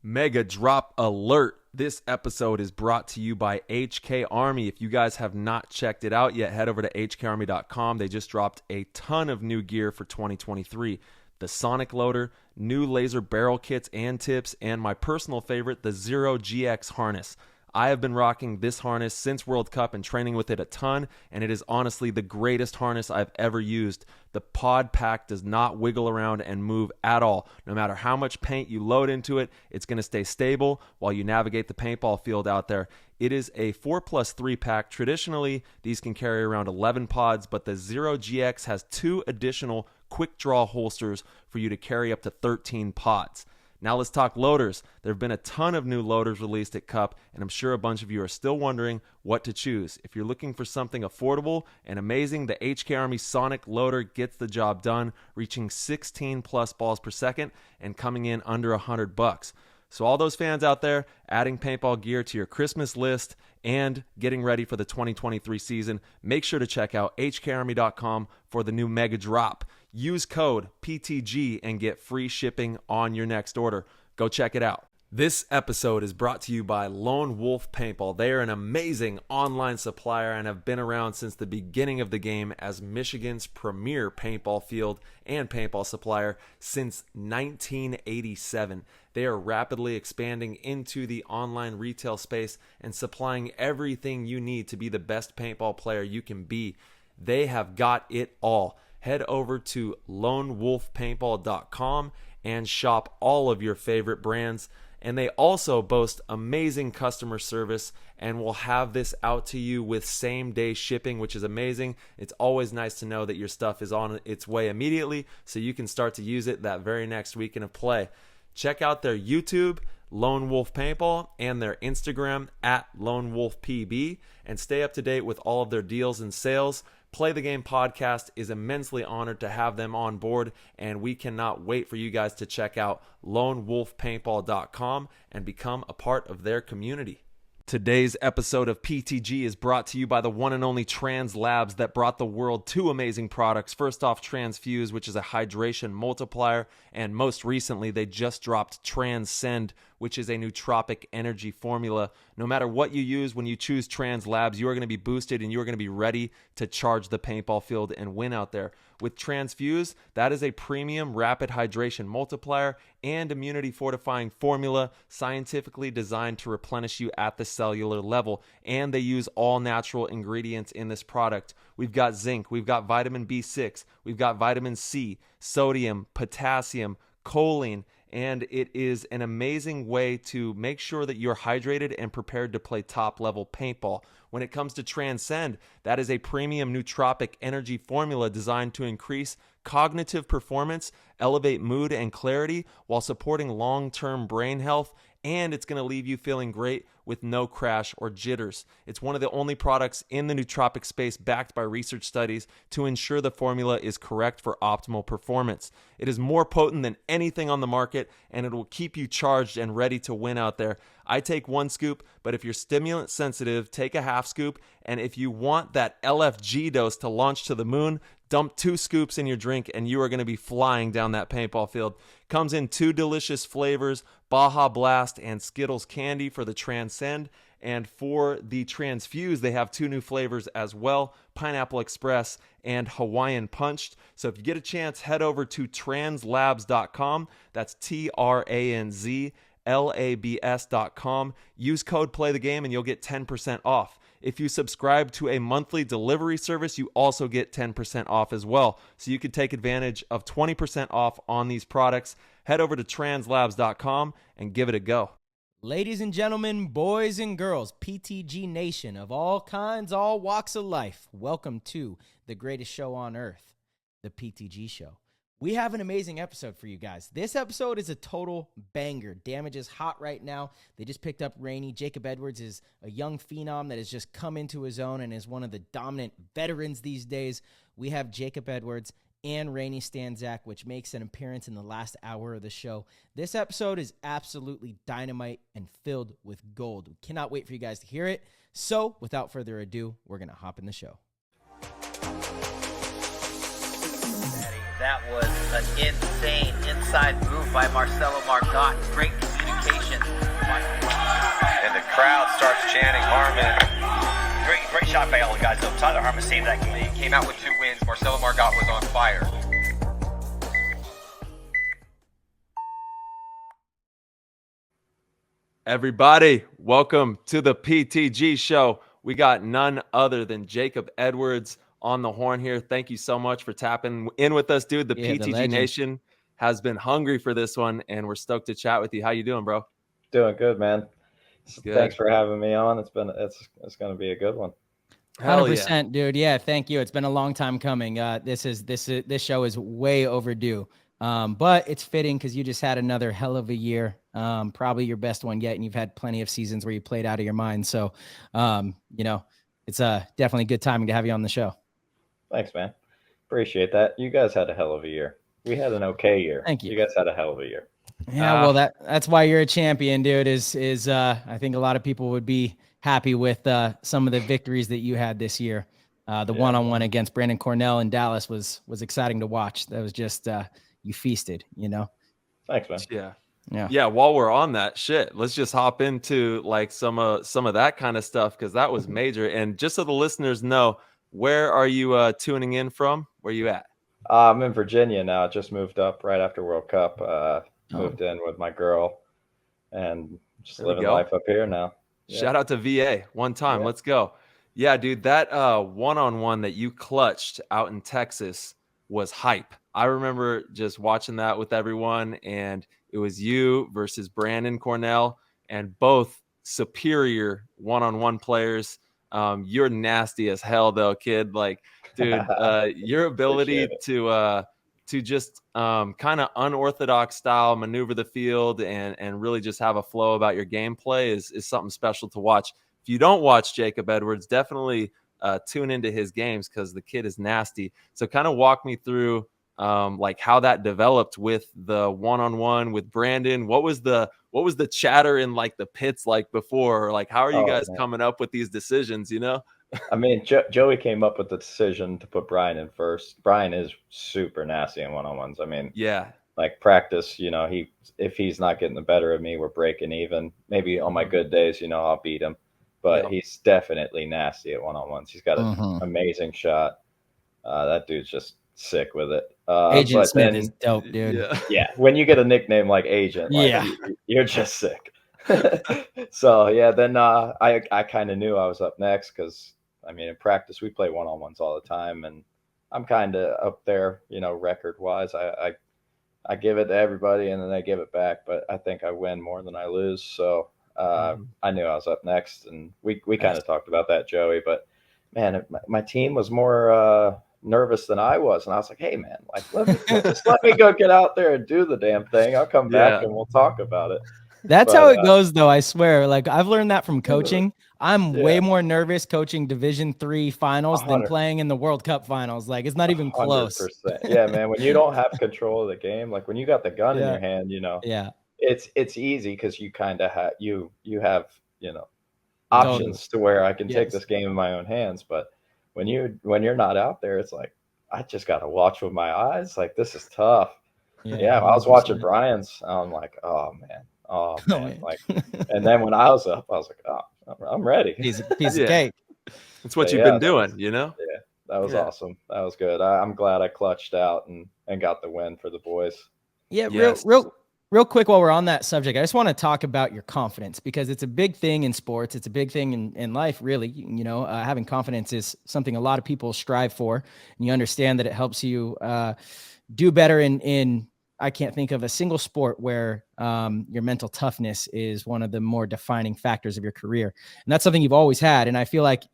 Mega drop alert. This episode is brought to you by HK Army. If you guys have not checked it out yet, head over to hkarmy.com. They just dropped a ton of new gear for 2023. The Sonic Loader, new laser barrel kits and tips, and my personal favorite, the Zero GX harness. I have been rocking this harness since World Cup and training with it a ton, and it is honestly the greatest harness I've ever used. The pod pack does not wiggle around and move at all. No matter how much paint you load into it, it's going to stay stable while you navigate the paintball field out there. It is a 4+3 pack. Traditionally, these can carry around 11 pods, but the Zero GX has 2 additional quick draw holsters for you to carry up to 13 pods. Now let's talk loaders. There have been a ton of new loaders released at Cup, and I'm sure a bunch of you are still wondering what to choose. If you're looking for something affordable and amazing, the HK Army Sonic Loader gets the job done, reaching 16 plus balls per second and coming in under $100. So all those fans out there adding paintball gear to your Christmas list and getting ready for the 2023 season, make sure to check out hkarmy.com for the new mega drop. Use code PTG and get free shipping on your next order. Go check it out. This episode is brought to you by Lone Wolf Paintball. They are an amazing online supplier and have been around since the beginning of the game as Michigan's premier paintball field and paintball supplier since 1987. They are rapidly expanding into the online retail space and supplying everything you need to be the best paintball player you can be. They have got it all. Head over to lonewolfpaintball.com and shop all of your favorite brands. And they also boast amazing customer service and will have this out to you with same-day shipping, which is amazing. It's always nice to know that your stuff is on its way immediately so you can start to use it that very next weekend of play. Check out their YouTube, Lone Wolf Paintball, and their Instagram @LoneWolfPB, and stay up to date with all of their deals and sales. Play the Game podcast is immensely honored to have them on board, and we cannot wait for you guys to check out lonewolfpaintball.com and become a part of their community. Today's episode of PTG is brought to you by the one and only Trans Labs that brought the world 2 amazing products. First off, Transfuse, which is a hydration multiplier, and most recently, they just dropped Transcend, which is a nootropic energy formula. No matter what you use, when you choose Trans Labs, you are going to be boosted and you are going to be ready to charge the paintball field and win out there. With Transfuse, that is a premium rapid hydration multiplier and immunity fortifying formula scientifically designed to replenish you at the cellular level. And they use all natural ingredients in this product. We've got zinc, we've got vitamin B6, we've got vitamin C, sodium, potassium, choline, and it is an amazing way to make sure that you're hydrated and prepared to play top-level paintball. When it comes to Transcend, that is a premium nootropic energy formula designed to increase cognitive performance, elevate mood and clarity while supporting long-term brain health, and it's going to leave you feeling great with no crash or jitters. It's one of the only products in the nootropic space backed by research studies to ensure the formula is correct for optimal performance. It is more potent than anything on the market, and it will keep you charged and ready to win out there. I take 1 scoop, but if you're stimulant sensitive, take a half scoop, and if you want that LFG dose to launch to the moon, dump 2 scoops in your drink and you are going to be flying down that paintball field. Comes in 2 delicious flavors, Baja Blast and Skittles Candy for the Transcend. And for the Transfuse, they have 2 new flavors as well, Pineapple Express and Hawaiian Punched. So if you get a chance, head over to translabs.com. That's TRANZLABS.com. Use code PLAYTHEGAME and you'll get 10% off. If you subscribe to a monthly delivery service, you also get 10% off as well. So you could take advantage of 20% off on these products. Head over to translabs.com and give it a go. Ladies and gentlemen, boys and girls, PTG Nation of all kinds, all walks of life, welcome to the greatest show on earth, the PTG Show. We have an amazing episode for you guys. This episode is a total banger. Damage is hot right now. They just picked up Raney. Jacob Edwards is a young phenom that has just come into his own and is one of the dominant veterans these days. We have Jacob Edwards and Raney Stanczak, which makes an appearance in the last hour of the show. This episode is absolutely dynamite and filled with gold. We cannot wait for you guys to hear it. So, without further ado, we're going to hop in the show. That was an insane inside move by Marcelo Margot. Great communication crowd starts chanting Harmon. Great shot by all the guys, though. Tyler Harmon saved that game. He came out with 2 wins. Marcelo Margot was on fire. Everybody, welcome to the PTG Show. We got none other than Jacob Edwards on the horn here. Thank you so much for tapping in with us, dude. The PTG Nation has been hungry for this one, and we're stoked to chat with you. How you doing, bro? Doing good, man. Good. Thanks for having me on. It's going to be a good one. 100%, dude. Yeah, thank you. It's been a long time coming. This show is way overdue. But it's fitting because you just had another hell of a year, probably your best one yet, and you've had plenty of seasons where you played out of your mind. So, it's definitely good timing to have you on the show. Thanks, man. Appreciate that. You guys had a hell of a year. We had an okay year. Thank you. You guys had a hell of a year. Yeah, well, that's why you're a champion, dude. I think a lot of people would be happy with some of the victories that you had this year. The one-on-one against Brandon Cornell in Dallas was exciting to watch. That was just you feasted, Thanks, man. Yeah. While we're on that shit, let's just hop into like some of that kind of stuff, because that was major. And just so the listeners know, where are you tuning in from? Where are you at? I'm in Virginia now. Just moved up right after World Cup. Moved in with my girl and just living life up here now. Yeah. Shout out to VA one time. Yeah. Let's go. Yeah, dude, that one-on-one that you clutched out in Texas was hype. I remember just watching that with everyone, and it was you versus Brandon Cornell, and both superior one-on-one players. You're nasty as hell, though, kid. Like, dude, your ability to just kind of unorthodox style maneuver the field and really just have a flow about your gameplay is something special to watch. If you don't watch Jacob Edwards, definitely tune into his games, because the kid is nasty. So kind of walk me through like how that developed with the one-on-one with Brandon. What was the chatter in like the pits like before? Or, like, how are you guys coming up with these decisions, I mean, Joey came up with the decision to put Brian in first. Brian is super nasty in one-on-ones. I mean, like practice, if he's not getting the better of me, we're breaking even. Maybe on my good days, I'll beat him. But he's definitely nasty at one-on-ones. He's got an amazing shot. That dude's just sick with it. Agent Smith is dope, dude. Yeah. When you get a nickname like Agent, you're just sick. So, then I kind of knew I was up next because, I mean, in practice, we play one-on-ones all the time. And I'm kind of up there, record-wise. I give it to everybody, and then they give it back. But I think I win more than I lose. So, I knew I was up next, and we kind of talked about that, Joey. But man, my team was more nervous than I was, and I was like, "Hey, man, like let me go get out there and do the damn thing. I'll come back and we'll talk about it." That's how it goes, though. I swear. Like, I've learned that from coaching. I'm way more nervous coaching Division III finals than playing in the World Cup finals. Like, it's not even close. 100%. Yeah, man. When you don't have control of the game, like when you got the gun in your hand, it's easy because you kind of have you have options to where I can take this game in my own hands. But when you're not out there, it's like I just got to watch with my eyes. Like, this is tough. I was watching Brian's. I'm like, oh man. Like, and then when I was up, I was like, oh, I'm ready. Piece of cake. It's what you've been doing, Yeah, that was awesome. That was good. I'm glad I clutched out and got the win for the boys. Yeah, real quick while we're on that subject, I just want to talk about your confidence, because it's a big thing in sports. It's a big thing in life, really. Having confidence is something a lot of people strive for, and you understand that it helps you do better in I can't think of a single sport where your mental toughness is one of the more defining factors of your career. And that's something you've always had. And I feel like,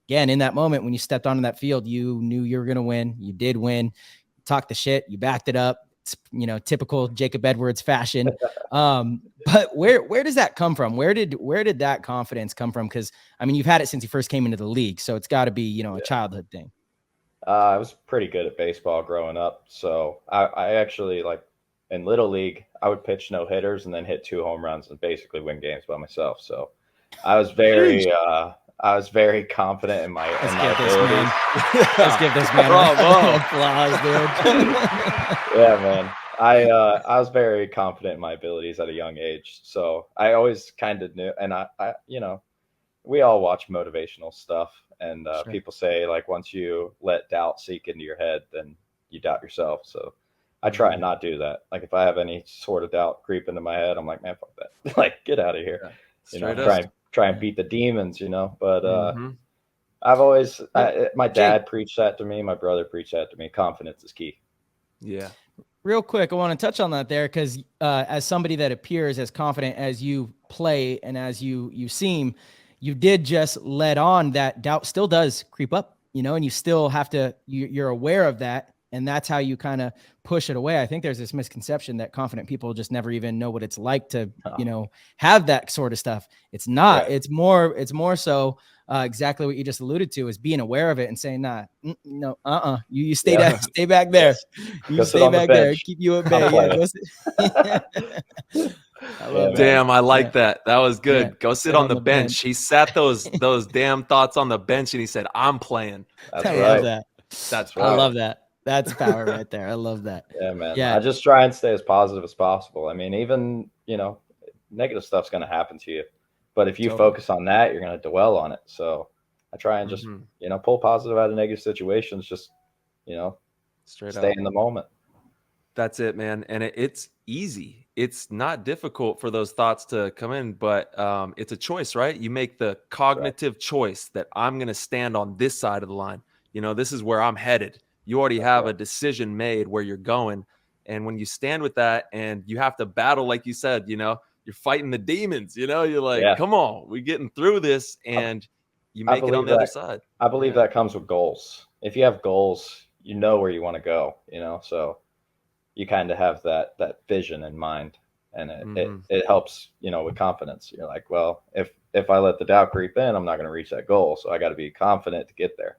again, in that moment when you stepped onto that field, you knew you were going to win. You did win. You talked the shit. You backed it up. It's, typical Jacob Edwards fashion. But where does that come from? Where did that confidence come from? Because, I mean, you've had it since you first came into the league. So it's got to be, a childhood thing. I was pretty good at baseball growing up. So I actually, like, in Little League, I would pitch no hitters and then hit 2 home runs and basically win games by myself. So I was very confident in my abilities. Let's give this man applause, dude. Yeah, man. I was very confident in my abilities at a young age, so I always kind of knew. And I we all watch motivational stuff, and Sure. people say like once you let doubt seep into your head, then you doubt yourself. So I try and not do that. Like if I have any sort of doubt creep into my head, I'm like, man, fuck that. Like get out of here. Yeah. You know, Straight up. try and beat the demons. You know, but Mhm. I've always my dad preached that to me. My brother preached that to me. Confidence is key. Yeah. Real quick, I want to touch on that there because as somebody that appears as confident as you play and as you seem, you did just let on that doubt still does creep up, you know, and you still have to, you're aware of that. And that's how you kind of push it away. I think there's this misconception that confident people just never even know what it's like to, you know, have that sort of stuff. It's not, Right. it's more so exactly what you just alluded to is being aware of it and saying, nah, no, you stay Yeah. stay back there. You Go sit stay on the back there, bench. keep you at I'm bay. Yeah, playing. go sit. I love that. Damn, I like that. That was good. Yeah. Go sit on the bench. He sat those damn thoughts on the bench and he said, I'm playing. That's I right. love that. That's I love that. That's power right there. I love that. Yeah, man. Yeah. I just try and stay as positive as possible. I mean, even, you know, negative stuff's going to happen to you. But if you Totally. focus on that, you're going to dwell on it. So I try and just, you know, pull positive out of negative situations. Just, you know, Straight stay up. in the moment. That's it, man. And it's easy. It's not difficult for those thoughts to come in, but it's a choice, right? You make the cognitive choice that I'm going to stand on this side of the line. You know, this is where I'm headed. You already have a decision made where you're going. And when you stand with that and you have to battle, like you said, you know, you're fighting the demons, you know, you're like, come on, we're getting through this. And you make it on the other side. I believe that comes with goals. If you have goals, you know where you want to go, you know, so you kind of have that vision in mind, and it helps, you know, with confidence. You're like, well, if I let the doubt creep in, I'm not going to reach that goal. So I got to be confident to get there.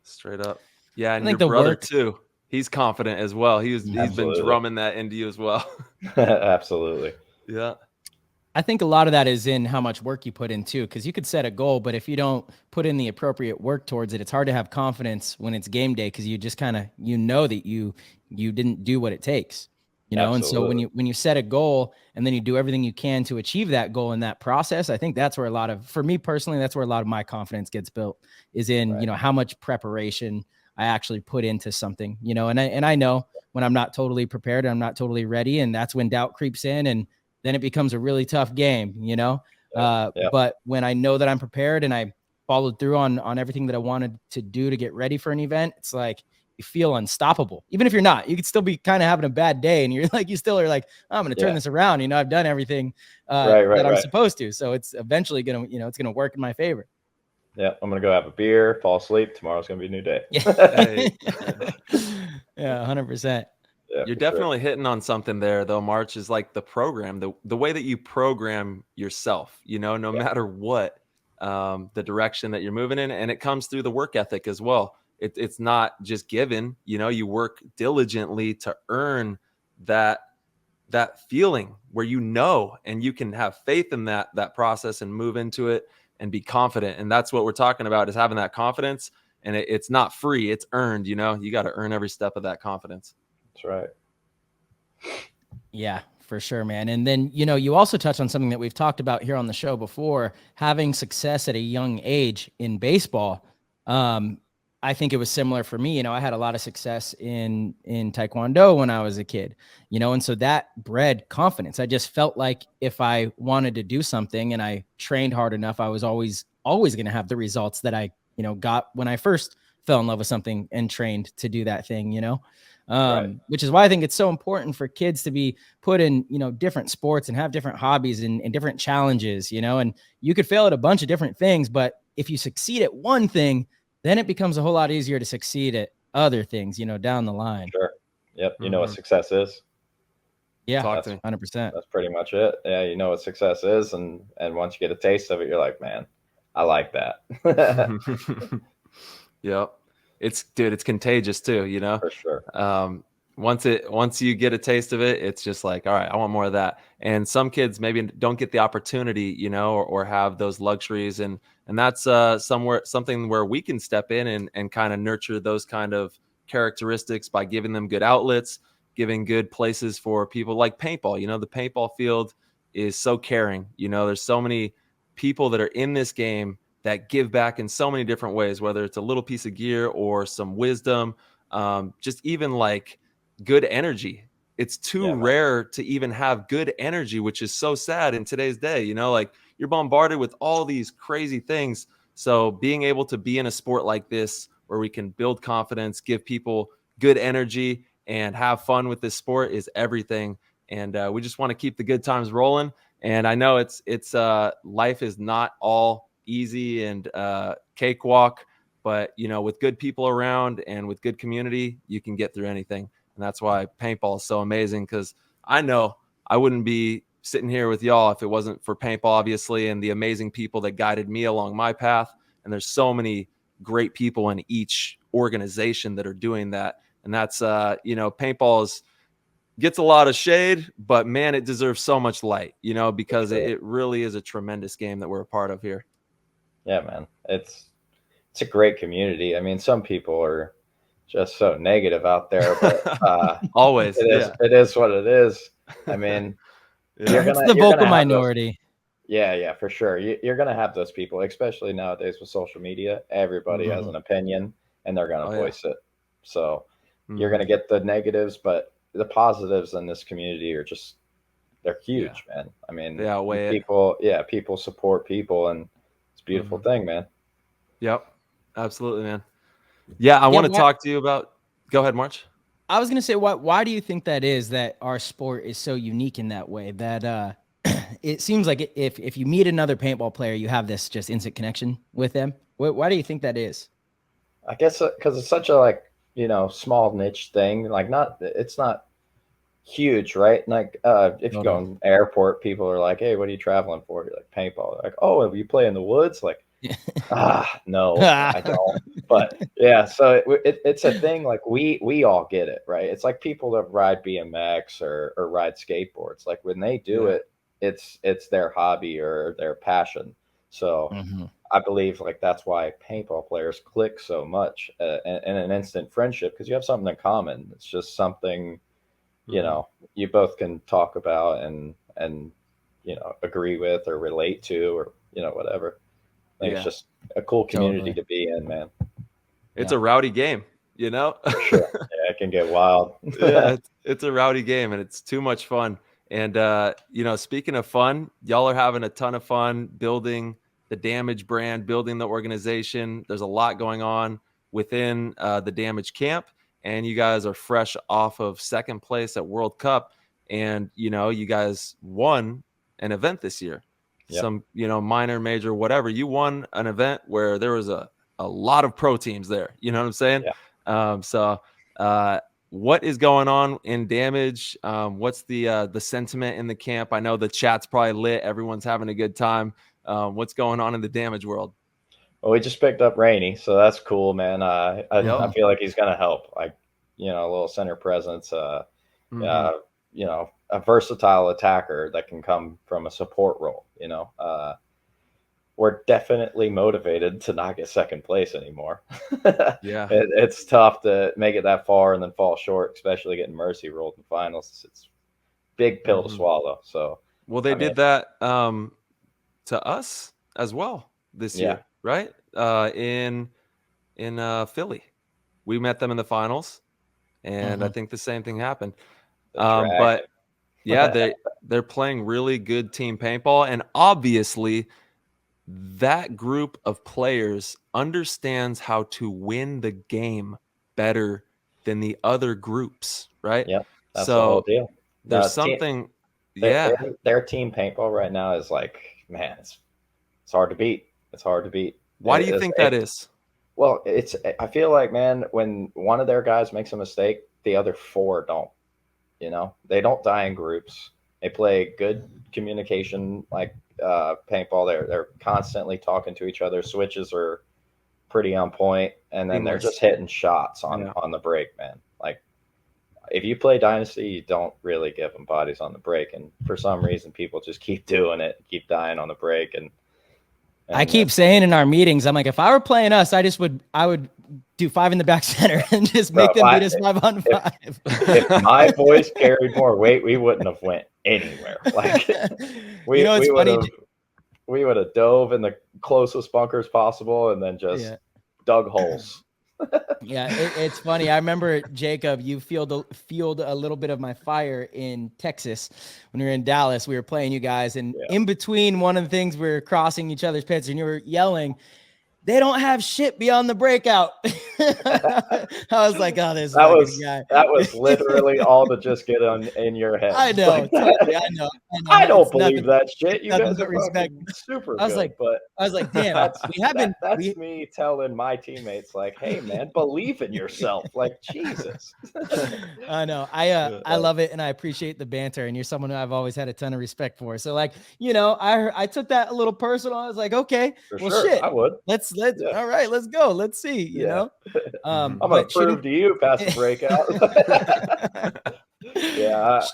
Straight up. Yeah. And I think your brother too. He's confident as well. He's been drumming that into you as well. Absolutely. Yeah. I think a lot of that is in how much work you put in too, because you could set a goal, but if you don't put in the appropriate work towards it, it's hard to have confidence when it's game day because you just kind of, you know, that you didn't do what it takes, you know. Absolutely. And so when you set a goal and then you do everything you can to achieve that goal in that process, I think that's where for me personally, that's where a lot of my confidence gets built is in, you know, how much preparation I actually put into something, you know, and I know when I'm not totally prepared, I'm not totally ready. And that's when doubt creeps in and then it becomes a really tough game, you know? But when I know that I'm prepared and I followed through on everything that I wanted to do to get ready for an event, it's like you feel unstoppable. Even if you're not, you could still be kind of having a bad day and you're like, you still are like, I'm going to turn this around. You know, I've done everything that I'm supposed to. So it's eventually going to, you know, it's going to work in my favor. Yeah. I'm going to go have a beer, fall asleep. Tomorrow's going to be a new day. Yeah, 100%. Yeah, you're definitely hitting on something there though, March, is like the program, the way that you program yourself, you know, no matter what the direction that you're moving in, and it comes through the work ethic as well. It's not just given, you know, you work diligently to earn that feeling where, you know, and you can have faith in that process and move into it and be confident. And that's what we're talking about, is having that confidence. And it's not free, it's earned, you know, you got to earn every step of that confidence. That's right. Yeah, for sure, man. And then, you know, you also touched on something that we've talked about here on the show before, having success at a young age in baseball. I think it was similar for me. You know, I had a lot of success in Taekwondo when I was a kid, you know, and so that bred confidence. I just felt like if I wanted to do something and I trained hard enough, I was always going to have the results that I, you know, got when I first fell in love with something and trained to do that thing, you know. Which is why I think it's so important for kids to be put in, you know, different sports and have different hobbies and different challenges, you know, and you could fail at a bunch of different things, but if you succeed at one thing, then it becomes a whole lot easier to succeed at other things, you know, down the line. Sure. Yep. You know what success is? Yeah. Talk to me. 100%. That's pretty much it. Yeah. You know what success is. And once you get a taste of it, you're like, man, I like that. Yep. It's contagious too, you know, for sure. Once you get a taste of it, it's just like, all right, I want more of that. And some kids maybe don't get the opportunity, you know, or have those luxuries. And that's something where we can step in and kind of nurture those kind of characteristics by giving them good outlets, giving good places for people like paintball. You know, the paintball field is so caring. You know, there's so many people that are in this game that give back in so many different ways, whether it's a little piece of gear or some wisdom, just even like good energy. It's too rare to even have good energy, which is so sad in today's day. You know, like you're bombarded with all these crazy things. So being able to be in a sport like this where we can build confidence, give people good energy, and have fun with this sport is everything. And we just want to keep the good times rolling. And I know it's life is not all easy and cakewalk, but you know, with good people around and with good community, you can get through anything. And that's why paintball is so amazing, because I know I wouldn't be sitting here with y'all if it wasn't for paintball, obviously, and the amazing people that guided me along my path. And there's so many great people in each organization that are doing that. And that's, you know, paintball gets a lot of shade, but man, it deserves so much light, you know, because it really is a tremendous game that we're a part of here. Yeah, man. It's a great community. I mean, some people are just so negative out there, but always it is what it is. I mean, it's the vocal minority. Yeah, for sure. You're going to have those people, especially nowadays with social media. Everybody has an opinion and they're going to voice it. So you're going to get the negatives, but the positives in this community are just, they're huge, man. I mean, people support people, and it's a beautiful thing, man. Yep. Absolutely, man. Yeah. I want to talk to you about, go ahead, March. I was going to say, why do you think that is, that our sport is so unique in that way, that it seems like if you meet another paintball player, you have this just instant connection with them? Why do you think that is? I guess because it's such a, like, you know, small niche thing. Like, it's not huge, right? Like, if you go in airport, people are like, "Hey, what are you traveling for?" You're like, "Paintball." They're like, "Oh, you play in the woods?" Like, no, I don't. But yeah, so it's a thing. Like we all get it, right? It's like people that ride BMX or ride skateboards. Like when they do it, it's their hobby or their passion. So I believe like that's why paintball players click so much in an instant friendship, because you have something in common. It's just something, you know, you both can talk about and you know, agree with or relate to, or, you know, whatever. I think it's just a cool community to be in, man. It's a rowdy game, you know? For sure. Yeah, it can get wild. It's a rowdy game, and it's too much fun. And, you know, speaking of fun, y'all are having a ton of fun building the Damage brand, building the organization. There's a lot going on within the Damage camp, and you guys are fresh off of second place at World Cup. And, you know, you guys won an event this year. Some, you know, minor, major, whatever. You won an event where there was a lot of pro teams there. You know what I'm saying? So what is going on in Damage? What's the sentiment in the camp? I know the chat's probably lit. Everyone's having a good time. What's going on in the Damage world? Well, we just picked up Raney, so that's cool, man. I feel like he's going to help. Like, you know, a little center presence, you know, a versatile attacker that can come from a support role, you know. We're definitely motivated to not get second place anymore. It's tough to make it that far and then fall short, especially getting mercy rolled in finals. It's a big pill to swallow. So, well, they did that to us as well this year, right? In Philly, we met them in the finals, and I think the same thing happened. But yeah, they're playing really good team paintball, and obviously that group of players understands how to win the game better than the other groups, right? Yeah, that's the whole deal. There's something. Their team paintball right now is like, man, it's hard to beat. It's hard to beat. Why do you think that is? Well, I feel like, man, when one of their guys makes a mistake, the other four don't. You know, they don't die in groups. They play good communication, like paintball. They're constantly talking to each other. Switches are pretty on point, and then they're just hitting shots on the break, man. Like, if you play Dynasty, you don't really give them bodies on the break, and for some reason, people just keep doing it, keep dying on the break, and I keep saying in our meetings, I'm like, if I were playing us, I would do 5 in the back center and just Bro, make them beat us 5-on-5. If my boys carried more weight, we wouldn't have went anywhere. Like we would have dove in the closest bunkers possible and then just dug holes. Yeah, it's funny. I remember, Jacob, you fueled a little bit of my fire in Texas when we were in Dallas. We were playing you guys, and in between one of the things, we were crossing each other's pits, and you were yelling, "They don't have shit beyond the breakout." I was like, "Oh, this guy." That was literally all to just get in your head. I know, totally, I know. I don't believe that shit. You guys are respect. Super I was good, like, but damn, that's me telling my teammates, like, hey man, believe in yourself. Like, Jesus. I know. I love it, and I appreciate the banter, and you're someone who I've always had a ton of respect for. So, like, I took that a little personal. I was like, okay, shit, I would. Let's all right, let's go. Let's see, you know. I'm gonna prove to you past the breakout.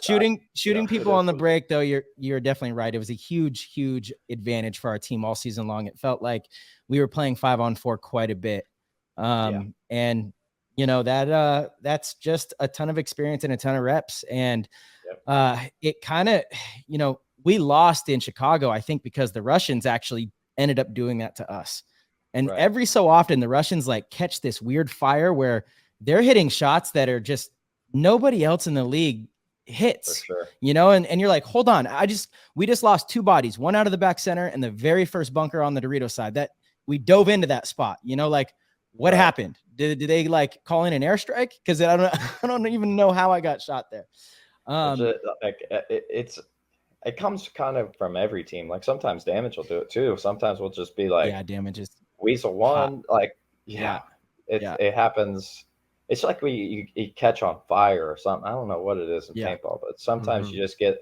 Shooting people on the break, though, you're definitely right. It was a huge advantage for our team all season long. It felt like we were playing 5-on-4 quite a bit. And that's just a ton of experience and a ton of reps. And it kind of, we lost in Chicago, I think, because the Russians actually ended up doing that to us. And every so often the Russians like catch this weird fire where they're hitting shots that are just nobody else in the league hits, and you're like, hold on. We just lost 2 bodies, one out of the back center and the very first bunker on the Dorito side that we dove into that spot, like what happened? Did they like call in an airstrike? Cause I don't even know how I got shot there. It comes kind of from every team. Like sometimes Damage will do it too. Sometimes we'll just be like, Damage is Weasel one. Like, it happens. It's like you catch on fire or something. I don't know what it is in paintball, but sometimes you just get,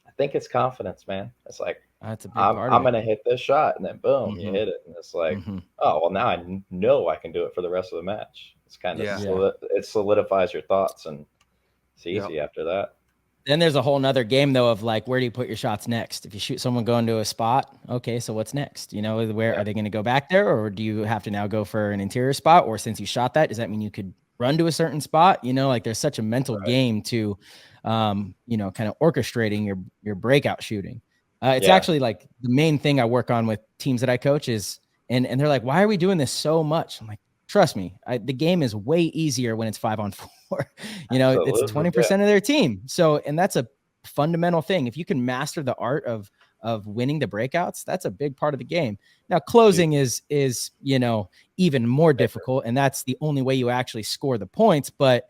I think it's confidence, man. It's like, that's a big I'm going to hit this shot, and then boom, you hit it. And it's like, oh, well, now I know I can do it for the rest of the match. It's kind of, it solidifies your thoughts, and it's easy after that. Then there's a whole nother game, though, of like, where do you put your shots next? If you shoot someone going to a spot, okay, so what's next? Where are they going to go back there, or do you have to now go for an interior spot? Or since you shot that, does that mean you could run to a certain spot? Like there's such a mental game to, kind of orchestrating your breakout shooting. It's actually like the main thing I work on with teams that I coach is, and they're like, why are we doing this so much? I'm like, trust me, the game is way easier when it's 5-on-4. It's 20% of their team. So, and that's a fundamental thing. If you can master the art of winning the breakouts, that's a big part of the game. Now, closing is even more difficult, and that's the only way you actually score the points. But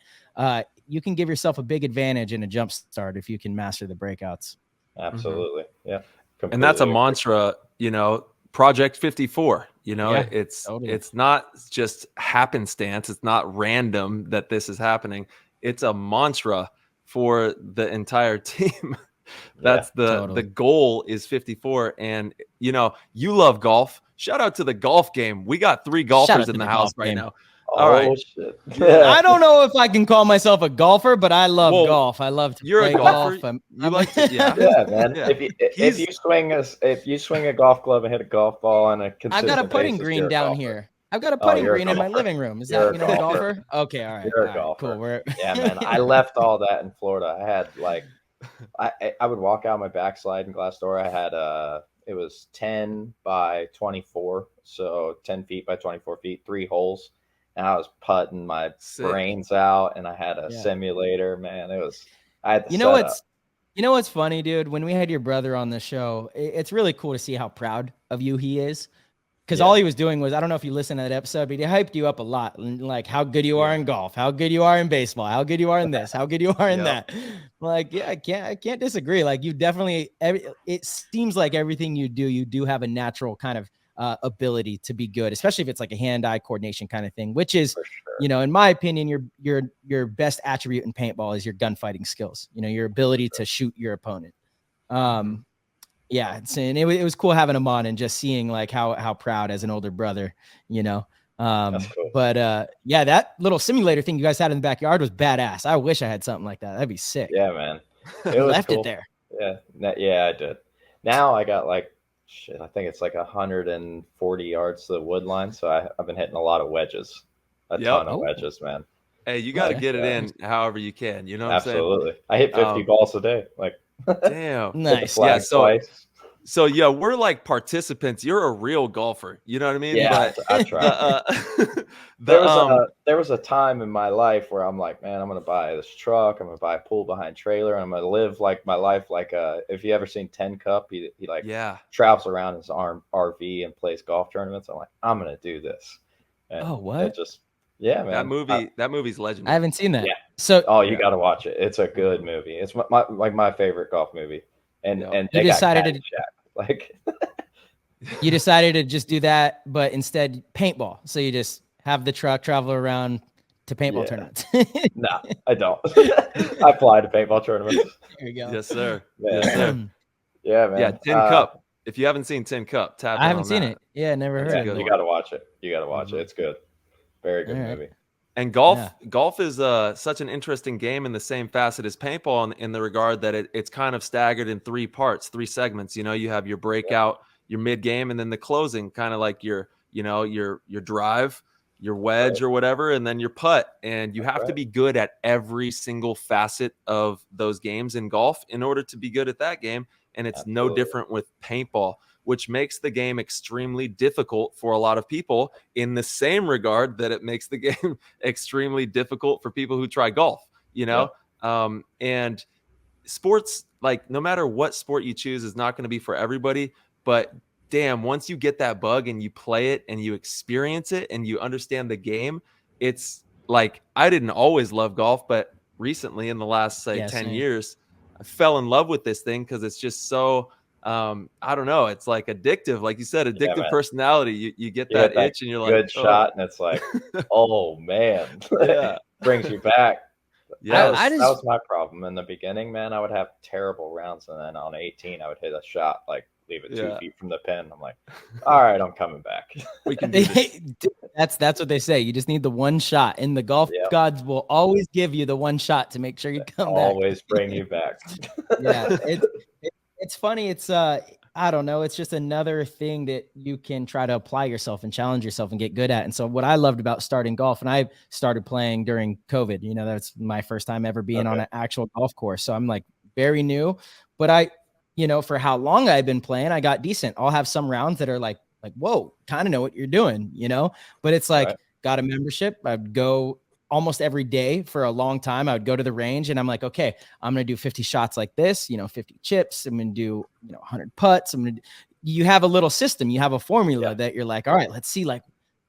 you can give yourself a big advantage in a jump start if you can master the breakouts. Absolutely, yeah. Completely. And that's a mantra, Project 54. It's not just happenstance. It's not random that this is happening. It's a mantra for the entire team. That's the goal is 54. And you love golf. Shout out to the golf game. We got 3 golfers in the house right now. All right. Shit. I don't know if I can call myself a golfer, but I love golf. I love to play golf. You like to, man. Yeah. If you swing a golf club and hit a golf ball on a consistent I've got a putting green down here. I've got a putting green in my living room. Is that a golfer? Okay, all right. You're a golfer. Cool. Yeah, man. I left all that in Florida. I had like, I would walk out my backslide in glass door. I had it was 10 by 24, so 10 feet by 24 feet, 3 holes. And I was putting my brains out, and I had a simulator, man. I had to what's funny, dude? When we had your brother on the show, it's really cool to see how proud of you he is. Because all he was doing was, I don't know if you listened to that episode, but he hyped you up a lot. Like how good you are in golf, how good you are in baseball, how good you are in this, how good you are in that. Like, I can't disagree. Like you definitely, it seems like everything you do have a natural kind of ability to be good, especially if it's like a hand-eye coordination kind of thing, which is, in my opinion, your best attribute in paintball is your gunfighting skills, your ability to shoot your opponent. And it was cool having him on and just seeing like how proud as an older brother, That's cool. But that little simulator thing you guys had in the backyard was badass. I wish I had something like that. That'd be sick. Yeah, man. It was left cool. it there. Yeah, I did. Now I got like, I think it's like 140 yards to the wood line. So I've been hitting a lot of wedges. a ton of wedges, man. Hey, you got to get it in however you can. You know what Absolutely. I hit 50 balls a day. Like, damn. Nice. Yeah. So yeah, we're like participants. You're a real golfer. You know what I mean? Yeah, but I've tried. There was a time in my life where I'm like, man, I'm gonna buy this truck. I'm gonna buy a pull behind trailer, and I'm gonna live like my life like if you ever seen 10 Cup, he like travels around his RV and plays golf tournaments. I'm like, I'm gonna do this. And what? Yeah, man. That movie's legendary. I haven't seen that. Yeah. So you got to watch it. It's a good movie. It's my favorite golf movie. And you decided to like you decided to just do that, but instead paintball. So you just have the truck travel around to paintball tournaments. No, I don't. I fly to paintball tournaments. There you go. Yes, sir. Yeah. Yes, sir. Yeah, man. Yeah, 10 Cup. If you haven't seen 10 Cup, tap in. I haven't seen it. Yeah, never heard of it. You got to watch it. You got to watch it. It's good. Very good movie. And golf is such an interesting game in the same facet as paintball in the regard that it's kind of staggered in 3 parts, 3 segments. You know, you have your breakout, your mid game, and then the closing, kind of like your drive, your wedge or whatever, and then your putt. And you have to be good at every single facet of those games in golf in order to be good at that game. And it's no different with paintball, which makes the game extremely difficult for a lot of people in the same regard that it makes the game extremely difficult for people who try golf, you know? And sports, like no matter what sport you choose, is not going to be for everybody, but damn, once you get that bug and you play it and you experience it and you understand the game, it's like, I didn't always love golf, but recently in the last 10 years, I fell in love with this thing because it's just so, I don't know, it's like addictive. Like you said, addictive personality. You get that itch and you're like, good shot. And it's like, oh man, brings you back. Yeah, that was my problem in the beginning, man. I would have terrible rounds. And then on 18, I would hit a shot, like leave it 2 feet from the pin. I'm like, all right, I'm coming back. We can do this. That's what they say. You just need the one shot, and the golf gods will always give you the one shot to make sure you come back. Always bring you back. Yeah, it's funny. It's I don't know. It's just another thing that you can try to apply yourself and challenge yourself and get good at. And so what I loved about starting golf, and I started playing during COVID. You know, that's my first time ever being on an actual golf course. So I'm like very new, but for how long I've been playing, I got decent. I'll have some rounds that are like, whoa, kind of know what you're doing, but it's like, got a membership. I'd go almost every day for a long time. I would go to the range and I'm like, okay, I'm going to do 50 shots like this, 50 chips. I'm going to do, 100 putts. You have a little system, you have a formula that you're like, all right, let's see, like,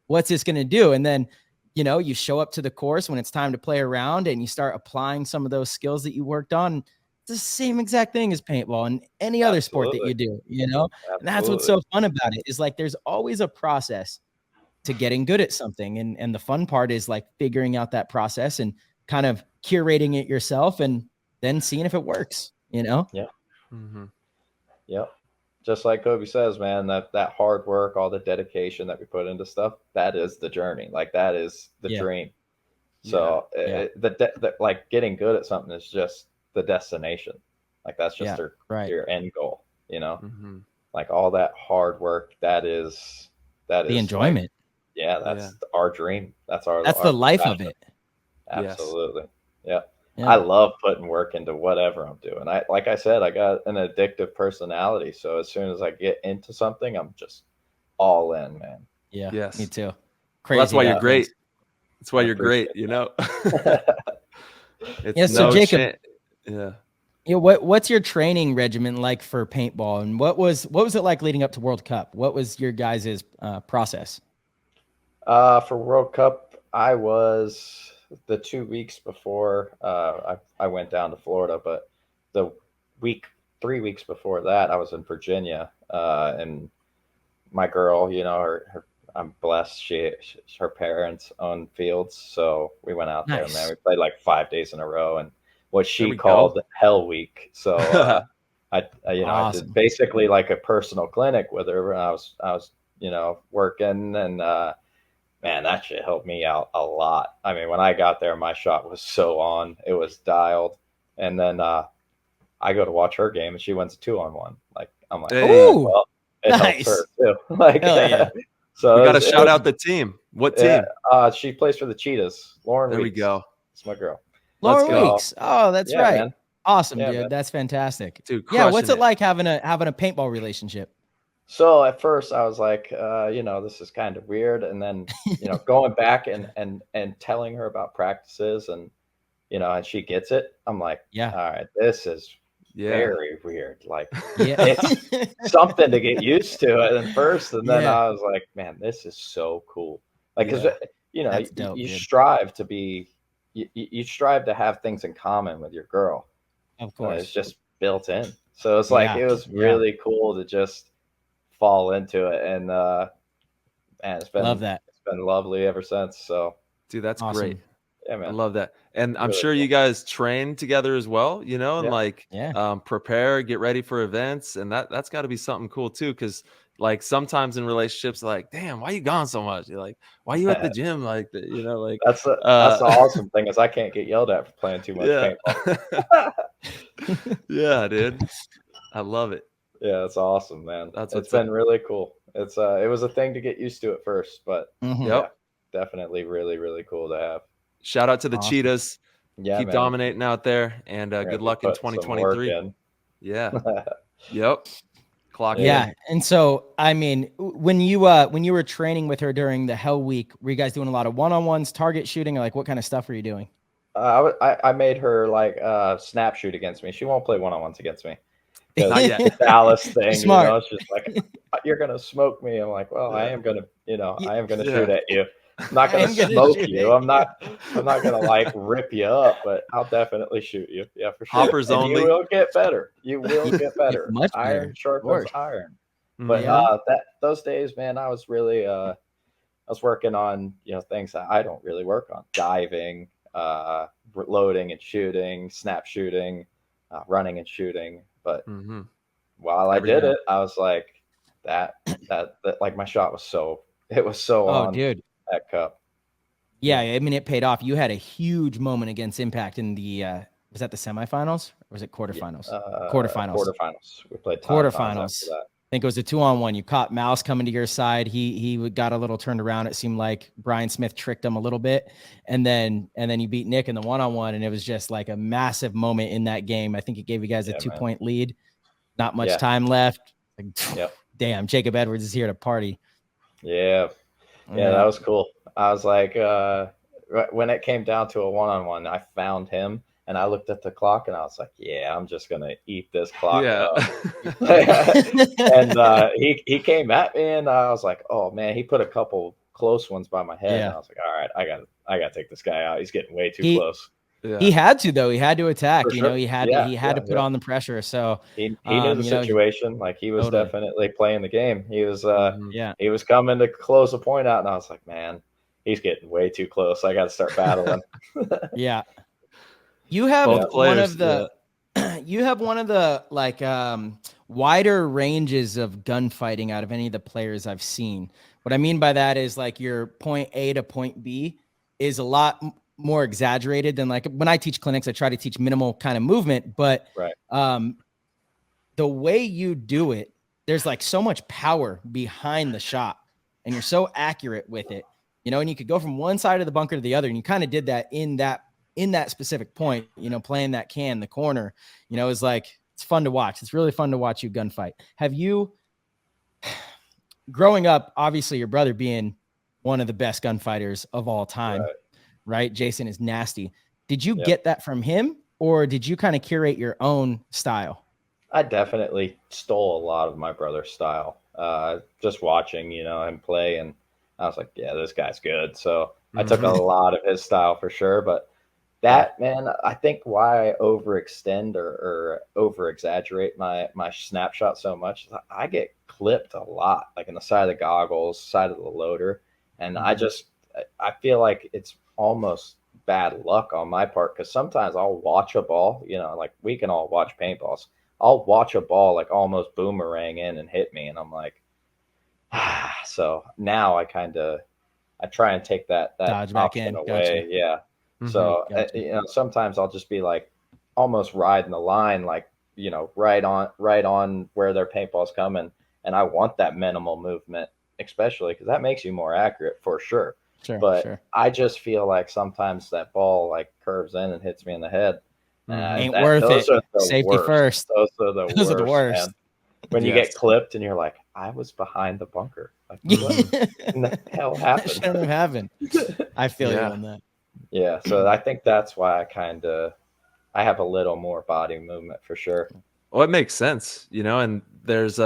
what's this going to do? And then, you show up to the course when it's time to play around and you start applying some of those skills that you worked on. It's the same exact thing as paintball and any other sport that you do, and that's what's so fun about it, is like, there's always a process to getting good at something. And the fun part is like figuring out that process and kind of curating it yourself and then seeing if it works, Yeah. Mm-hmm. Yep. Just like Kobe says, man, that hard work, all the dedication that we put into stuff, that is the journey. Like that is the dream. So like getting good at something is just the destination. Like that's just your end goal, Mm-hmm. Like all that hard work, that is the enjoyment. Like, that's our dream. That's the life passion. Of it. Absolutely. Yes. Yeah. I love putting work into whatever I'm doing. Like I said, I got an addictive personality. So as soon as I get into something, I'm just all in, man. Yeah. Yes. Me too. Crazy. Well, that's why you're great. That's why you're great. So Jacob, what's your training regimen like for paintball, and what was it like leading up to World Cup? What was your guys' process? For World Cup, I was the 2 weeks before I went down to Florida, but the 3 weeks before that, I was in Virginia, and my girl, I'm blessed. Her parents own fields, so we went out there, man. We played like 5 days in a row, and what she called Hell Week. So I did basically like a personal clinic with her. I was working, and man, that shit helped me out a lot. I mean, when I got there, my shot was so on, it was dialed, and then I go to watch her game, and she wins a 2-on-1. Like I'm like, hey. well, it helps her too. Like, so we got to shout out the team. What team? She plays for the Cheetahs. Lauren There we Weeks. go. It's my girl. Lauren Let's go. Weeks. Oh, that's Yeah, right. man. Awesome, Yeah, dude. man. That's fantastic. Dude, Yeah, what's crushing it like having a paintball relationship? So at first I was like, this is kind of weird. And then, going back and telling her about practices and she gets it. I'm like, Yeah. all right, this is Yeah. very weird. Like Yeah. it's something to get used to it at first. And then Yeah. I was like, man, this is so cool. Like, cause That's dope, you dude. strive to be, you strive to have things in common with your girl. Of course. It's just built in. So it's like, it was really cool to just fall into it. And, man, it's been lovely ever since. So, dude, that's awesome. great. Yeah, man. I love that. And I'm Really sure cool. you guys train together as well, and prepare, get ready for events. And that's got to be something cool too. Cause like sometimes in relationships, like, damn, why you gone so much? You're like, why you at the gym? Like, that's the awesome thing is I can't get yelled at for playing too much paintball. Yeah, dude. I love it. Yeah, it's awesome, man. It's been really cool. It was a thing to get used to at first, but definitely really, really cool to have. Shout out to the Cheetahs. Yeah, keep dominating out there, and good luck in 2023. Yeah. Yep. Clock in. Yeah. And so, I mean, when you were training with her during the Hell Week, were you guys doing a lot of one-on-ones, target shooting, or like what kind of stuff were you doing? I made her like snap shoot against me. She won't play one-on-ones against me. Not yet. The Dallas thing, Smart. It's just like, you're gonna smoke me. I'm like, well, I am gonna, I am gonna shoot at you. I'm not gonna smoke you. I'm not gonna like rip you up, but I'll definitely shoot you. Yeah, for sure. Hoppers only. You will get better. You will get better. Much better. Iron sharpens iron. But those days, man, I was really I was working on things that I don't really work on: diving, loading and shooting, snap shooting, running and shooting. But while I did it, I was like, that like my shot was so on dude. That cup. Yeah, I mean, it paid off. You had a huge moment against Impact in the was that the semifinals or was it quarterfinals? Quarterfinals. We played quarterfinals. I think it was a 2-on-1. You caught Mouse coming to your side. He got a little turned around. It seemed like Brian Smith tricked him a little bit, and then you beat Nick in the 1-on-1, and it was just like a massive moment in that game. I think it gave you guys a 2-point lead. Not much time left. Like, damn, Jacob Edwards is here to party. Yeah, that was cool. I was like, when it came down to a 1-on-1, I found him. And I looked at the clock and I was like, yeah, I'm just going to eat this clock up. And he came at me and I was like, oh, man, he put a couple close ones by my head. And I was like, all right, I got to take this guy out. He's getting way too close. Yeah. He had to, though. He had to attack. Sure. He had to put on the pressure. So he knew the situation. Like he was definitely playing the game. He was he was coming to close the point out. And I was like, man, he's getting way too close. I got to start battling. Yeah. You have one of the like wider ranges of gunfighting out of any of the players I've seen. What I mean by that is like your point A to point B is a lot more exaggerated than like when I teach clinics, I try to teach minimal kind of movement, but the way you do it, there's like so much power behind the shot and you're so accurate with it, and you could go from one side of the bunker to the other. And you kind of did that in that specific point, playing that the corner, is like, it's fun to watch. It's really fun to watch you gunfight. Have you, growing up, obviously your brother being one of the best gunfighters of all time, right? Jason is nasty. Did you get that from him or did you kind of curate your own style? I definitely stole a lot of my brother's style. Just watching, him play. And I was like, yeah, this guy's good. So I took a lot of his style for sure. But that, man, I think why I overextend or over exaggerate my snapshot so much is I get clipped a lot, like in the side of the goggles, side of the loader. And I feel like it's almost bad luck on my part because sometimes I'll watch a ball, like we can all watch paintballs. I'll watch a ball like almost boomerang in and hit me. And I'm like, so now I try and take that dodge back in away. Gotcha. Yeah. So, sometimes I'll just be like almost riding the line, like, right on where their paintball's coming. And I want that minimal movement, especially because that makes you more accurate for sure. But I just feel like sometimes that ball like curves in and hits me in the head. Ain't worth it. Safety first. Those are the worst. Man. When you get clipped and you're like, I was behind the bunker. Like, what in the hell happened? That shouldn't have happened. I feel you on that. Yeah, so I think that's why I have a little more body movement for sure. Well, it makes sense, you know, and there's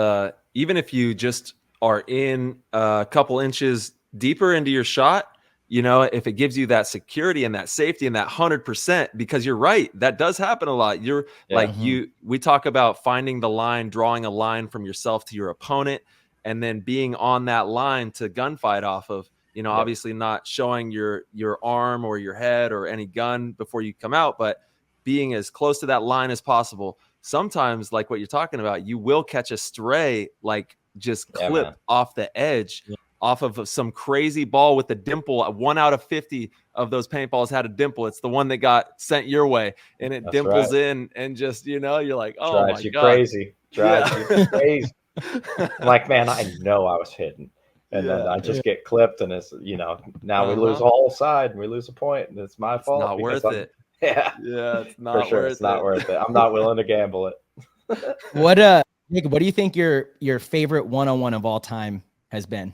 even if you just are in a couple inches deeper into your shot, you know, if it gives you that security and that safety and that 100%, because you're right, that does happen a lot. You're we talk about finding the line, drawing a line from yourself to your opponent, and then being on that line to gunfight off of, you know, obviously not showing your arm or your head or any gun before you come out, but being as close to that line as possible. Sometimes, like what you're talking about, you will catch a stray, like just clip off the edge. Off of some crazy ball with a dimple. 1 out of 50 of those paintballs had a dimple. It's the one that got sent your way, and it dimples in, and just, you know, you're like, oh my God. Drives you crazy. I'm like, man, I know I was hitting. And then I just get clipped, and it's, you know, now we lose a whole side, and we lose a point, and it's my fault. It's not worth it. Yeah, it's not for sure. worth it's not worth it. I'm not willing to gamble it. What Nick, what do you think your favorite one-on-one of all time has been?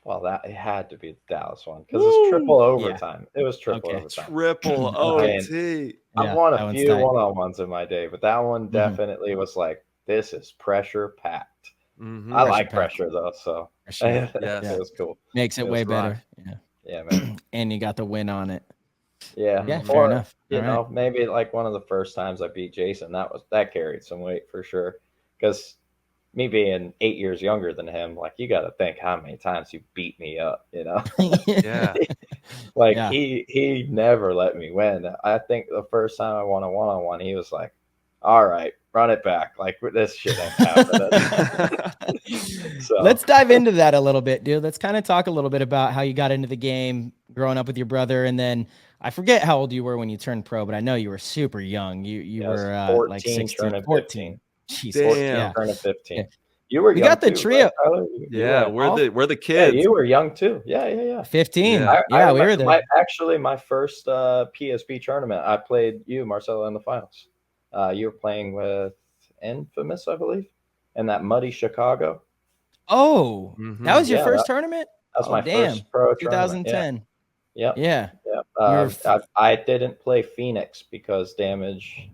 Well, it had to be the Dallas one because it's triple overtime. It was triple overtime. Triple OT. I've won a few one-on-ones in my day, but that one definitely was like, this is pressure packed. I like pressure though, so it was cool. Makes it way better. Yeah, man. And you got the win on it. Yeah, fair enough. You know, maybe like one of the first times I beat Jason, that carried some weight for sure. Because me being 8 years younger than him, like, you got to think how many times he beat me up, you know? He never let me win. I think the first time I won a one-on-one, he was like, all right, run it back. Like, this shit ain't happening. So let's dive into that a little bit, dude. Let's kind of talk a little bit about how you got into the game, growing up with your brother, and then I forget how old you were when you turned pro, but I know you were super young. You were 14, like 16, 14. Jeez, 14, turning 15. Yeah. You were young. You got the too, trio. Right? We're the kids. Yeah, you were young too. Yeah. 15. I we were there. My first PSP tournament, I played you, Marcelo, in the finals. You were playing with Infamous, I believe, in that muddy Chicago. Oh, that was your first tournament? That was my first pro 2010. Yeah. I didn't play Phoenix because Damage.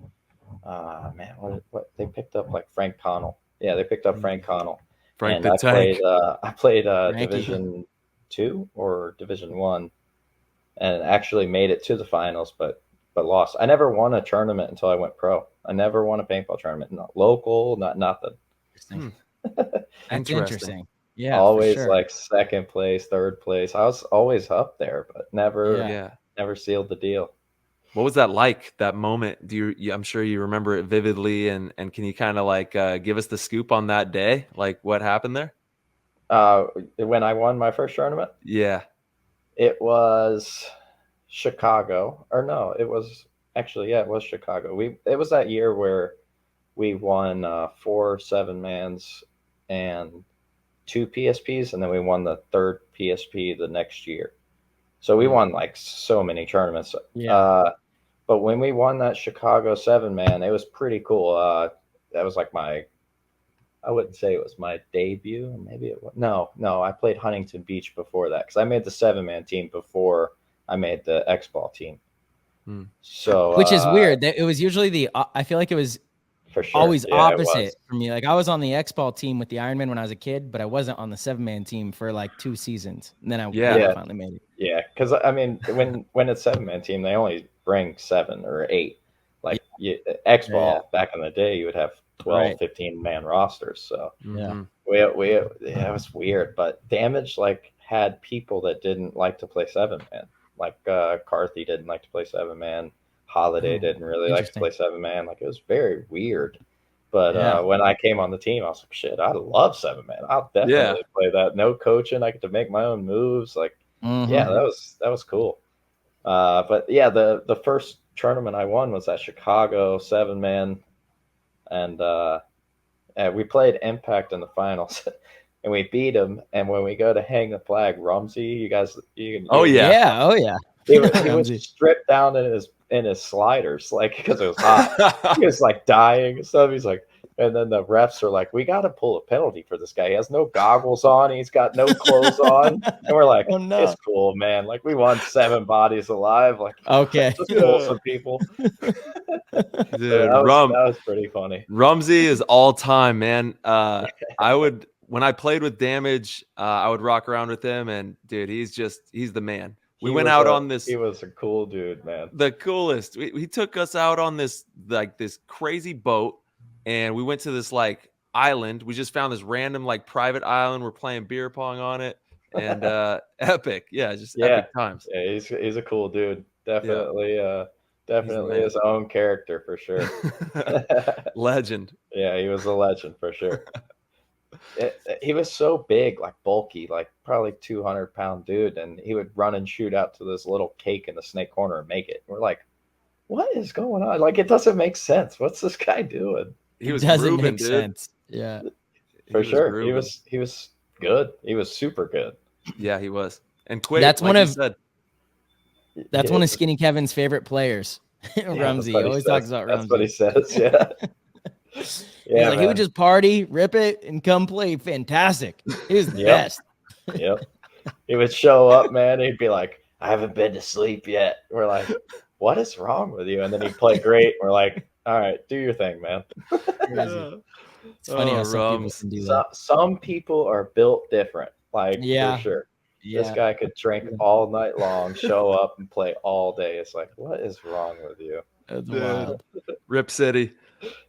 Man, what they picked up, like Frank Connell. Yeah, they picked up Frank Connell. Frank and I played Frankie. Division 2 or Division 1, and actually made it to the finals, but lost. I never won a tournament until I went pro. I never won a paintball tournament, not local, not nothing. That's interesting. Yeah, always like second place, third place. I was always up there, but never sealed the deal. What was that like, that moment? I'm sure you remember it vividly, and can you kind of like give us the scoop on that day? Like, what happened there? When I won my first tournament? Yeah. It was Chicago. Or no, it was Chicago. It was that year where we won 4 7-mans and 2 PSPs, and then we won the 3rd PSP the next year. So we won like so many tournaments. But when we won that Chicago 7-man, it was pretty cool. That was like I wouldn't say it was my debut. Maybe it was. No, I played Huntington Beach before that because I made the 7-man team before I made the X-Ball team. So, which is weird. It was usually I feel like it was for sure. Always opposite for me. Like, I was on the X-Ball team with the Ironman when I was a kid, but I wasn't on the 7-man team for like 2 seasons. And then I finally made it. Yeah, because I mean, when it's 7-man team, they only bring 7 or 8. Like X-Ball back in the day, you would have 12, 15-man rosters. So it was weird. But Damage had people that didn't like to play 7-man. Like Carthy didn't like to play 7-man. Holiday didn't really like to play 7-man. Like, it was very weird. But when I came on the team, I was like, shit, I love 7-man. I'll definitely play that. No coaching. I get to make my own moves. Like, that was cool. But yeah, the first tournament I won was at Chicago 7-man. And we played Impact in the finals. and we beat him. And when we go to hang the flag, Rumsey, you can. Oh, yeah. Yeah. Oh yeah. He was stripped down in his sliders, like, because it was hot. He was like dying and stuff. He's like, and then the refs are like, we got to pull a penalty for this guy. He has no goggles on. He's got no clothes on. And we're like, Oh, no. It's cool, man. Like, we won 7 bodies alive. Like, Okay. just pull some people. Dude, that was pretty funny. Rumsey is all time, man. When I played with Damage, I would rock around with him, and dude, he's the man. We went out on this. He was a cool dude, man. The coolest. He took us out on this crazy boat, and we went to this like island. We just found this random like private island. We're playing beer pong on it, and epic. Yeah, just epic times. Yeah, he's a cool dude. Definitely, definitely his own character for sure. Legend. Yeah, he was a legend for sure. He was so big, like bulky, like probably 200-pound dude, and he would run and shoot out to this little cake in the snake corner and make it. We're like, what is going on? Like, it doesn't make sense. What's this guy doing? He was doesn't grooving, make dude. sense. Yeah, for sure. He was good. He was super good. Yeah, he was. And quick. That's like one of said. That's one of Skinny Kevin's favorite players. Rumsey. He always talks about Rumsey. That's what he says. Yeah. Yeah, like, he would just party, rip it, and come play. Fantastic. He was the best. Yep. He would show up, man. He'd be like, I haven't been to sleep yet. We're like, what is wrong with you? And then he'd play great. We're like, all right, do your thing, man. It's funny how some people can do that. Some people are built different, like, for sure. Yeah. This guy could drink all night long, show up and play all day. It's like, what is wrong with you? That's wild. Rip City.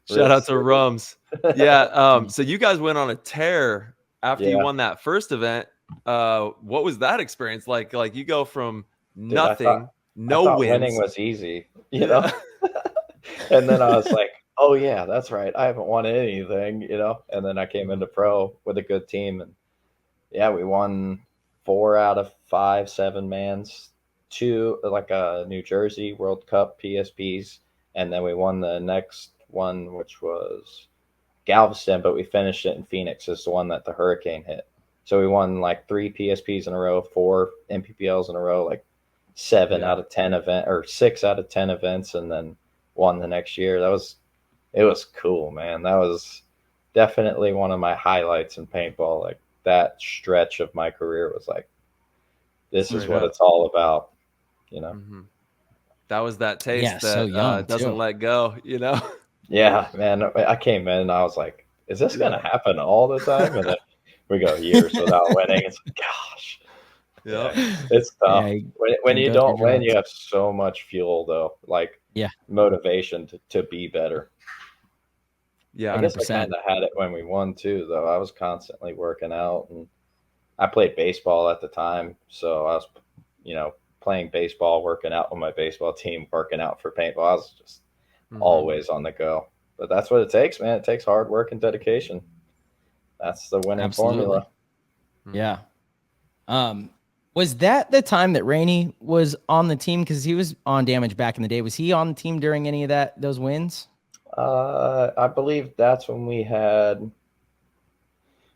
Shout out to Rums. Yeah. So you guys went on a tear after you won that first event. What was that experience like? Like, you go from nothing, I thought wins. Winning was easy, you know? And then I was like, oh yeah, that's right. I haven't won anything, you know? And then I came into pro with a good team, and yeah, we won 4 out of 5 7-mans, 2 like a New Jersey World Cup PSPs, and then we won the next one, which was Galveston, but we finished it in Phoenix. It's the one that the hurricane hit. So we won like 3 PSPs in a row, 4 MPPLs in a row, like 7 out of 10 event, or 6 out of 10 events, and then won the next year. It was cool, man. That was definitely one of my highlights in paintball. Like, that stretch of my career was like, this is what it's all about, you know? Mm-hmm. That was that taste that so young, doesn't let go, you know? Yeah, man. I came in and I was like, is this going to happen all the time? And then we go years without winning. It's like, gosh. Yeah. It's tough. Yeah, when you don't win, you have so much fuel, though. Like, motivation to be better. Yeah, I guess 100%. I kind of had it when we won, too, though. I was constantly working out. And I played baseball at the time. So I was, playing baseball, working out with my baseball team, working out for paintball. I was just always on the go. But that's what it takes, man. It takes hard work and dedication. That's the winning formula. Yeah. Was that the time that Raney was on the team? Because he was on Damage back in the day. Was he on the team during any of those wins? I believe that's when we had.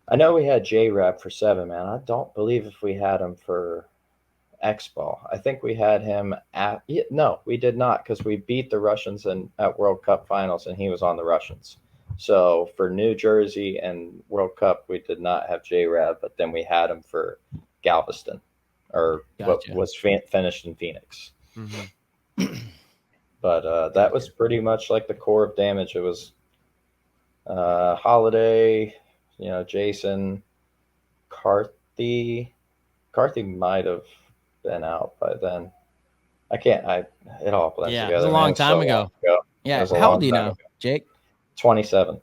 I know we had J-Rap for 7-man. I don't believe if we had him for X-Ball. I think we had him at. No, we did not, because we beat the Russians at World Cup finals, and he was on the Russians. So for New Jersey and World Cup, we did not have J-Rab, but then we had him for Galveston, or what was finished in Phoenix. Mm-hmm. But that was pretty much like the core of Damage. It was Holiday, Jason, Carthy. Carthy might have been out by then. It all blends together. It was a long time ago. Yeah. How old do you know, Jake? 27.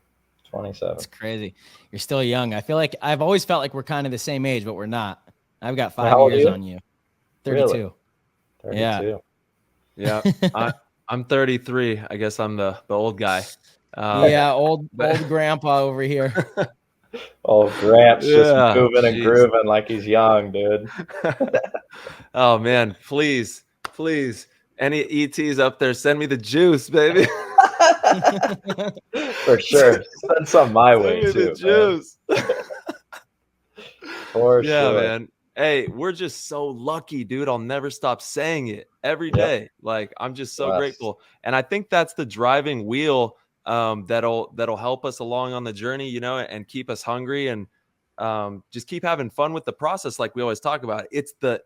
It's crazy. You're still young. I feel like I've always felt like we're kind of the same age, but we're not. I've got 5 years on you. 32. Really? 32. Yeah. I'm 33. I guess I'm the old guy. Old grandpa over here. Old Gramps just moving and grooving like he's young, dude. Oh man, please. Any ETs up there, send me the juice, baby. For sure. Send some my way too. The juice. For Yeah, sure. man. Hey, we're just so lucky, dude. I'll never stop saying it every day. Like, I'm just so grateful. And I think that's the driving wheel that'll help us along on the journey, you know, and keep us hungry and just keep having fun with the process like we always talk about. It's the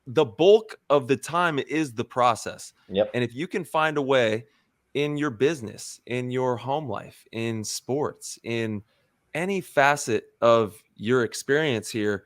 bulk of the time is the process. Yep. And if you can find a way in your business, in your home life, in sports, in any facet of your experience here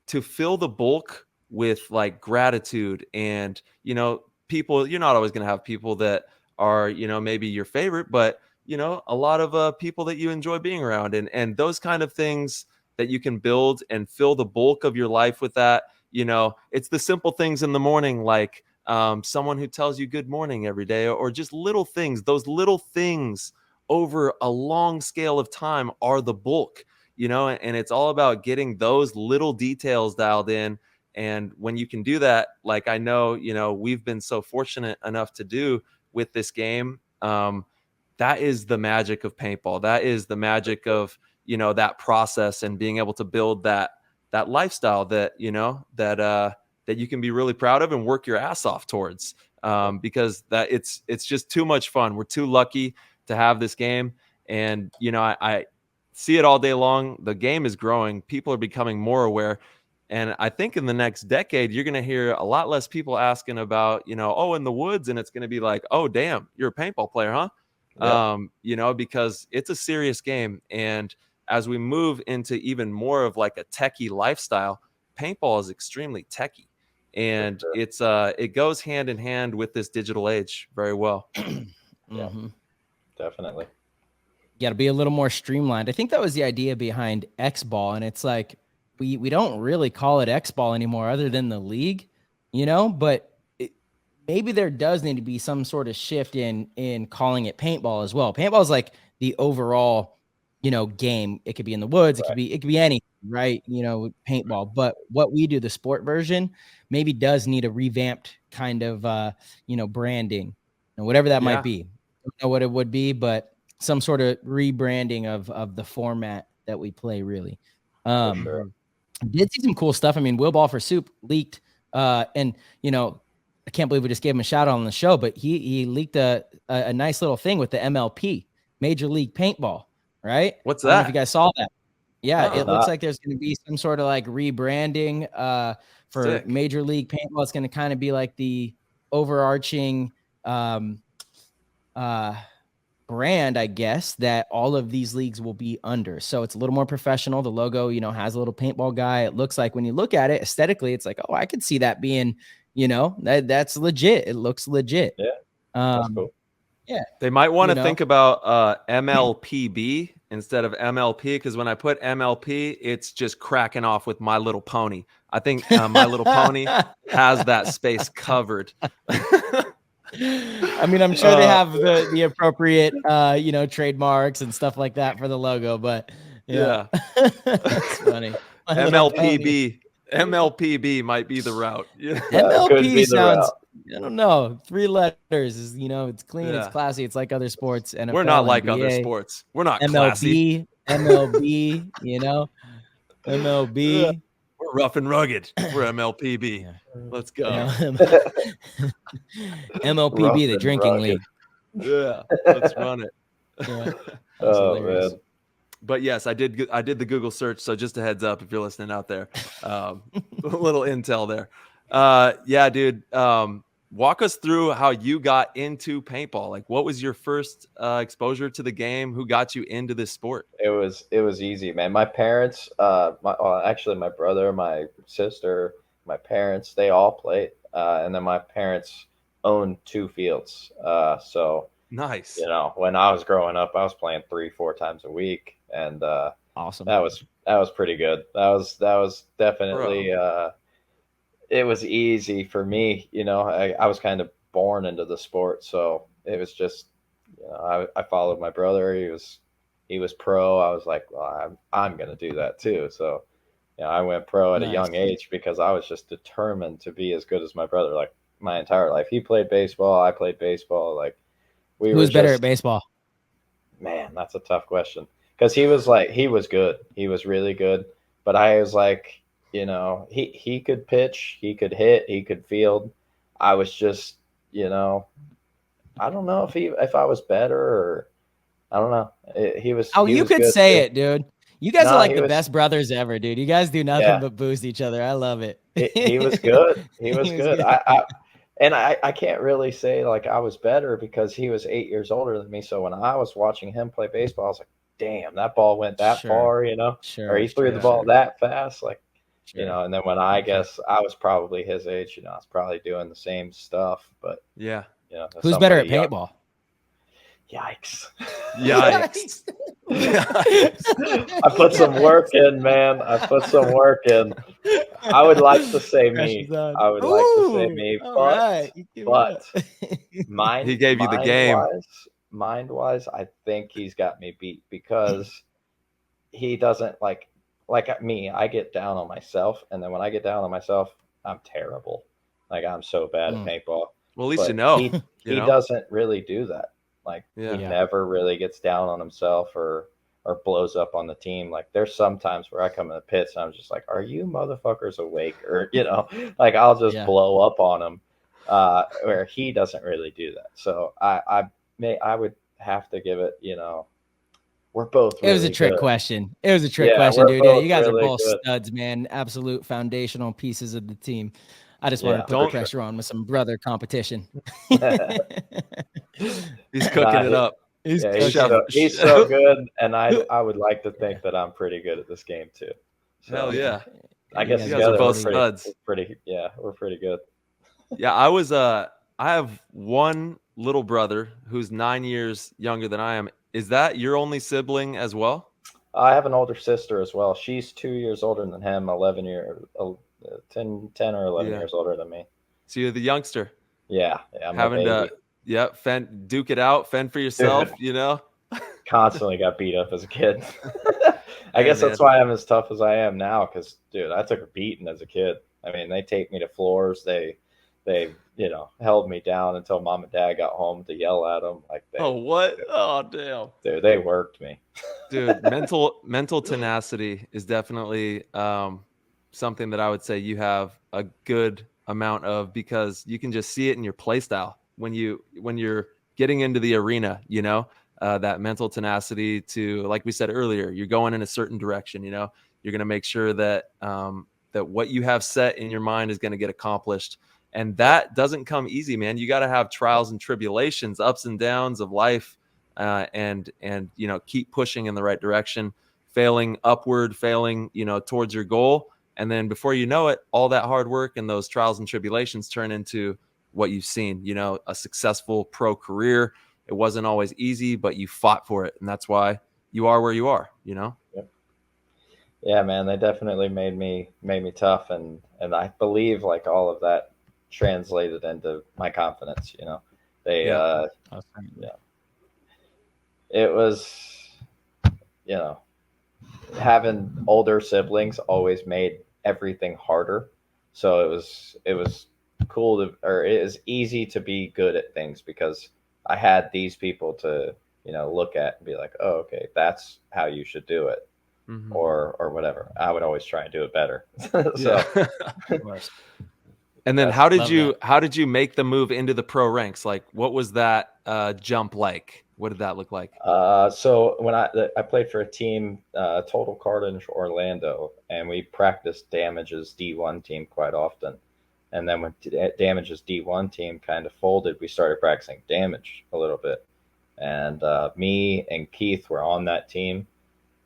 to fill the bulk with like gratitude and, you know, people, you're not always going to have people that are, you know, maybe your favorite, but, you know, a lot of people that you enjoy being around and those kind of things that you can build and fill the bulk of your life with that. You know, it's the simple things in the morning, like someone who tells you good morning every day, or just little things. Those little things over a long scale of time are the bulk, you know, and it's all about getting those little details dialed in. And when you can do that, like I know, you know, we've been so fortunate enough to do with this game. That is the magic of paintball. That is the magic of, you know, that process and being able to build that lifestyle that, you know, that you can be really proud of and work your ass off towards, because that it's just too much fun. We're too lucky to have this game. And, you know, I see it all day long. The game is growing. People are becoming more aware. And I think in the next decade, you're going to hear a lot less people asking about, you know, oh, in the woods. And it's going to be like, oh, damn, you're a paintball player, huh? Yep. You know, because it's a serious game. And as we move into even more of like a techie lifestyle, paintball is extremely techie. And sure. it goes hand in hand with this digital age very well. Yeah, definitely. Got to be a little more streamlined. I think that was the idea behind X Ball, and it's like we don't really call it X Ball anymore, other than the league, you know. But maybe there does need to be some sort of shift in calling it paintball as well. Paintball is like the overall, you know, game. It could be in the woods, Right. it could be anything, right? You know, paintball. But what we do, the sport version, maybe does need a revamped kind of you know, branding, and whatever that might be. I don't know what it would be, but some sort of rebranding of the format that we play, really. For sure. Did see some cool stuff. I mean, Will Ball for Soup leaked, and you know, I can't believe we just gave him a shout out on the show, but he leaked a nice little thing with the MLP, Major League Paintball, right? What's I don't know if that? you guys saw that. Yeah, Oh, it looks like there's going to be some sort of like rebranding for sick. Major League Paintball. It's going to kind of be like the overarching brand, I guess, that all of these leagues will be under. So it's a little more professional. The logo, you know, has a little paintball guy. It looks like, when you look at it aesthetically, it's like, oh, I could see that being, you know, that's legit. It looks legit. Yeah, that's cool. Yeah. They might want to You know? think about MLPB instead of MLP, because when I put MLP, it's just cracking off with My Little Pony. I think My Little Pony has that space covered. I mean, I'm sure they have the appropriate, you know, trademarks and stuff like that for the logo, but yeah. That's funny. MLPB might be the route. Yeah. MLP sounds, I don't know, 3 letters is, you know, it's clean, it's classy, it's like other sports. NFL, we're not like NBA, other sports. We're not MLB, classy. MLB, you know, MLB. We're rough and rugged. We're MLPB. Yeah. Let's go. MLPB, the drinking league. Yeah, let's run it. Yeah. Oh man. But yes, I did the Google search. So just a heads up if you're listening out there, a little intel there. Yeah, dude. Walk us through how you got into paintball. Like, what was your first exposure to the game? Who got you into this sport? It was easy, man. My parents, actually my brother, my sister, my parents, they all played. And then my parents owned 2 fields. So nice. You know, when I was growing up, I was playing 3-4 times a week, and awesome. That was pretty good. That was definitely it was easy for me. You know, I was kind of born into the sport, so it was just, you know, I followed my brother. He was pro. I was like, well, I'm gonna do that too. So, you know, I went pro at a young age because I was just determined to be as good as my brother. Like, my entire life, he played baseball, I played baseball. Like, who's better at baseball? Man, that's a tough question, because he was good. He was really good, but I was like, you know, he could pitch, he could hit, he could field. I was just, you know, I don't know if I was better or I don't know. Oh, He you was could good say too. it, dude. You guys are No, like he the was best brothers ever, dude. You guys do nothing yeah. but boost each other. I love it. He was good. He was He was good. good. I can't really say like I was better because he was 8 years older than me. So when I was watching him play baseball, I was like, damn, that ball went that Sure. far, you know, or Sure, he threw sure, the ball sure, that fast. Like, you sure. know, and then when I guess I was probably his age, you know, I was probably doing the same stuff, but Yeah. you know, Who's better at somebody young. paintball? Yikes. Yikes. I put some work in, man. I put some work in. I would like to say me. Pressure's on. I would like to say me, All but right. You give it but up. He gave you the game. mind wise, I think he's got me beat because he doesn't like me. I get down on myself, and then when I get down on myself, I'm terrible. Like I'm so bad at paintball. Well, at least you But know. he doesn't really do that. Like Yeah. he never really gets down on himself or blows up on the team. Like there's some times where I come in the pits and I'm just like, are you motherfuckers awake? Or, you know, like I'll just blow up on him. Where he doesn't really do that. So I would have to give it, you know, we're both really It was a trick good. question. It was a trick question, dude. Yeah, you guys really are both good. studs, man. Absolute foundational pieces of the team. I just wanted to put the pressure on with some brother competition. He's cooking it up. He's so good, and I would like to think that I'm pretty good at this game too. So, hell yeah! I guess you guys are both studs. We're pretty good. Yeah, I have one little brother who's 9 years younger than I am. Is that your only sibling as well? I have an older sister as well. She's 2 years older than him, 10 or 11 years older than me. So you're the youngster. Yeah, I'm having to duke it out, fend for yourself. Dude, you know, constantly got beat up as a kid. I guess that's why I'm as tough as I am now. Because, dude, I took a beating as a kid. I mean, they take me to floors. They you know, held me down until mom and dad got home to yell at them. Like, what? Oh, damn. Dude, they worked me. Dude, mental tenacity is definitely something that I would say you have a good amount of, because you can just see it in your play style when you're getting into the arena, you know, that mental tenacity to, like we said earlier, you're going in a certain direction, you know, you're going to make sure that that what you have set in your mind is going to get accomplished. And that doesn't come easy, man. You got to have trials and tribulations, ups and downs of life, and you know, keep pushing in the right direction, failing upward, failing, you know, towards your goal. And then before you know it, all that hard work and those trials and tribulations turn into what you've seen, you know, a successful pro career. It wasn't always easy, but you fought for it. And that's why you are where you are, you know? Yep. Yeah, man, they definitely made me tough. And I believe like all of that translated into my confidence, you know. It was, you know, having older siblings always made everything harder. So it was cool it was easy to be good at things because I had these people to, you know, look at and be like, oh, okay, that's how you should do it. Mm-hmm. Or whatever. I would always try and do it better. So and then how did you make the move into the pro ranks? Like, what was that jump like? What did that look like? So when I played for a team, Total Carnage Orlando, and we practiced Damage's D1 team quite often. And then when Damage's D1 team kind of folded, we started practicing Damage a little bit. And me and Keith were on that team,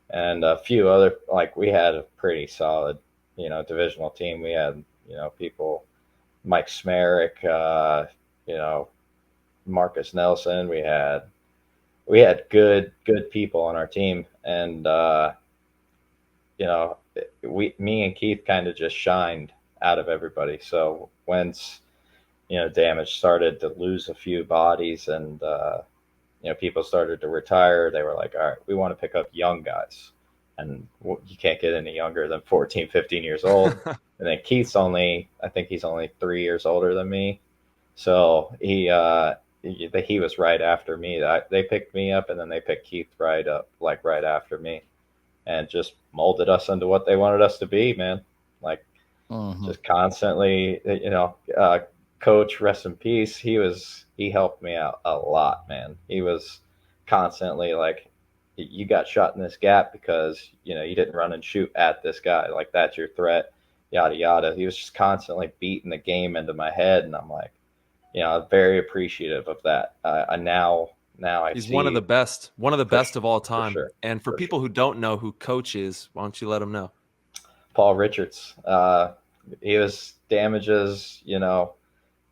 and a few other, like, we had a pretty solid, you know, divisional team. We had, you know, people, Mike Smerick, you know, Marcus Nelson. We had good people on our team, and you know, me and Keith kind of just shined out of everybody. So once, you know, Damage started to lose a few bodies, and you know, people started to retire, they were like, all right, we want to pick up young guys, and you can't get any younger than 14, 15 years old. And then Keith's I think he's only 3 years older than me, so he was right after me. They picked me up, and then they picked Keith right after me, and just molded us into what they wanted us to be, man. like just constantly, coach, rest in peace. He helped me out a lot, man. He was constantly like, you got shot in this gap because, you didn't run and shoot at this guy. Like, that's your threat, yada, yada. He was just constantly beating the game into my head. And I'm like, very appreciative of that. Now he's one of the best of all time. For sure. And for people who don't know who Coach is, why don't you let them know? Paul Richards. He was Damage's,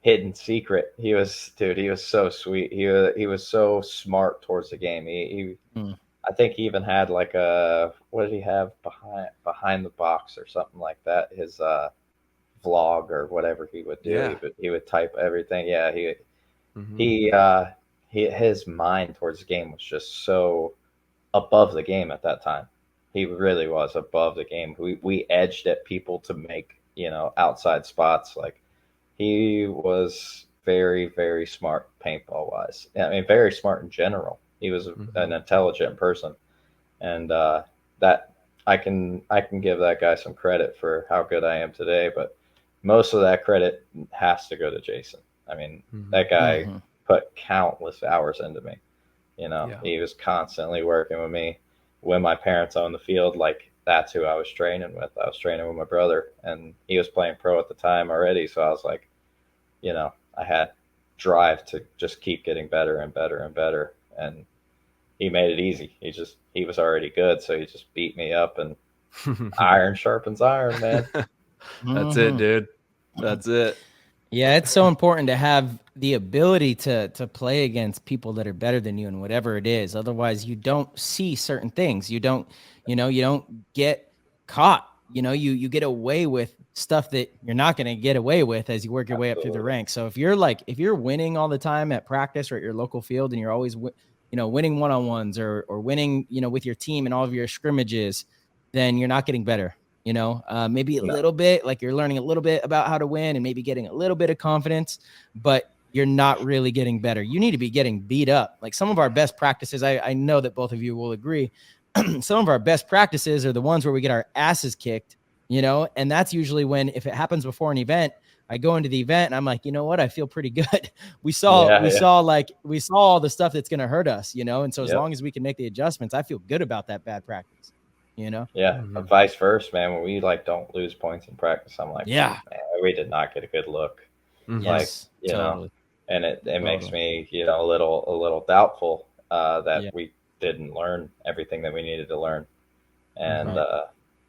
hidden secret. He was so sweet. He was so smart towards the game. I think he even had like what did he have behind the box or something like that? His vlog or whatever he would do. Yeah. He would type everything. Yeah, his mind towards the game was just so above the game at that time. He really was above the game. We edged at people to make, outside spots. Like, he was very, very smart paintball wise. I mean, very smart in general. He was an intelligent person. And that I can give that guy some credit for how good I am today, but most of that credit has to go to Jason. I mean, that guy put countless hours into me. He was constantly working with me. When my parents owned the field, like, that's who I was training with. I was training with my brother, and he was playing pro at the time already. So I was like, I had drive to just keep getting better and better and better. And he made it easy. He was already good. So he just beat me up, and iron sharpens iron, man. That's it, dude. That's it. Yeah, it's so important to have the ability to play against people that are better than you in whatever it is. Otherwise, you don't see certain things. You don't get caught. You get away with stuff that you're not going to get away with as you work your way up through the ranks. So if you're winning all the time at practice or at your local field, and you're always winning one-on-ones or winning with your team and all of your scrimmages, then you're not getting better. Maybe a little bit, like, you're learning a little bit about how to win and maybe getting a little bit of confidence, but you're not really getting better. You need to be getting beat up. Like, some of our best practices, I know that both of you will agree, some of our best practices are the ones where we get our asses kicked, and that's usually when, if it happens before an event, I go into the event and I'm like, you know what? I feel pretty good. We saw all the stuff that's going to hurt us, and so as long as we can make the adjustments, I feel good about that bad practice. Vice versa, man. When we don't lose points in practice, I'm like, man, we did not get a good look. Yes, totally. And it makes me, a little doubtful that we didn't learn everything that we needed to learn. And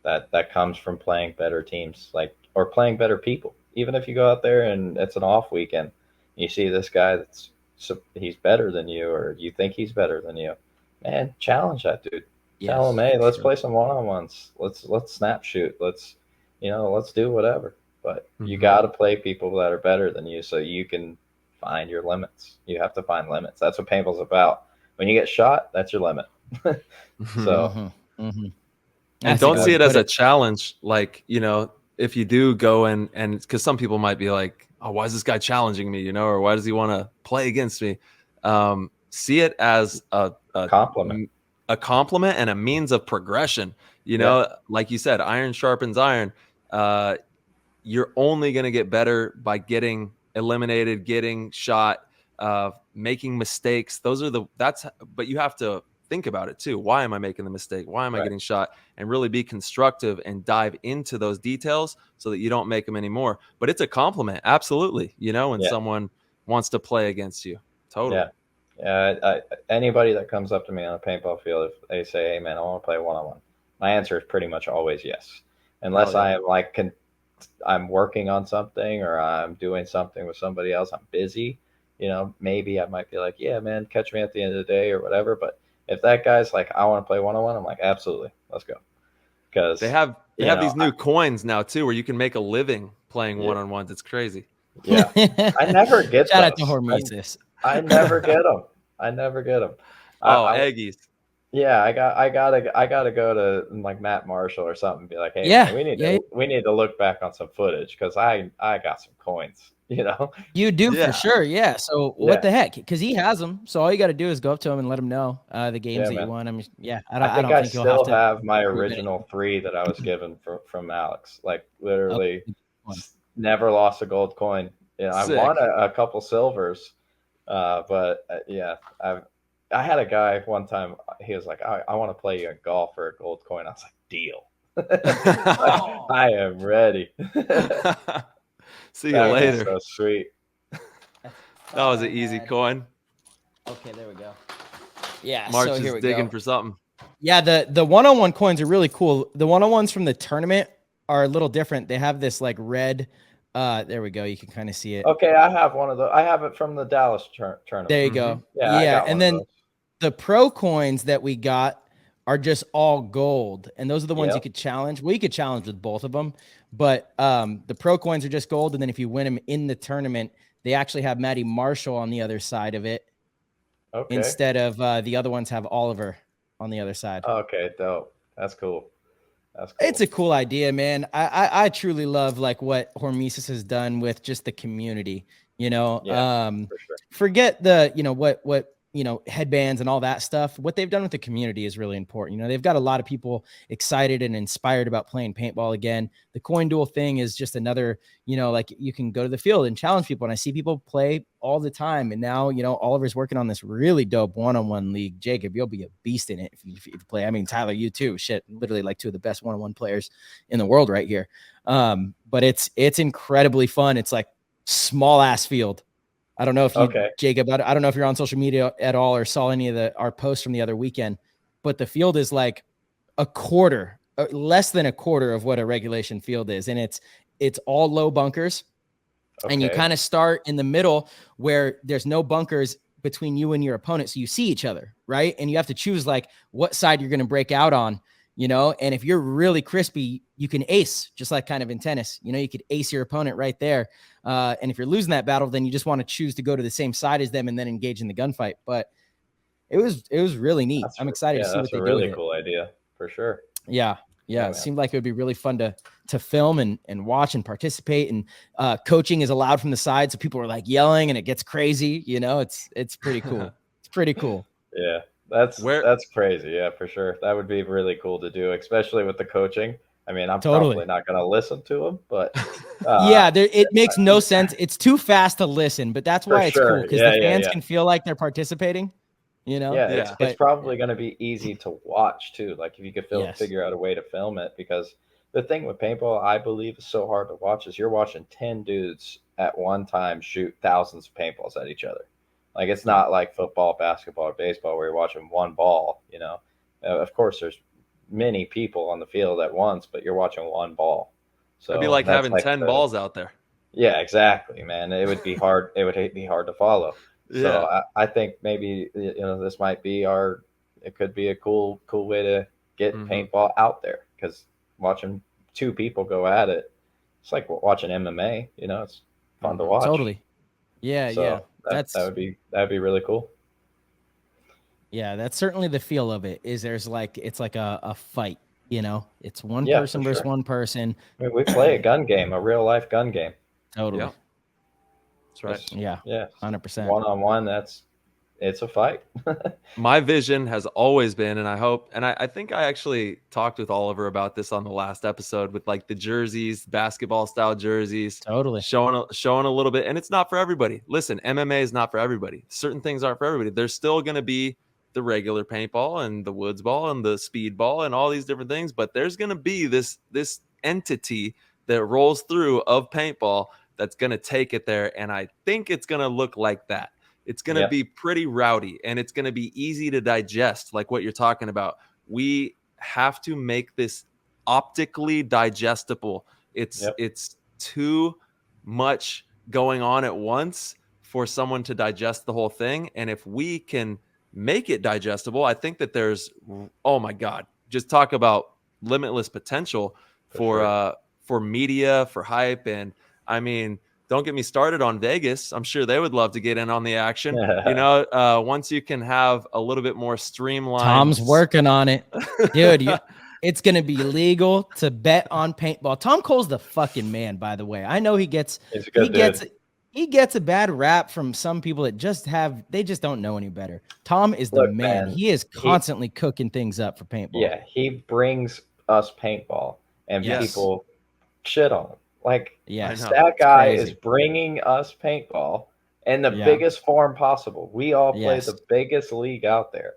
that comes from playing better teams, or playing better people. Even if you go out there and it's an off weekend, you see this guy he's better than you, or you think he's better than you, man, challenge that dude. Yes, tell them, hey, let's play some one-on-ones. Let's snap shoot. Let's do whatever. But you got to play people that are better than you so you can find your limits. You have to find limits. That's what paintball's about. When you get shot, that's your limit. So, and don't see it as a challenge. Like, if you do go and because some people might be like, oh, why is this guy challenging me? Or why does he want to play against me? See it as a compliment. A compliment and a means of progression. Like you said, iron sharpens iron. You're only going to get better by getting eliminated, getting shot, making mistakes. But you have to think about it too. Why am I making the mistake? Why am I getting shot? And really be constructive and dive into those details so that you don't make them anymore. But it's a compliment. Absolutely. When someone wants to play against you. Totally. Yeah. Anybody that comes up to me on a paintball field, if they say, hey, man, I want to play one-on-one, my answer is pretty much always yes. Unless I am I'm working on something, or I'm doing something with somebody else, I'm busy, maybe I might be like, yeah, man, catch me at the end of the day or whatever. But if that guy's like, I want to play one-on-one, I'm like, absolutely, let's go. Because they have these new coins now too, where you can make a living playing one-on-ones. It's crazy. Yeah. I never get Shout out to Hormesis. I never get them. Oh, Aggies. Yeah, I gotta go to like Matt Marshall or something and be like, hey Yeah, man, yeah, we need to look back on some footage because I got some coins, you know? you do for Yeah. sure. Yeah. So what Yeah, the heck? Because he has them. So all you got to do is go up to him and let him know the games yeah, that you man. won. I mean, yeah, I I think don't I think you'll have still to have my prove anything. original 3 that I was given from Alex. Like Oh, literally good one. never lost a gold coin. Yeah, I won Sick. a couple silvers, but yeah, I had a guy one time. He was like, I want to play you in golf for a gold coin. I was like, deal. Oh, I am ready. That See you would be later. so sweet. That was an easy coin. Okay, there we go. Yeah. March So is here we digging go. for something. Yeah, the one-on-one coins are really cool. The one-on-ones from the tournament are a little different. They have this like red. There we go. You can kind of see it. Okay, I have one of those. I have it from the Dallas tournament. There you Mhm. go. Yeah, I got and one of then those. the pro coins that we got are just all gold, and those are the ones you Yep. could challenge. Well, you could challenge with both of them, but the pro coins are just gold, and then if you win them in the tournament, they actually have Matty Marshall on the other side of it Okay. instead of the other ones have Oliver on the other side. Okay, dope. That's cool. That's cool. It's a cool idea, man. I truly love like what Hormesis has done with just the community. You know, Yeah, for sure. forget the what headbands and all that stuff. What they've done with the community is really important. You know, they've got a lot of people excited and inspired about playing paintball again. The coin duel thing is just another. You know, like you can go to the field and challenge people, and I see people play all the time. And now, you know, Oliver's working on this really dope one-on-one league. Jacob, you'll be a beast in it if you play. I mean, Tyler, you too. Shit, literally like 2 of the best one-on-one players in the world right here. But it's incredibly fun. It's like small ass field. I don't know if you, Okay. Jacob, I don't know if you're on social media at all or saw any of our posts from the other weekend, but the field is like a quarter, less than a quarter of what a regulation field is. And it's all low bunkers. And you Okay. kind of start in the middle where there's no bunkers between you and your opponent. So you see each other, right? And you have to choose like what side you're going to break out on, you know? And if you're really crispy, you can ace, just like kind of in tennis, you know, you could ace your opponent right there. And if you're losing that battle, then you just want to choose to go to the same side as them and then engage in the gunfight. But it was really neat. I'm excited to see what That's they a do with really it. cool idea for sure. Yeah. Yeah, It man. seemed like it would be really fun to film and watch and participate. And coaching is allowed from the side, so people are like yelling and it gets crazy. You know, it's pretty cool. It's pretty cool. Yeah, that's Where crazy. Yeah, for sure. That would be really cool to do, especially with the coaching. I mean, I'm Totally. probably not going to listen to him, but Yeah, it makes no sense. It's too fast to listen, but that's why it's cool sure. because Yeah, the yeah, fans yeah. can feel like they're participating. You know, Yeah, Yeah. it's probably going to be easy to watch too. Like if you could Yes. figure out a way to film it, because the thing with paintball, I believe, is so hard to watch is you're watching 10 dudes at one time shoot thousands of paintballs at each other. Like it's not like football, basketball, or baseball where you're watching one ball. You know, of course there's many people on the field at once, but you're watching one ball. So it'd be like that's having 10 balls out there. Yeah, exactly, man. It would be hard. It would be hard to follow. So Yeah. I think maybe this might be it could be a cool way to get Mhm. paintball out there, because watching 2 people go at it, it's like watching MMA. You know, it's fun to watch. Totally. Yeah, So yeah. that would be really cool. Yeah, that's certainly the feel of it. Is there's like it's like a fight. You know, it's one Yeah, person for versus sure. one person. I mean, we play a gun game, a real life gun game. Totally. Yeah. That's right. It's- Yeah. Yeah. 100%. One-on-one. It's a fight. My vision has always been, and I hope, and I think I actually talked with Oliver about this on the last episode with like the jerseys, basketball style jerseys, Totally. showing a little bit. And it's not for everybody. Listen, MMA is not for everybody. Certain things aren't for everybody. There's still going to be the regular paintball and the woods ball and the speed ball and all these different things, but there's going to be this entity that rolls through of paintball that's going to take it there. And I think it's going to look like that. It's going to be pretty rowdy, and it's going to be easy to digest, like what you're talking about. We have to make this optically digestible. It's too much going on at once for someone to digest the whole thing. And if we can make it digestible, I think that there's, oh my God, just talk about limitless potential for media, for hype. And I mean, don't get me started on Vegas. I'm sure they would love to get in on the action. Once you can have a little bit more streamlined. Tom's working on it, dude. It's going to be legal to bet on paintball. Tom Cole's the fucking man, by the way. I know he gets a bad rap from some people that they just don't know any better. Tom is the man. He is constantly cooking things up for paintball. Yeah, he brings us paintball, and people shit on him. Like, that guy is bringing us paintball in the biggest form possible. We all play the biggest league out there.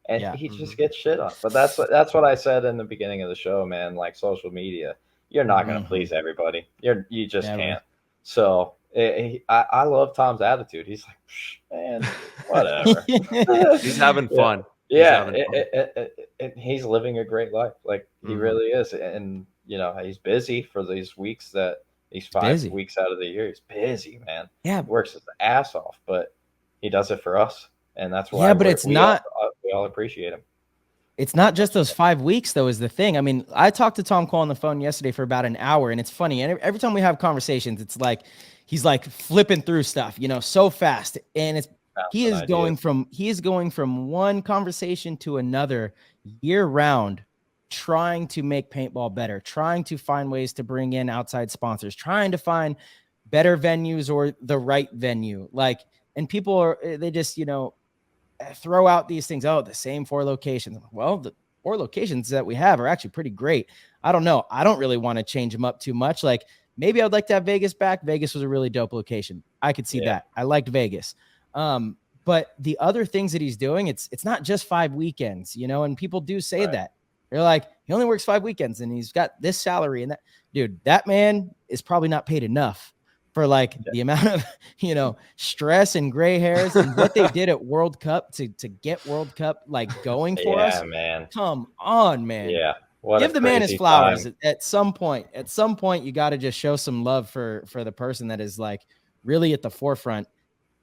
And he just gets shit on. But that's what I said in the beginning of the show, man. Like, social media, you're not going to please everybody. You just can't. So I love Tom's attitude. He's like, man, whatever. He's having fun. Yeah, he's living a great life. Like, he really is. And he's busy for these weeks these 5 weeks out of the year. He's busy, man. Yeah, he works his ass off, but he does it for us. And that's why but we all appreciate him. It's not just those 5 weeks, though, is the thing. I mean, I talked to Tom Cole on the phone yesterday for about an hour, and it's funny. And every time we have conversations, it's like he's like flipping through stuff, so fast. And he is going from one conversation to another year round, trying to make paintball better, trying to find ways to bring in outside sponsors, trying to find better venues or the right venue. And people they just, throw out these things. Oh, the same 4 locations. Well, the 4 locations that we have are actually pretty great. I don't know. I don't really want to change them up too much. Like, maybe I'd like to have Vegas back. Vegas was a really dope location. I could see that. I liked Vegas. But the other things that he's doing, it's not just 5 weekends, and people do say that. They're like, he only works 5 weekends and he's got this salary and that. Dude, that man is probably not paid enough for the amount of, stress and gray hairs and what they did at World Cup to get World Cup going for us. Yeah, man. Come on, man. Yeah. Give the man his flowers at some point. At some point, you got to just show some love for the person that is really at the forefront,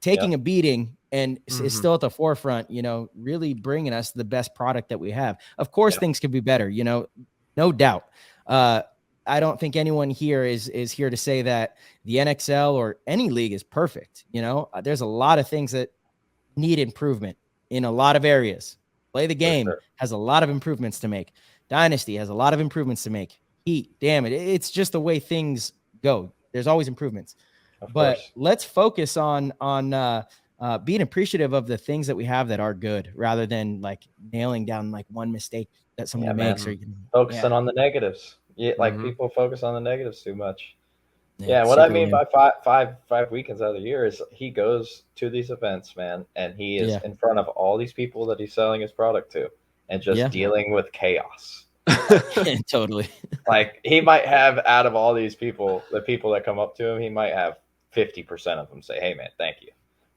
taking a beating and is still at the forefront, really bringing us the best product that we have. Of course, things could be better, no doubt. I don't think anyone here is here to say that the NXL or any league is perfect. There's a lot of things that need improvement in a lot of areas. Play the game has a lot of improvements to make. Dynasty has a lot of improvements to make. Heat, damn it. It's just the way things go. There's always improvements. But let's focus on being appreciative of the things that we have that are good rather than nailing down one mistake that someone makes. Or focusing on the negatives. Yeah, people focus on the negatives too much. Yeah, what I mean by five weekends out of the year is he goes to these events, man, and he is in front of all these people that he's selling his product to and just dealing with chaos. Totally. He might have, out of all these people, the people that come up to him, he might have 50% of them say, "Hey, man, thank you."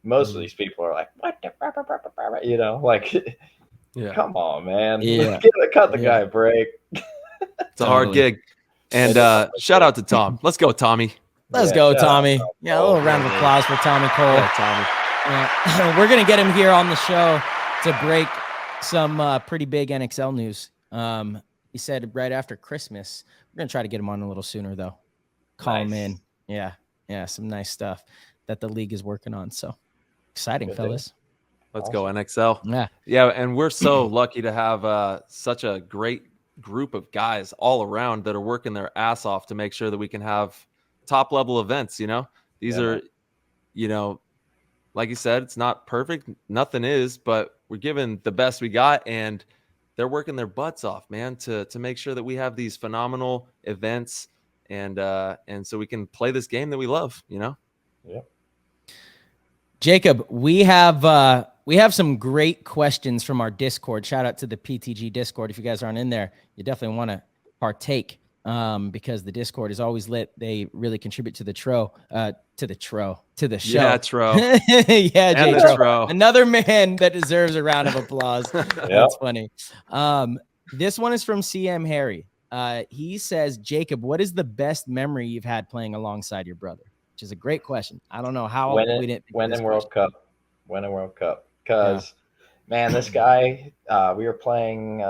Most of these people are like, "What the?" Come on, man. Yeah. Cut the guy a break. It's a hard gig. And shout out to Tom. Let's go, Tommy. Let's go, Tommy. Yeah, a little round of applause for Tommy Cole. Tommy. We're going to get him here on the show to break some pretty big NXL news. He said right after Christmas. We're going to try to get him on a little sooner, though. Call him in. Yeah, some nice stuff that the league is working on. So exciting, fellas. Let's go, NXL. Yeah, and we're so lucky to have such a great group of guys all around that are working their ass off to make sure that we can have top level events. These are, like you said, it's not perfect. Nothing is, but we're giving the best we got, and they're working their butts off, man, to make sure that we have these phenomenal events and so we can play this game that we love, Yeah. Jacob, we have some great questions from our Discord. Shout out to the PTG Discord. If you guys aren't in there, you definitely want to partake because the Discord is always lit. They really contribute to the show. Yeah, Tro. Yeah, Jay Tro. Another man that deserves a round of applause. That's funny. This one is from CM Harry. He says, Jacob, what is the best memory you've had playing alongside your brother? Which is a great question. I don't know how we didn't win in World Cup. Win in World Cup. Because, man, this guy, we were playing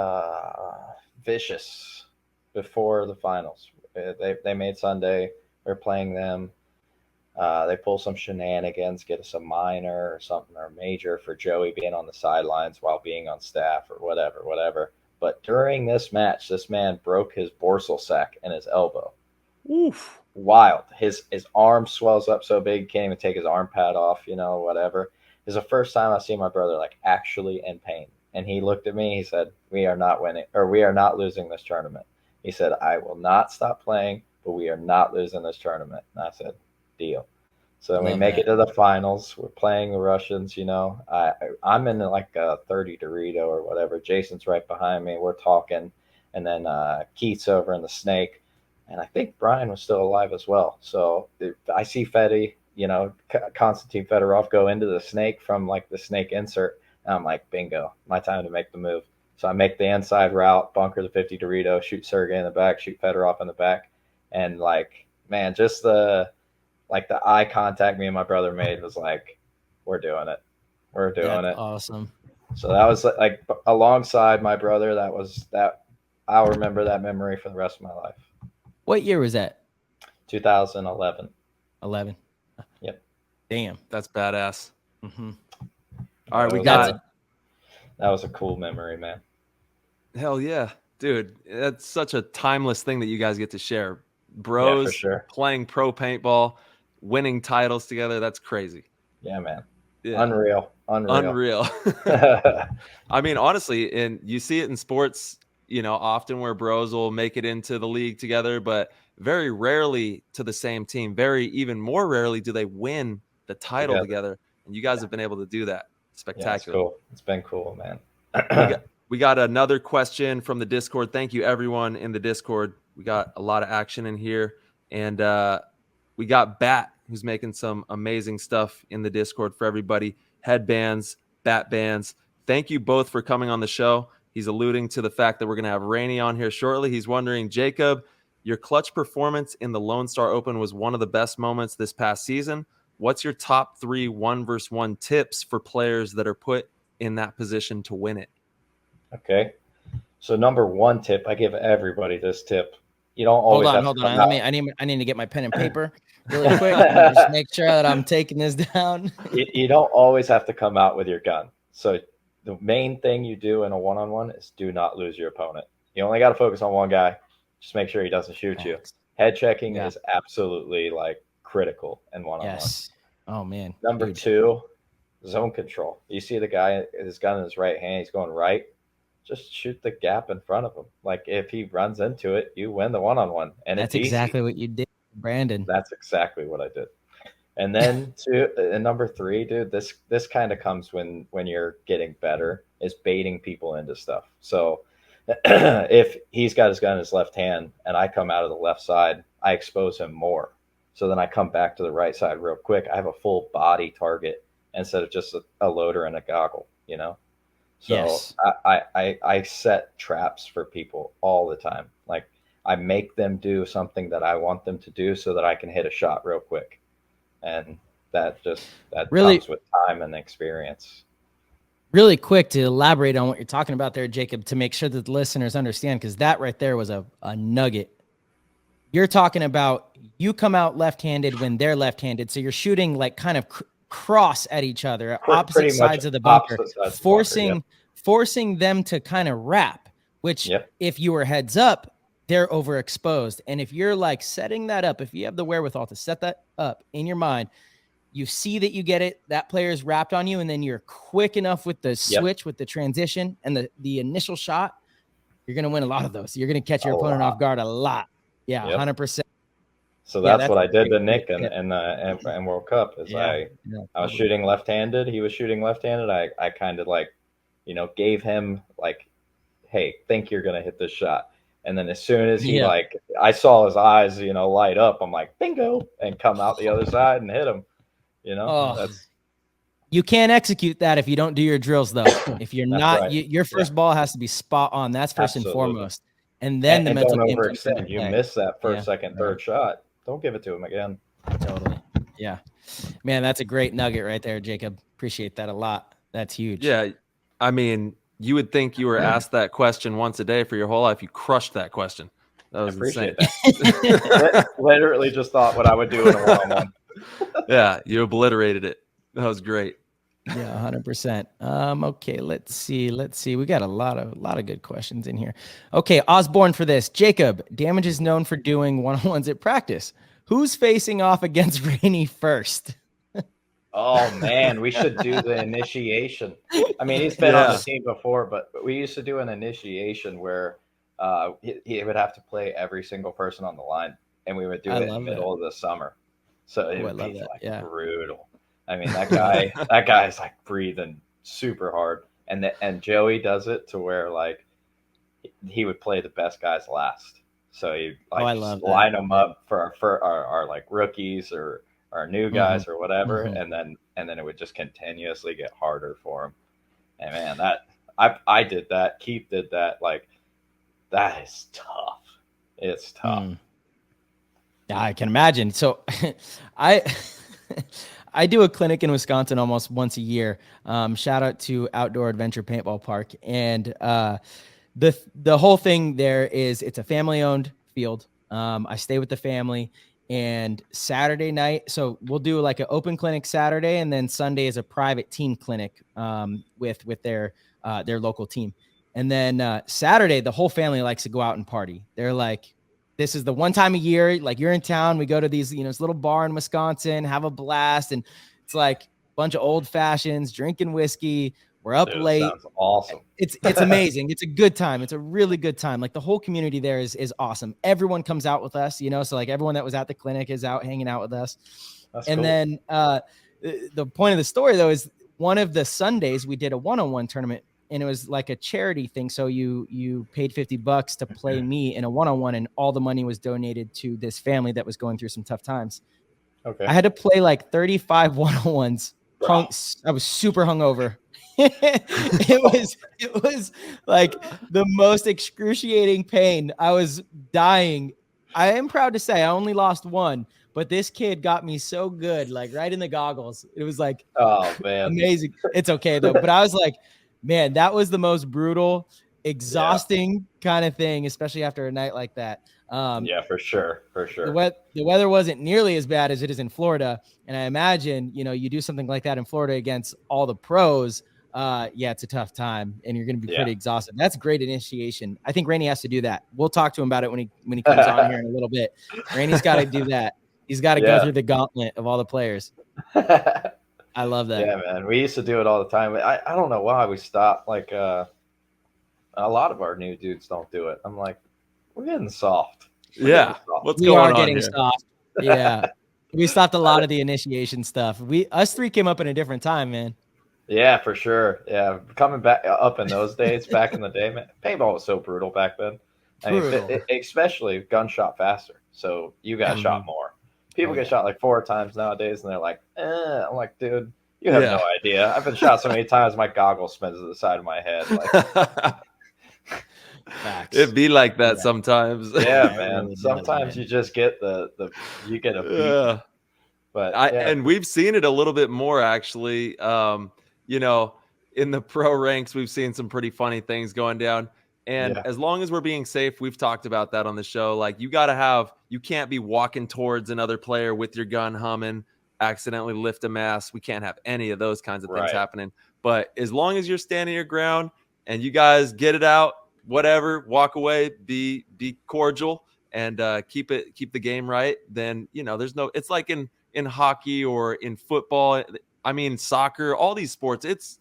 Vicious before the finals. They made Sunday. We were playing them. They pull some shenanigans, get us a minor or something or major for Joey being on the sidelines while being on staff or whatever. But during this match, this man broke his dorsal sac in his elbow. Oof. Wild. His arm swells up so big, he can't even take his arm pad off, whatever. It's the first time I see my brother like actually in pain. And he looked at me, he said, we are not winning, or we are not losing this tournament. He said, I will not stop playing, but we are not losing this tournament. And I said, deal. So we make it to the finals. We're playing the Russians, I'm in like a 30 Dorito or whatever. Jason's right behind me. We're talking. And then Keith's over in the Snake. And I think Brian was still alive as well. So I see Fetty, Konstantin Fedorov go into the Snake from like the Snake insert. And I'm like, bingo, my time to make the move. So I make the inside route, bunker the 50 Dorito, shoot Sergey in the back, shoot Fedorov in the back. And like, man, just the eye contact me and my brother made was like, we're doing it. We're doing it. Awesome. So that was like alongside my brother. I'll remember that memory for the rest of my life. What year was that? 2011. 11. Yep. Damn. That's badass. Mm-hmm. All right, that was a cool memory, man. Hell yeah, dude. That's such a timeless thing that you guys get to share. Bros, for sure. Playing pro paintball, winning titles together. That's crazy. Yeah, man. Yeah. Unreal. I mean, honestly, and you see it in sports, often where bros will make it into the league together, but very rarely to the same team. Even more rarely do they win the title together. And you guys have been able to do that. Spectacular. Yeah, it's cool. It's been cool, man. We got another question from the Discord. Thank you, everyone in the Discord. We got a lot of action in here. And we got Bat, who's making some amazing stuff in the Discord for everybody. Headbands, bat bands. Thank you both for coming on the show. He's alluding to the fact that we're going to have Raney on here shortly. He's wondering, Jacob, your clutch performance in the Lone Star Open was one of the best moments this past season. What's your top 3 1-versus-1 tips for players that are put in that position to win it? Okay. So number 1 tip, I give everybody this tip. You don't always hold on. I need to get my pen and paper really quick. Just make sure that I'm taking this down. You don't always have to come out with your gun. So the main thing you do in a one-on-one is do not lose your opponent. You only got to focus on one guy. Just make sure he doesn't shoot you. Head checking is absolutely like critical in one-on-one. Yes. Oh man. Number 2, zone control. You see the guy, his gun in his right hand, he's going right. Just shoot the gap in front of him. Like if he runs into it, you win the one-on-one. And that's exactly what you did, Brandon. That's exactly what I did. And then number 3, dude, this kind of comes when you're getting better, is baiting people into stuff. So if he's got his gun in his left hand and I come out of the left side, I expose him more. So then I come back to the right side real quick. I have a full body target instead of just a loader and a goggle, So yes. I set traps for people all the time. Like I make them do something that I want them to do so that I can hit a shot real quick. And that really comes with time and experience. Really quick to elaborate on what you're talking about there, Jacob, to make sure that the listeners understand, because that right there was a nugget. You're talking about you come out left-handed when they're left-handed. So you're shooting like kind of cross at each other, opposite sides of the bunker, forcing them to kind of wrap, which if you were heads up, they're overexposed. And if you're like setting that up, if you have the wherewithal to set that up in your mind, you see that you get it, that player's wrapped on you, and then you're quick enough with the switch, with the transition and the initial shot, you're going to win a lot of those. You're going to catch your opponent off guard a lot. Yeah, 100%. So that's what I did to Nick and World Cup is I was shooting left-handed. He was shooting left-handed. I kind of like, gave him like, hey, think you're going to hit this shot. And then as soon as he I saw his eyes, light up, I'm like, bingo, and come out the other side and hit him. You can't execute that if you don't do your drills, though. If you're not, your first ball has to be spot on. That's first and foremost. And then the mental game comes into play. You miss that first, second, third shot. Don't give it to him again. Totally. Yeah. Man, that's a great nugget right there, Jacob. Appreciate that a lot. That's huge. Yeah. I mean, you would think you were asked that question once a day for your whole life. You crushed that question. That was insane. Literally just thought what I would do in a one-on-one. Yeah, you obliterated it. That was great. Yeah, 100%. Okay, let's see. We got a lot of good questions in here. Okay, Osborne for this. Jacob, Damage is known for doing one-on-ones at practice. Who's facing off against Raney first? Oh man, we should do the initiation. I mean, he's been on the team before, but we used to do an initiation where he would have to play every single person on the line, and we would do it in the middle of the summer. So it would be like brutal. I mean, that guy's like breathing super hard, and Joey does it to where like he would play the best guys last. So he like line them up for our like rookies or our new guys or whatever, and then it would just continuously get harder for him. And man, that I did that. Keith did that. Like that is tough. It's tough. Yeah, I can imagine. So I do a clinic in Wisconsin almost once a year. Shout out to Outdoor Adventure Paintball Park. And the whole thing there is it's a family-owned field. I stay with the family. And Saturday night, so we'll do like an open clinic Saturday, and then Sunday is a private team clinic with their local team. And then Saturday, the whole family likes to go out and party. They're like, this is the one time a year, like you're in town. We go to these, this little bar in Wisconsin, have a blast. And it's like a bunch of old fashions, drinking whiskey. We're up late. Sounds awesome. It's amazing. It's a good time. It's a really good time. Like the whole community there is awesome. Everyone comes out with us, so like everyone that was at the clinic is out hanging out with us. That's and cool. Then the point of the story though is one of the Sundays we did a one-on-one tournament, and it was like a charity thing. So you paid $50 to play me in a one-on-one, and all the money was donated to this family that was going through some tough times. Okay. I had to play like 35 one-on-ones. I was super hungover. it was like the most excruciating pain. I was dying. I am proud to say I only lost one, but this kid got me so good, like right in the goggles. It was like, oh man, amazing. It's okay though. But I was like, man, that was the most brutal, exhausting kind of thing, especially after a night like that. Yeah, for sure. The weather wasn't nearly as bad as it is in Florida. And I imagine, you do something like that in Florida against all the pros. It's a tough time, and you're going to be pretty exhausted. That's great initiation. I think Raney has to do that. We'll talk to him about it when he comes on here in a little bit. Raney's got to do that. He's got to go through the gauntlet of all the players. I love that. Yeah, man. We used to do it all the time. I don't know why we stopped. Like a lot of our new dudes don't do it. I'm like, we're getting soft. What's going on? We are getting soft. Yeah. We stopped a lot of the initiation stuff. Us three came up in a different time, man. Yeah, for sure. Yeah, coming back up in those days, back in the day, man, paintball was so brutal back then. I mean, especially gunshot faster. So you got shot more. People get shot like 4 times nowadays, and they're like, I'm like, dude, you have no idea. I've been shot so many times, my goggles spin to the side of my head. Like, it'd be like that sometimes. Yeah, man. Sometimes you just get you get a beat. But and we've seen it a little bit more actually. In the pro ranks, we've seen some pretty funny things going down. And as long as we're being safe, we've talked about that on the show. Like you can't be walking towards another player with your gun humming, accidentally lift a mask. We can't have any of those kinds of things happening. But as long as you're standing your ground and you guys get it out, whatever, walk away, be cordial, and keep the game right, then it's like in hockey or in football. I mean, soccer, all these sports, it's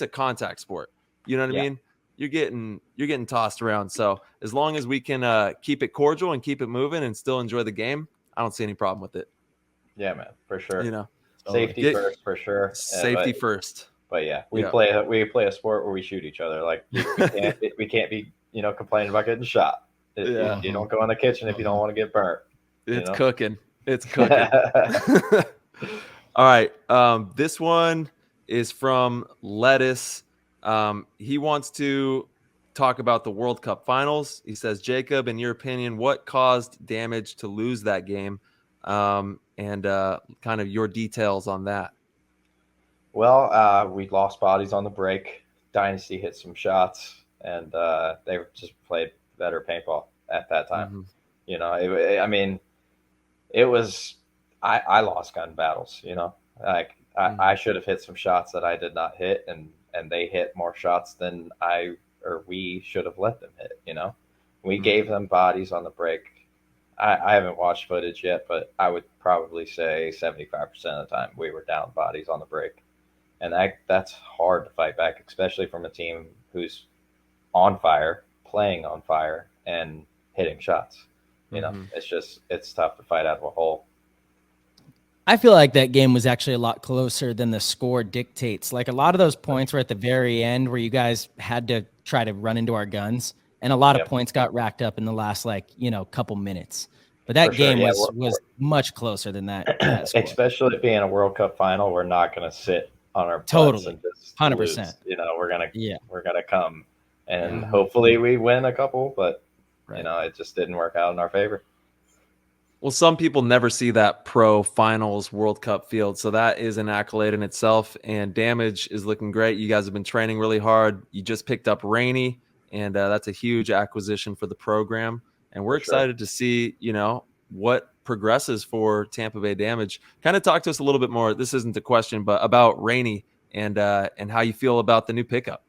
a contact sport. You know what I mean? You're getting tossed around. So as long as we can keep it cordial and keep it moving and still enjoy the game, I don't see any problem with it. Yeah, man, for sure. Safety first, for sure. Safety first. But we play a sport where we shoot each other. Like we can't be complaining about getting shot. You don't go in the kitchen if you don't want to get burnt. It's cooking. It's cooking. All right. This one is from Lettuce. He wants to talk about the World Cup finals. He says, Jacob, in your opinion, what caused Damage to lose that game? And kind of your details on that. Well, we lost bodies on the break. Dynasty hit some shots, and they just played better paintball at that time. Mm-hmm. It was I lost gun battles, like I should have hit some shots that I did not hit, and they hit more shots than we should have let them hit. We gave them bodies on the break. I haven't watched footage yet, but I would probably say 75% of the time we were down bodies on the break. And that's hard to fight back, especially from a team who's on fire, playing on fire, and hitting shots. It's tough to fight out of a hole. I feel like that game was actually a lot closer than the score dictates. Like, a lot of those points were at the very end where you guys had to try to run into our guns, and a lot of points got racked up in the last, couple minutes. But that game was much closer than that especially being a World Cup final. We're not going to sit on our totally and just 100%. Lose. We're gonna come, and hopefully we win a couple. But it just didn't work out in our favor. Well, some people never see that pro finals World Cup field, so that is an accolade in itself. And Damage is looking great. You guys have been training really hard. You just picked up Raney, and that's a huge acquisition for the program. And we're excited to see, what progresses for Tampa Bay Damage. Kind of talk to us a little bit more. This isn't a question, but about Raney and how you feel about the new pickup.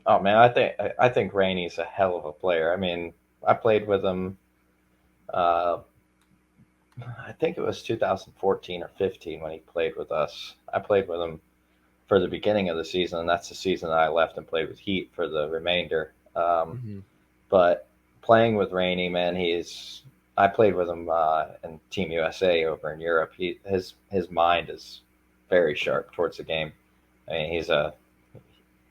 Oh man, I think Raney's a hell of a player. I mean, I played with him. I think it was 2014 or 15 when he played with us. I played with him for the beginning of the season, and that's the season that I left and played with Heat for the remainder. But playing with Raney, man, I played with him in Team USA over in Europe. His mind is very sharp towards the game. I mean,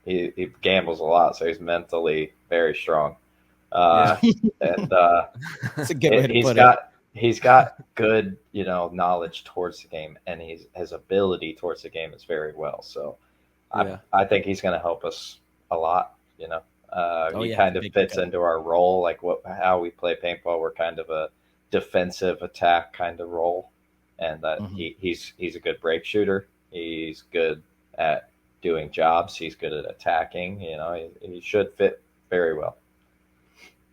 he gambles a lot, so he's mentally very strong. And that's a good way to put it. He's got good, knowledge towards the game, and his ability towards the game is very well. So I think he's going to help us a lot. He kind of fits into our role, like how we play paintball. We're kind of a defensive attack kind of role, and he's a good break shooter. He's good at doing jobs. He's good at attacking. He should fit very well.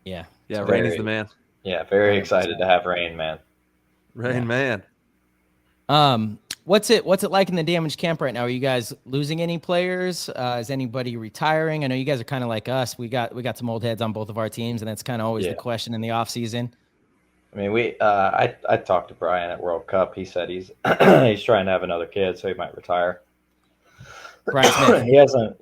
Yeah, Rainey's the man. Yeah, very excited to have Rain, man. Man. What's it like in the Damage camp right now? Are you guys losing any players? Is anybody retiring? I know you guys are kind of like us. We got some old heads on both of our teams, and that's kind of always the question in the off season. I mean, I talked to Brian at World Cup. He said he's trying to have another kid, so he might retire. Brian Smith. He hasn't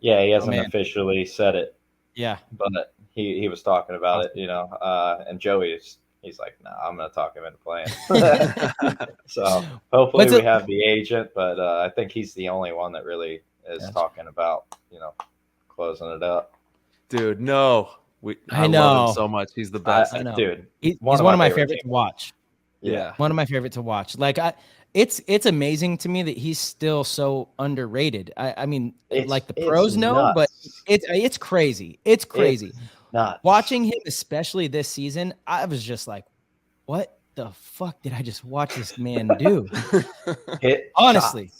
officially said it. Yeah, but he was talking about it, and he's like, nah, I'm going to talk him into playing. So hopefully we have the agent, but I think he's the only one that really is talking about, closing it up. Dude, no. I love him so much. He's the best. I know. Dude, he's one of my favorite to watch. Yeah. One of my favorite to watch. Like, it's amazing to me that he's still so underrated. I mean, like the pros know, but it's crazy. It's crazy. Nuts. Watching him, especially this season, I was just like, what the fuck did I just watch this man do? Honestly,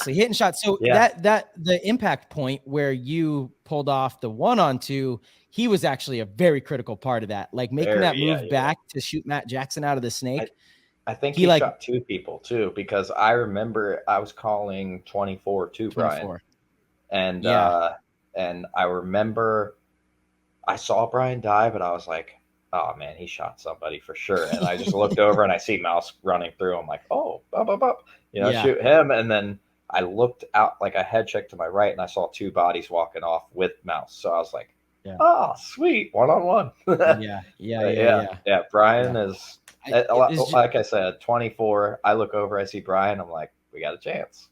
hitting shots. So that the impact point where you pulled off the 1-on-2, he was actually a very critical part of that. Like making that move back to shoot Matt Jackson out of the snake. I think he shot two people too, because I remember I was calling 24 to Brian, and I remember I saw Brian die, but I was like, oh man, he shot somebody for sure. And I just looked over and I see Mouse running through. I'm like, oh, shoot him. And then I looked out, like I head checked to my right, and I saw two bodies walking off with Mouse. So I was like, oh, sweet, 1-on-1. Yeah. Brian is. Like I said, 24. I look over, I see Brian. I'm like, we got a chance.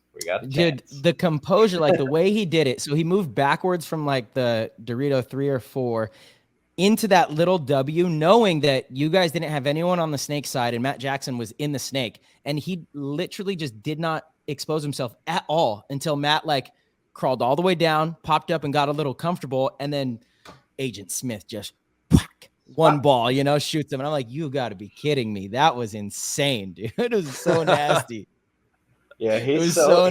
Dude, the composure, like the way he did it. So he moved backwards from like the Dorito 3 or 4 into that little W, knowing that you guys didn't have anyone on the snake side and Matt Jackson was in the snake. And he literally just did not expose himself at all until Matt like crawled all the way down, popped up and got a little comfortable. And then Agent Smith just one ball, shoots him. And I'm like, you got to be kidding me. That was insane, dude. It was so nasty. Yeah, he's so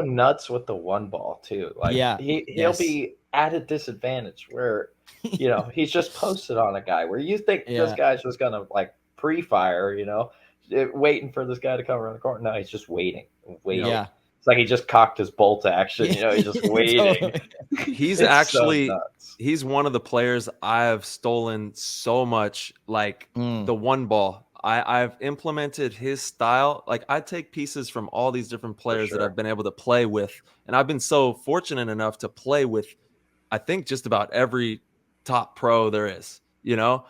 nuts with the one ball too. Like he'll be at a disadvantage where, he's just posted on a guy where you think this guy's just going to like pre-fire, waiting for this guy to come around the corner. No, he's just waiting. Yeah. It's like he just cocked his bolt action. You know, he's just waiting. He's It's actually so nuts. he's one of the players I've stolen so much, like the one ball. I've implemented his style. Like I take pieces from all these different players that I've been able to play with, and I've been so fortunate enough to play with, I think, just about every top pro there is, you know?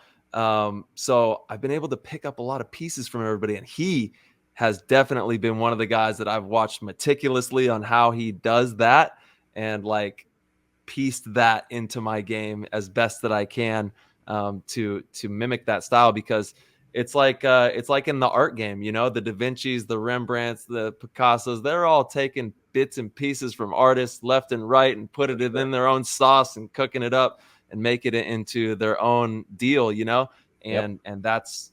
So I've been able to pick up a lot of pieces from everybody, and he has definitely been one of the guys that I've watched meticulously on how he does that and like pieced that into my game as best that I can to mimic that style, because it's like in the art game, you know, the Da Vinci's, the Rembrandts, the Picassos, they're all taking bits and pieces from artists left and right and put it in their own sauce and cooking it up and making it into their own deal, you know? And that's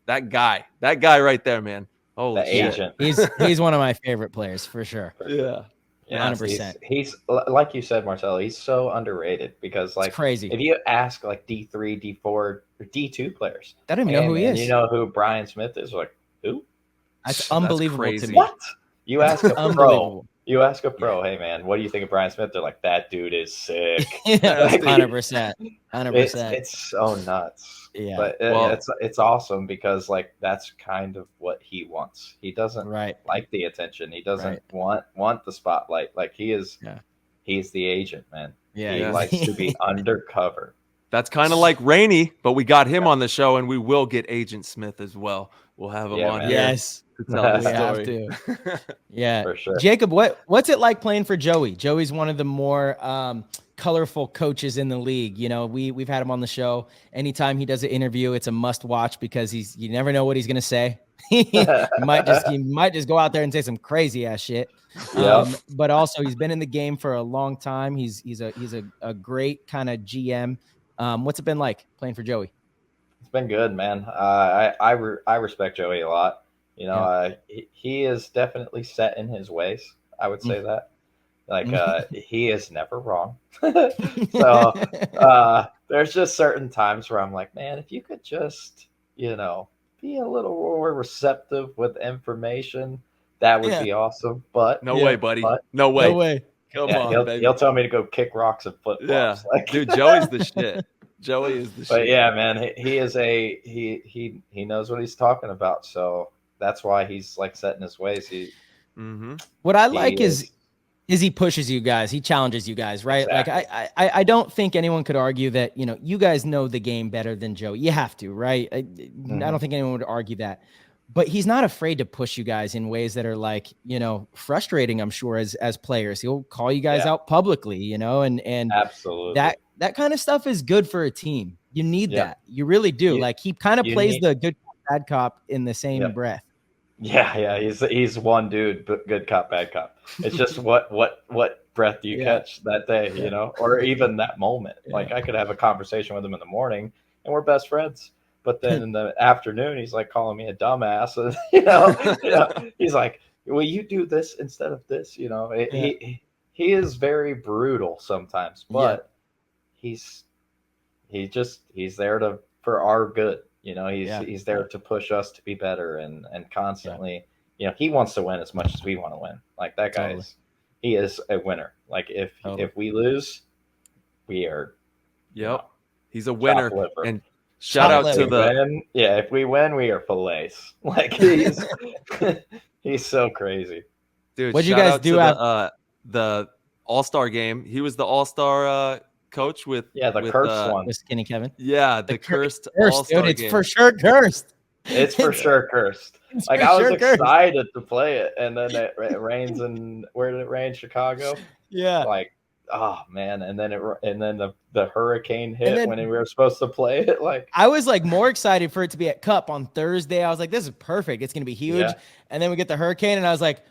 that guy right there, man. Holy shit. Agent. He's one of my favorite players for sure. Yeah. 100%. He's like you said, Marcelo, he's so underrated because like it's crazy. If you ask like D3, D4, or D2 players, I don't even know who he is. You know who Brian Smith is? Like, who? That's unbelievable to me. What? You ask a pro. You ask a pro, hey man, what do you think of Brian Smith? They're like, that dude is sick. 100%. 100%. It's so nuts. Yeah. But it's awesome because like that's kind of what he wants. He doesn't like the attention. He doesn't want the spotlight. Like he's the agent, man. Yeah. He likes to be undercover. That's kind of like Raney, but we got him on the show, and we will get Agent Smith as well. We'll have him on. Man. Yes. To tell the have story. to. Yeah. For sure. Jacob, what's it like playing for Joey? Joey's one of the more colorful coaches in the league. You know, we've had him on the show. Anytime he does an interview, it's a must watch because you never know what he's gonna say. he might just go out there and say some crazy ass shit. But also he's been in the game for a long time. He's a great kind of GM. What's it been like playing for Joey? It's been good, man. I respect Joey a lot. You know, he is definitely set in his ways. I would say that. Like, he is never wrong. So there's just certain times where I'm like, man, if you could just, you know, be a little more receptive with information, that would be awesome. But no way, buddy. No way. No way. Come on, baby. He'll tell me to go kick rocks and flip flops. Yeah, like, dude, Joey's the shit. Joey is the shit. But yeah, man, he knows what he's talking about. So that's why he's like set in his ways. What I like is he pushes you guys. He challenges you guys, right? Exactly. Like I don't think anyone could argue that, you know, you guys know the game better than Joey. You have to, right? I don't think anyone would argue that. But he's not afraid to push you guys in ways that are like, you know, frustrating, I'm sure, as players. He'll call you guys out publicly, you know, and absolutely that kind of stuff is good for a team. You need that. You really do. Like he kind of plays the good cop, bad cop in the same breath. Yeah. He's one dude, but good cop, bad cop. It's just what breath do you catch that day, you know, or even that moment. Like I could have a conversation with him in the morning and we're best friends. But then in the afternoon, he's like calling me a dumbass. And, you know, he's like, will you do this instead of this? You know, he is very brutal sometimes, but he's there for our good. You know, he's there to push us to be better and constantly, you know, he wants to win as much as we want to win. Like that guy he is a winner. Like if we lose, we are. Yep. He's a winner. And shout out to if we win, we are fillets. Like he's so crazy. Dude, what'd you guys do at the All-Star game? He was the All-Star coach with the cursed one with Skinny Kevin. Yeah, the cursed All-Star dude, it's game. for sure cursed. It's for sure cursed. Like I was excited to play it, and then it rains where did it rain? Chicago. Yeah. Like, oh man, and then the hurricane hit when we were supposed to play it. Like I was like more excited for it to be at Cup on Thursday. I was like, this is perfect. It's gonna be huge. Yeah. And then we get the hurricane, and I was like,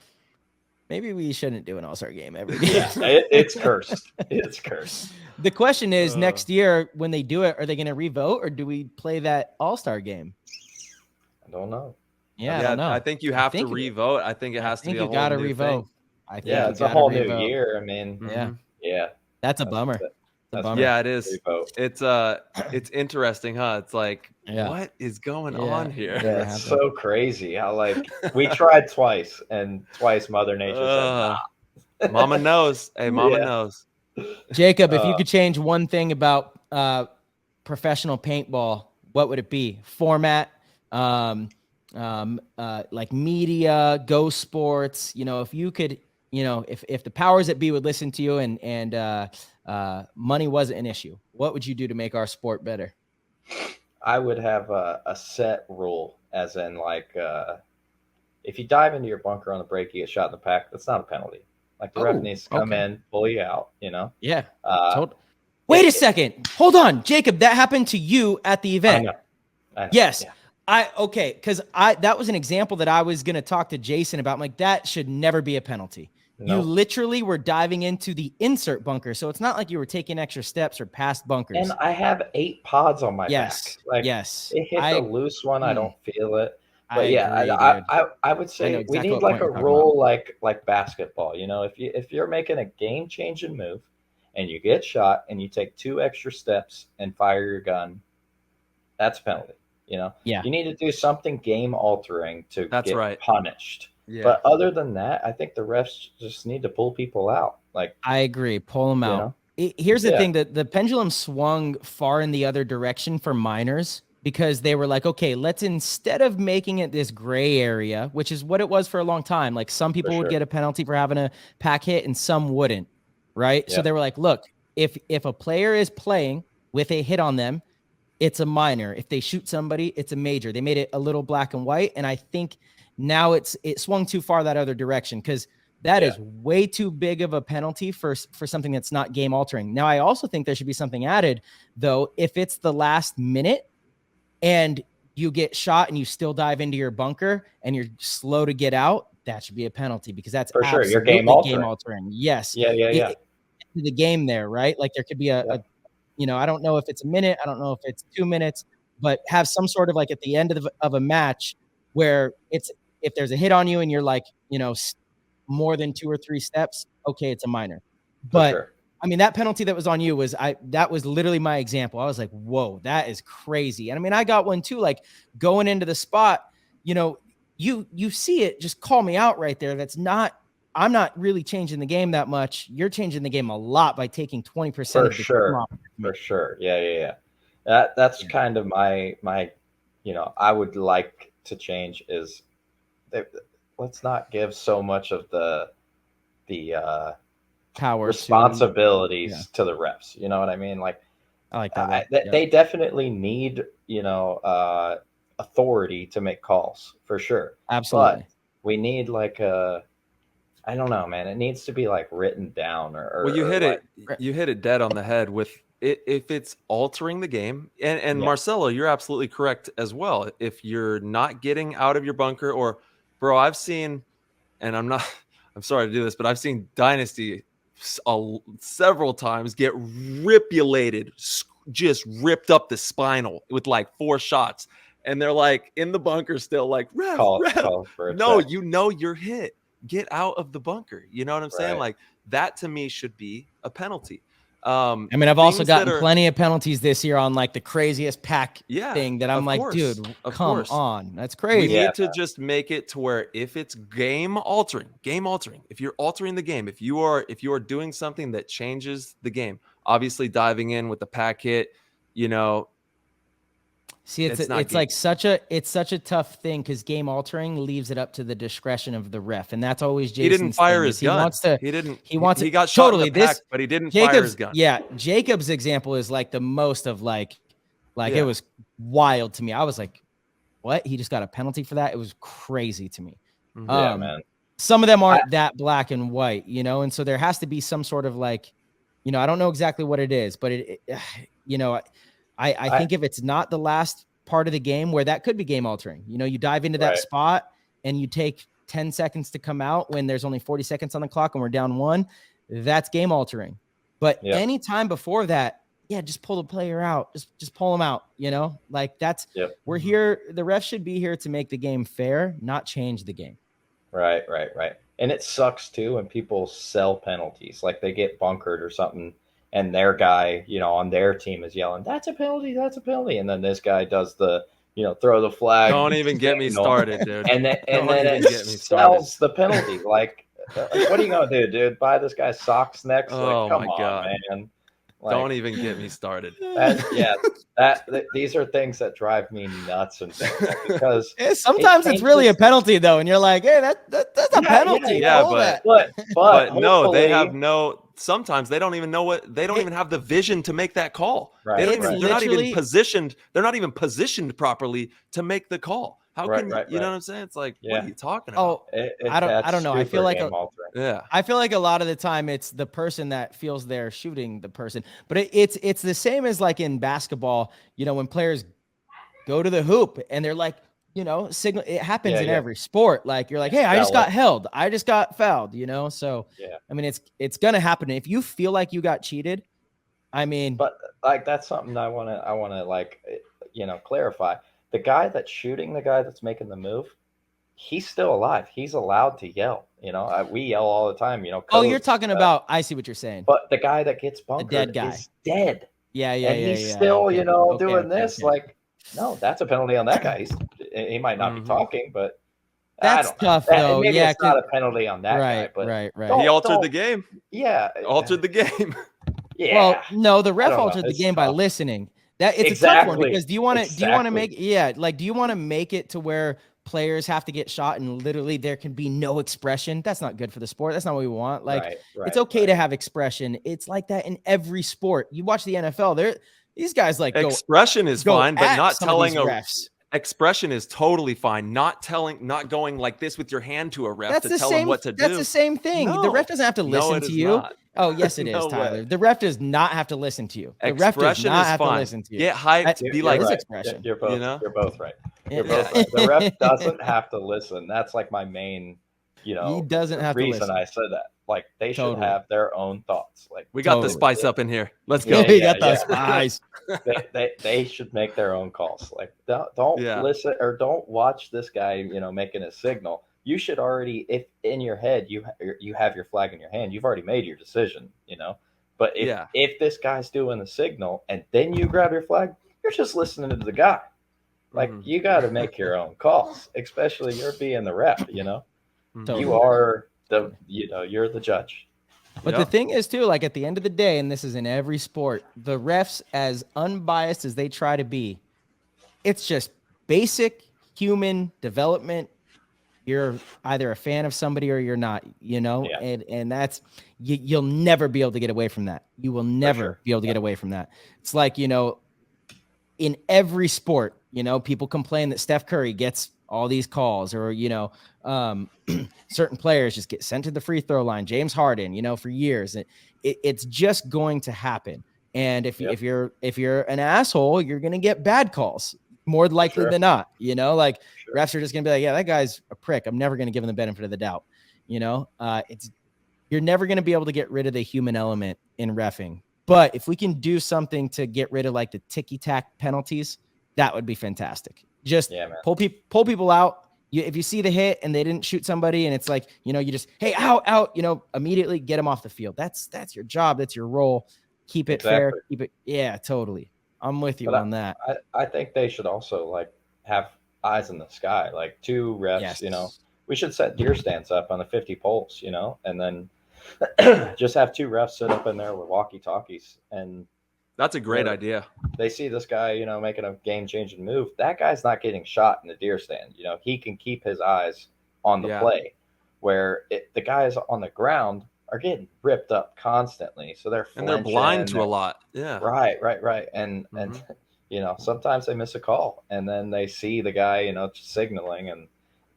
maybe we shouldn't do an All-Star game every day. Yeah, it's cursed. It's cursed. The question is, next year when they do it, are they going to revote or do we play that All-Star game? I don't know. Yeah, I don't know. I think you have to revote. I think it has to be a whole new thing. I think it's a whole new year. I mean, that's a bummer. bummer. Yeah, it is. It's interesting, huh? It's like, what is going on here? Yeah, it's so crazy how like we tried twice and twice Mother Nature said, nah. Mama knows. Hey, Mama knows. Jacob, if you could change one thing about professional paintball, what would it be? Format, like media, Go Sports. You know, if you could, you know, if the powers that be would listen to you and money wasn't an issue, what would you do to make our sport better? I would have a set rule, as in like if you dive into your bunker on the break, you get shot in the pack. That's not a penalty. Like the ref needs to come in, pull you out. You know? Yeah. Wait a second. Hold on, Jacob. That happened to you at the event. I know. Yes. Yeah. Because that was an example that I was going to talk to Jason about. I'm like, that should never be a penalty. Nope. You literally were diving into the insert bunker. So it's not like you were taking extra steps or past bunkers. And I have 8 pods on my back. Like, it hit the loose one. I don't feel it. But I would say we need like a rule like basketball. You know, if you're making a game changing move and you get shot and you take 2 extra steps and fire your gun, that's a penalty. You know, you need to do something game altering to get punished. Yeah. But other than that, I think the refs just need to pull people out. Like, I agree, pull them out. Here's the thing: that the pendulum swung far in the other direction for minors, because they were like, okay, let's, instead of making it this gray area, which is what it was for a long time, like some people would get a penalty for having a pack hit and some wouldn't, right? Yep. So they were like, look, if a player is playing with a hit on them, it's a minor. If they shoot somebody, it's a major. They made it a little black and white, and I think now it swung too far that other direction, because that is way too big of a penalty for something that's not game altering. Now, I also think there should be something added, though. If it's the last minute and you get shot and you still dive into your bunker and you're slow to get out, that should be a penalty, because that's for sure. You're game altering. Yes. Yeah. The game there, right? Like there could be a you know, I don't know if it's a minute, I don't know if it's 2 minutes, but have some sort of like at the end of a match where it's, if there's a hit on you and you're like, you know, more than 2 or 3 steps, okay, it's a minor. But I mean, that penalty that was on you that was literally my example. I was like, whoa, that is crazy. And I mean, I got one too, like going into the spot, you know, you see it, just call me out right there. I'm not really changing the game that much. You're changing the game a lot by taking 20% of the game off. For sure. Yeah. That's kind of my, you know, I would like to change is let's not give so much of the power responsibilities to the refs. You know what I mean? Like, I like that. They definitely need, you know, authority to make calls for sure. Absolutely. But we need like I don't know, man. It needs to be like written down or you hit it dead on the head with it. If it's altering the game, and Marcelo, you're absolutely correct as well. If you're not getting out of your bunker, or bro, I've seen, and I'm sorry to do this, but I've seen Dynasty several times get ripulated, just ripped up the spinal with like 4 shots. And they're like in the bunker still like, ref. No, you know you're hit. Get out of the bunker. You know what I'm saying? Like that to me should be a penalty. I mean, I've also gotten plenty of penalties this year on like the craziest pack thing that I'm like, dude, come on. That's crazy. We need to just make it to where if it's game altering, if you're altering the game, if you are doing something that changes the game, obviously diving in with the pack hit, you know, see, it's like such a tough thing, because game altering leaves it up to the discretion of the ref, and that's always Jason's. He didn't fire his gun. He got shot in the pack, but he didn't fire his gun. Yeah, Jacob's example is like the most of like it was wild to me. I was like, what? He just got a penalty for that? It was crazy to me. Yeah, man. Some of them aren't that black and white, you know, and so there has to be some sort of like, you know, I don't know exactly what it is, but it you know. I think if it's not the last part of the game, where that could be game altering, you know, you dive into that spot and you take 10 seconds to come out when there's only 40 seconds on the clock and we're down 1, that's game altering. But any time before that, just pull the player out, just pull them out, you know, like that's, we're here. The refs should be here to make the game fair, not change the game. Right. And it sucks too when people sell penalties, like they get bunkered or something, and their guy, on their team is yelling, "That's a penalty, that's a penalty," and then this guy does the, throw the flag. Don't even get me started, dude. And then it sells the penalty. Like, what are you gonna do, dude? Buy this guy's socks next? Oh, come my on, God. man. Don't even get me started. These are things that drive me nuts and things because sometimes it's really a penalty though, and you're like, hey, that's a penalty. But no, they have no. Sometimes they don't even know they don't even have the vision to make that call. Right, they're not even positioned. They're not even positioned properly to make the call. How can you know what I'm saying? It's like, what are you talking about? I don't know. I feel like I feel like a lot of the time it's the person that feels they're shooting the person, but it's the same as like in basketball. When players go to the hoop and they're like, signal. It happens in every sport. Like you're like, hey, I just got held. I just got fouled. So I mean, it's gonna happen if you feel like you got cheated. I mean, but like that's something I want to like clarify. The guy that's shooting, the guy that's making the move, he's still alive. He's allowed to yell. We yell all the time. Codes, you're talking about. I see what you're saying. But the guy that gets bunkered, the dead guy, is dead. And he's still, doing this. Like, no, that's a penalty on that guy. He might not be talking, but that's tough though. Maybe it's not a penalty on that guy. But right. He altered the game. Yeah, altered the game. Yeah. Well, no, the ref altered the game by listening. It's a tough one because do you want to make do you want to make it to where players have to get shot and literally there can be no expression? That's not good for the sport. That's not what we want. Like it's okay to have expression. It's like that in every sport. You watch the NFL, these guys like expression is fine, but not telling refs. Expression is totally fine. Not going like this with your hand to a ref to tell him what to do. That's the same thing. No. The ref doesn't have to listen to you. Not. Oh, yes, it is, Tyler. The ref does not have to listen to you. The ref does not have to listen to you. Get hyped. Be like, expression. You're both, you're both right. You're both right. The ref doesn't have to listen. That's like my main, he doesn't have reason to listen. I said that. Like they should have their own thoughts. Like we got the spice up in here. Let's go. We got the spice. They should make their own calls. Like don't listen or don't watch this guy, making a signal. You should already, if in your head you have your flag in your hand, you've already made your decision, But if this guy's doing the signal and then you grab your flag, you're just listening to the guy. Like you got to make your own calls, especially you're being the ref. Totally. You are you're the judge. But the thing is too, like at the end of the day, and this is in every sport, the refs, as unbiased as they try to be, it's just basic human development. You're either a fan of somebody or you're not, and that's, you'll never be able to get away from that. You will never be able to get away from that. It's like, in every sport, people complain that Steph Curry gets all these calls or, certain players just get sent to the free throw line. James Harden, for years, it's just going to happen. And if you're an asshole, you're going to get bad calls. More likely than not, refs are just gonna be like, yeah, that guy's a prick. I'm never gonna give him the benefit of the doubt. You're never gonna be able to get rid of the human element in reffing. But if we can do something to get rid of like the ticky-tack penalties, that would be fantastic. Just pull people out. If you see the hit and they didn't shoot somebody, and it's like, you just, hey, out, immediately get them off the field. That's your job. That's your role. Keep it fair. Keep it. Yeah, totally. I'm with you on that. I think they should also like have eyes in the sky, like 2 refs, we should set deer stands up on the 50 poles, and then just have 2 refs sit up in there with walkie-talkies. And that's a great idea. They see this guy, making a game-changing move. That guy's not getting shot in the deer stand. He can keep his eyes on the play, where the guys on the ground are getting ripped up constantly, so they're blind to a lot. Yeah, right. And sometimes they miss a call, and then they see the guy, signaling, and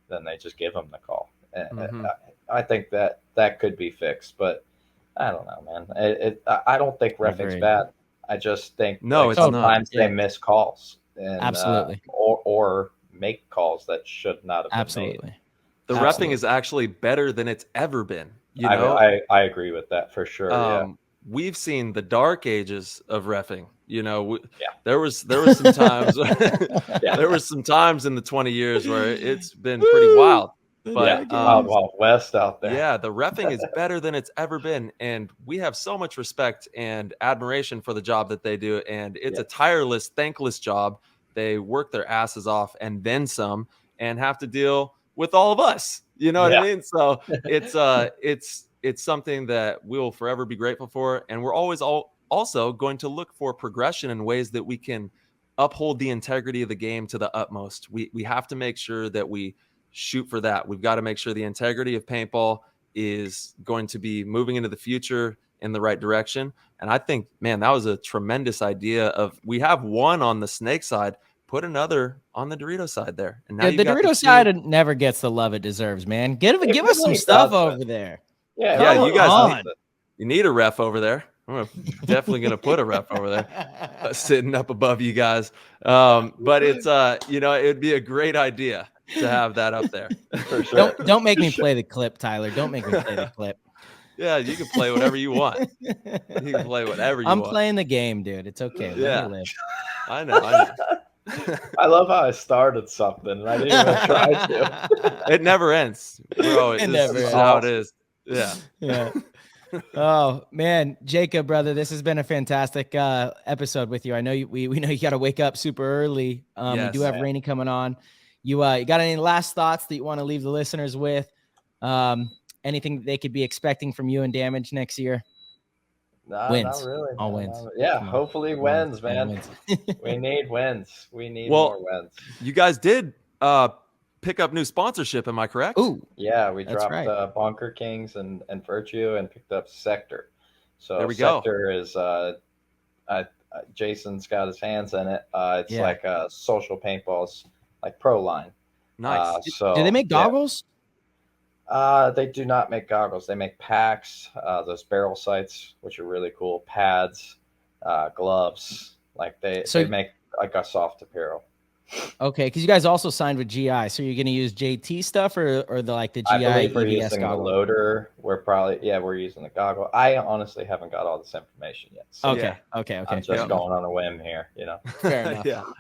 then they just give him the call. And I think that could be fixed, but I don't know, man. I don't think reffing's bad. I just think sometimes they miss calls, and, absolutely, or make calls that should not have been made. The reffing is actually better than it's ever been. I agree with that for sure. We've seen the dark ages of reffing. There was some times there was some times in the 20 years where it's been pretty wild. But Wild West out there. yeah, the reffing is better than it's ever been, and we have so much respect and admiration for the job that they do, and it's a tireless, thankless job. They work their asses off and then some, and have to deal with all of us. You know what I mean? So it's something that we'll forever be grateful for, and we're always also going to look for progression in ways that we can uphold the integrity of the game to the utmost. We have to make sure that we shoot for that. We've got to make sure the integrity of paintball is going to be moving into the future in the right direction. And I think, man, that was a tremendous idea of, we have one on the snake side, put another on the Dorito side there. And now the Dorito side never gets the love it deserves, man. Give us some stuff over there. Yeah, you guys you need a ref over there. I'm definitely going to put a ref over there sitting up above you guys. But it's, it'd be a great idea to have that up there. For sure. Don't make me play the clip, Tyler. Don't make me play the clip. Yeah, you can play whatever you want. You can play whatever you want. I'm playing the game, dude. It's okay. Let me live. I know. I love how I started something and I didn't even try to. It never ends. Bro, this is how it is. Yeah. Oh man, Jacob, brother, this has been a fantastic episode with you. I know we know you got to wake up super early. We do have Raney coming on. You got any last thoughts that you want to leave the listeners with? Anything that they could be expecting from you and Damage next year? Wins. Not really. All wins. Yeah, hopefully wins, man. We need wins. We need more wins. You guys did pick up new sponsorship, am I correct? Ooh, yeah, we dropped Bunker Kings and Virtue and picked up Sector. So there we Sector is Jason's got his hands in it. It's like social paintballs, like pro line. Nice. Do they make goggles? They do not make goggles. They make packs, those barrel sights, which are really cool, pads, gloves. Like they make like a soft apparel. Okay, because you guys also signed with GI, so you're going to use JT stuff or the GI? I believe we're using the loader. We're using the goggle. I honestly haven't got all this information yet. So okay. I'm just going on a whim here, Fair enough.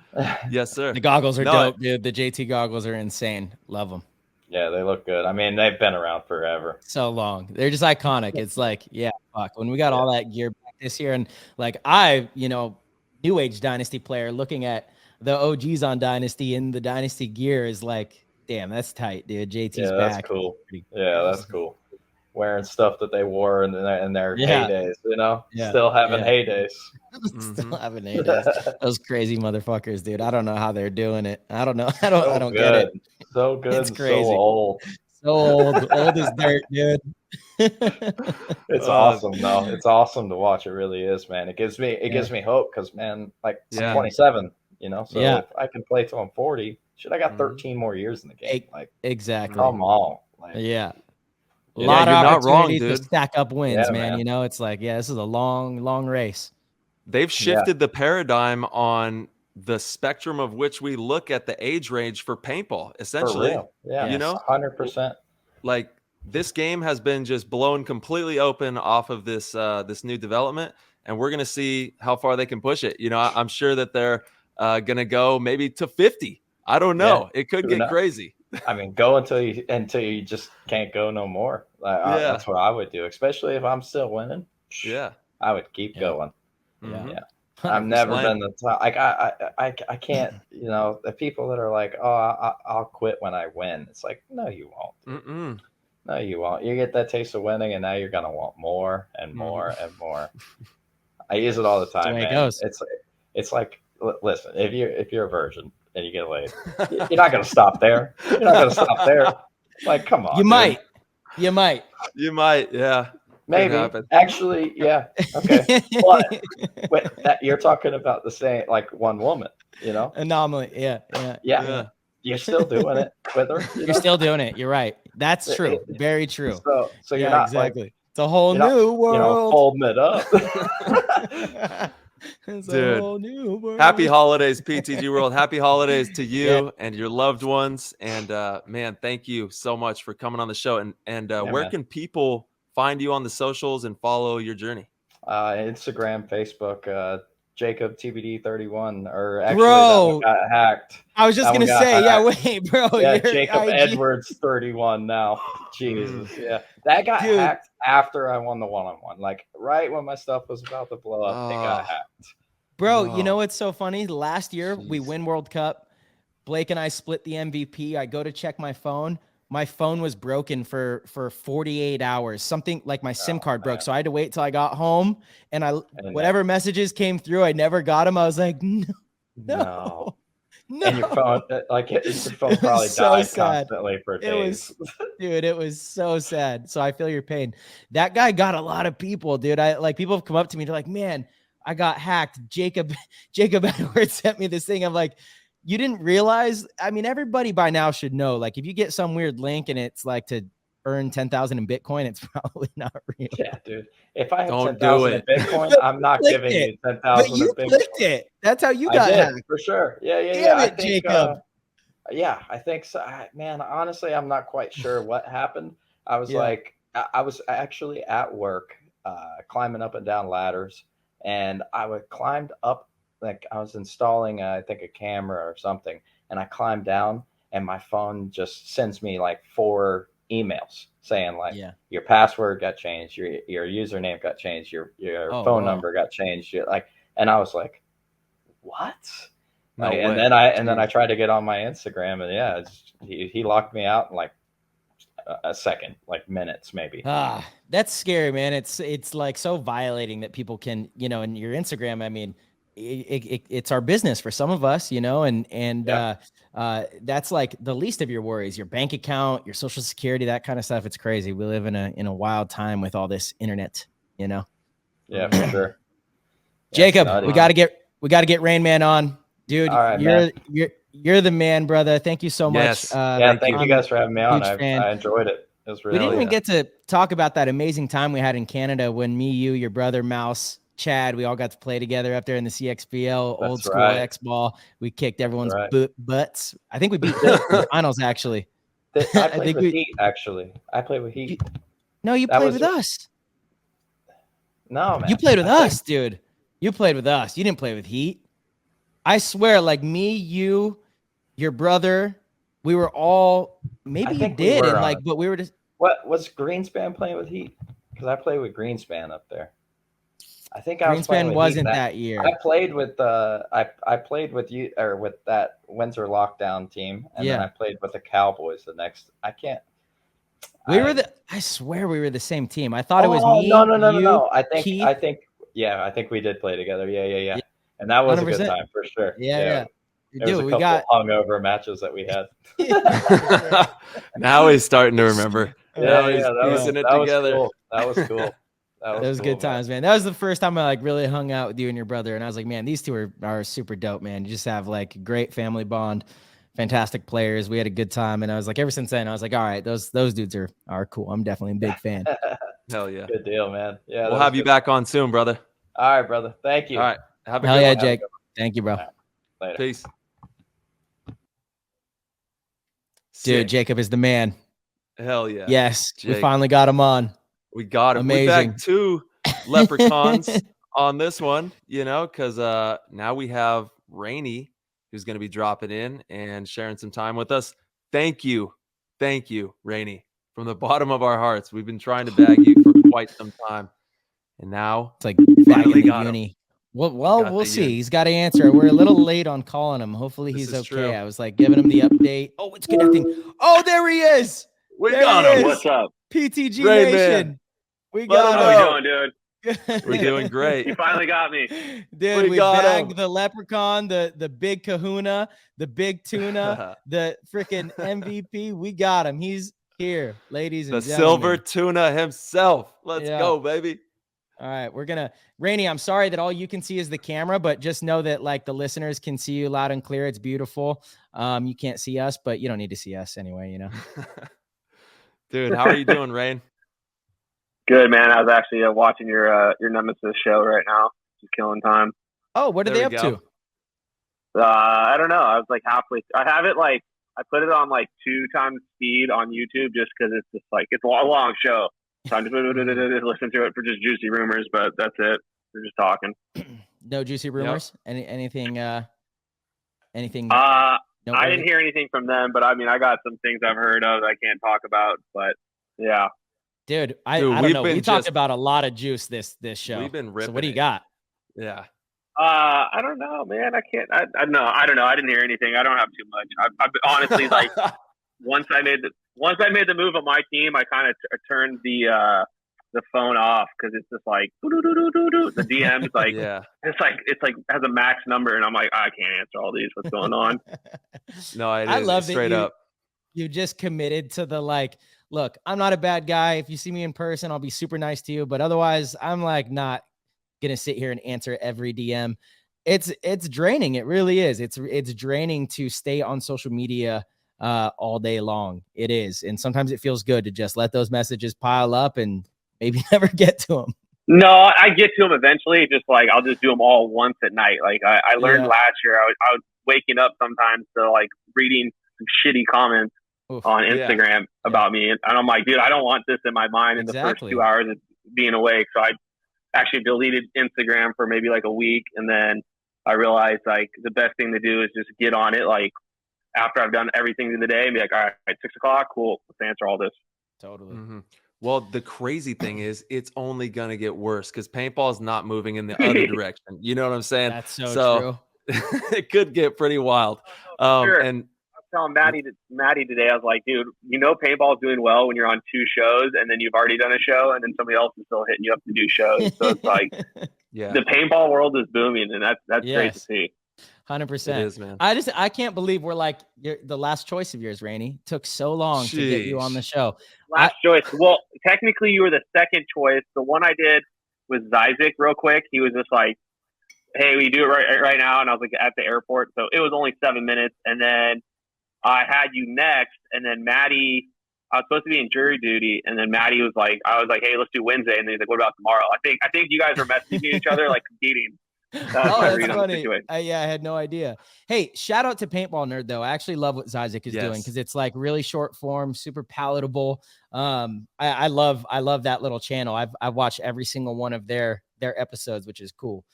Yes, sir. The goggles are dope, dude. The JT goggles are insane. Love them. Yeah, they look good. I mean, they've been around forever. So long. They're just iconic. It's like, fuck. When we got all that gear back this year, and New Age Dynasty player looking at the OGs on Dynasty and the Dynasty gear is like, damn, that's tight, dude. JT's back. That's cool. Yeah, that's cool. Wearing stuff that they wore in their heydays, still having heydays. Still having heydays. Those crazy motherfuckers, dude. I don't know how they're doing it. I don't know. I don't get it. So good. It's crazy. So old. So old. Old as dirt, dude. It's awesome, though. It's awesome to watch. It really is, man. It gives me hope because, man, like I'm 27. So if I can play till I'm 40, I got 13 more years in the game. Like exactly. Come on. A lot of opportunities to stack up wins, man. Man. It's like, this is a long, long race. They've shifted the paradigm on the spectrum of which we look at the age range for paintball, essentially. For real. 100%. Like this game has been just blown completely open off of this new development, and we're gonna see how far they can push it. I'm sure that they're gonna go maybe to 50. I don't know. It could get crazy. I mean, go until you just can't go no more. That's what I would do, especially if I'm still winning. Yeah, I would keep going. Mm-hmm. Yeah, I've never been the top. Like I can't. The people that are like, oh, I'll quit when I win. It's like, no, you won't. No, you won't. You get that taste of winning, and now you're gonna want more and more and more. I use it all the time, man. It's like, listen, if you're a virgin and you get laid, you're not gonna stop there. You're not gonna stop there. Like, come on. You might. Yeah. Maybe. Actually, yeah. Okay. But you're talking about the same, like one woman, Anomaly. Yeah. You're still doing it with her. You're still doing it. You're right. That's true. Very true. So you're not exactly. Like, it's a whole new world. Folding it up. It's a whole new world. Happy holidays, PTG World. Happy holidays to you and your loved ones. And man, thank you so much for coming on the show. And where can people find you on the socials and follow your journey? Instagram, Facebook, Jacob TBD 31, or actually Bro, that one got hacked. I was just gonna say, yeah, wait, bro. Yeah, Jacob Edwards 31 now. Jesus, yeah, that got hacked after I won the one-on-one. Like right when my stuff was about to blow up, it got hacked. Bro, you know what's so funny? Last year we win World Cup. Blake and I split the MVP. I go to check my phone. My phone was broken for 48 hours. Something like my SIM card broke. So I had to wait till I got home, and whatever messages came through, I never got them. I was like, no. And your phone, your phone probably died constantly for days. It was so sad. So I feel your pain. That guy got a lot of people, dude. People have come up to me. They're like, man, I got hacked. Jacob Edwards sent me this thing. I'm like, you didn't realize? I mean, everybody by now should know. Like, if you get some weird link and it's like to earn 10,000 in Bitcoin, it's probably not real. Yeah, dude. If I have 10,000 in Bitcoin, I'm not giving you 10,000 in Bitcoin. You clicked it. That's how you got hacked. For sure. Yeah. Damn it, Jacob. Yeah, I think so. Man, honestly, I'm not quite sure what happened. I was I was actually at work, climbing up and down ladders, and I climbed up. Like I was installing, I think, a camera or something, and I climbed down, and my phone just sends me like 4 emails saying like, your password got changed, your username got changed, your phone number got changed. And I was like, what? And then I tried to get on my Instagram, and he locked me out in like a second, like minutes maybe. That's scary, man. It's like so violating that people can, in your Instagram. I mean, it's our business for some of us, and that's like the least of your worries. Your bank account, your social security, that kind of stuff. It's crazy. We live in a wild time with all this internet, Yeah, for sure. Jacob, we got to get Rain Man on, dude. Right, you're the man, brother. Thank you so much. Thank you guys for having me on. I enjoyed it. It was really. We didn't even get to talk about that amazing time we had in Canada when me, you, your brother, Mouse, Chad, we all got to play together up there in the CXBL, old school X-ball. We kicked everyone's butts. I think we beat the finals, actually. I played with Heat, actually. I played with Heat. No, you played with us. No, man. You played with us, dude. You played with us. You didn't play with Heat. I swear, like me, you, your brother, we were all, maybe you did, but we were just. What was Greenspan playing with Heat? Because I played with Greenspan up there. I think Greenspan wasn't that year. I played with I played with you, or with that Windsor lockdown team, and then I played with the Cowboys the next. I can't. I swear we were the same team. I thought it was me. No. I think we did play together. Yeah. And that was 100%. A good time for sure. Yeah. There was a couple hungover matches that we had. Now he's starting to remember. That was cool. That was cool. That was good times, man. That was the first time I really hung out with you and your brother, and I was like, man, these two are super dope, man. You just have like a great family bond, fantastic players. We had a good time, and I was like, ever since then, I was like, all right, those dudes are cool. I'm definitely a big fan. Hell yeah, good deal, man. Yeah, we'll have you back on soon, brother. All right, brother. Thank you. All right, have a good one. Jake. Thank you, bro. Right. Later. Peace. Dude, Jacob is the man. Hell yeah. Yes, Jake. We finally got him on. We got him. Amazing. We back 2 leprechauns on this one, because now we have Raney, who's going to be dropping in and sharing some time with us. Thank you, Raney, from the bottom of our hearts. We've been trying to bag you for quite some time, and now it's like finally got uni. Well, we'll see. He's got to answer. We're a little late on calling him. Hopefully he's okay. True. I was like giving him the update. Oh, it's connecting. Oh, there he is. We got him. What's up? PTG Nation. Man. We got him. How we doing, dude? We're doing great. You finally got me. Dude, we bagged the leprechaun, the big kahuna, the big tuna, the freaking MVP. We got him. He's here, ladies and gentlemen. The silver tuna himself. Let's go, baby. All right, we're gonna Raney. I'm sorry that all you can see is the camera, but just know that like the listeners can see you loud and clear. It's beautiful. You can't see us, but you don't need to see us anyway. Dude, how are you doing, Rain? Good, man. I was actually watching your Nemesis show right now. Just killing time. Oh, what are they up to? I don't know. I was like halfway. I have it like I put it on like 2 times speed on YouTube just because it's just like it's a long show. So I'm just listen to it for just juicy rumors, but that's it. We're just talking. No juicy rumors. Anything? Anything? I noteworthy? didn't hear anything from them, but I mean, I got some things I've heard of that I can't talk about. But yeah, dude, I don't know. We talked about a lot of juice this show. We've been ripping. So what do you got? Yeah. I don't know, man. I can't. I don't know. I didn't hear anything. I don't have too much. I've honestly like once I made the move on my team, I kind of turned the phone off because it's just like the DMs like it's like has a max number, and I'm like, I can't answer all these. What's going on? No, I love straight that up. You just committed to the like. Look, I'm not a bad guy. If you see me in person, I'll be super nice to you. But otherwise, I'm like not gonna sit here and answer every DM. It's draining. It really is. It's draining to stay on social media all day long. It is, and sometimes it feels good to just let those messages pile up and maybe never get to them. No, I get to them eventually. Just like I'll just do them all once at night. Like I learned last year. I was waking up sometimes to like reading some shitty comments on Instagram about me, and I'm like, dude, I don't want this in my mind in the first 2 hours of being awake. So I actually deleted Instagram for maybe like a week, and then I realized like the best thing to do is just get on it like after I've done everything in the day and be like, all right, 6 o'clock, cool, let's answer all this. Totally. Mm-hmm. Well, the crazy thing is it's only going to get worse because paintball is not moving in the other direction. You know what I'm saying? That's so true. It could get pretty wild. Sure. And I was telling Maddie today, I was like, dude, you know paintball is doing well when you're on 2 shows and then you've already done a show and then somebody else is still hitting you up to do shows. So it's like the paintball world is booming, and that's great to see. 100%. It is, man. I can't believe we're like the last choice of yours, Raney. Took so long to get you on the show. Last choice. Well, technically you were the second choice. The one I did was Isaac real quick. He was just like, hey, we do it right now. And I was like at the airport. So it was only 7 minutes. And then I had you next. And then Maddie, I was supposed to be in jury duty. And then Maddie was like, I was like, hey, let's do Wednesday. And then he's like, what about tomorrow? I think you guys were messaging each other, like competing. That's funny. I had no idea. Hey, shout out to Paintball Nerd though. I actually love what Isaac is doing because it's like really short form, super palatable. I love that little channel. I've watched every single one of their episodes, which is cool.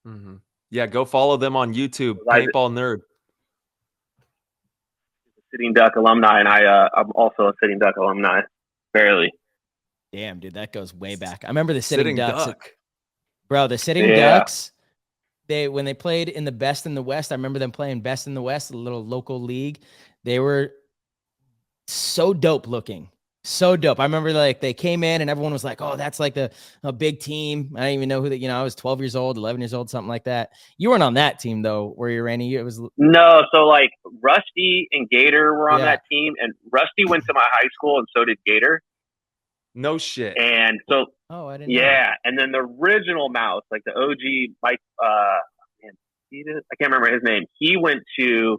Mm-hmm. Yeah, go follow them on YouTube. Paintball Nerd. Sitting Duck alumni, and I'm also a Sitting Duck alumni. Barely. Damn, dude, that goes way back. I remember the Sitting Ducks. Duck. Bro, the Sitting Ducks. When they played in the Best in the West, I remember them playing Best in the West, a little local league. They were so dope looking. So dope. I remember like they came in and everyone was like, oh, that's like a big team. I didn't even know who I was 12 years old, 11 years old, something like that. You weren't on that team though, were you, Raney? It was no. So like Rusty and Gator were on that team, and Rusty went to my high school and so did Gator. No shit. And so, I didn't know. And then the original Mouse, like the OG, Mike, I can't remember his name. He went to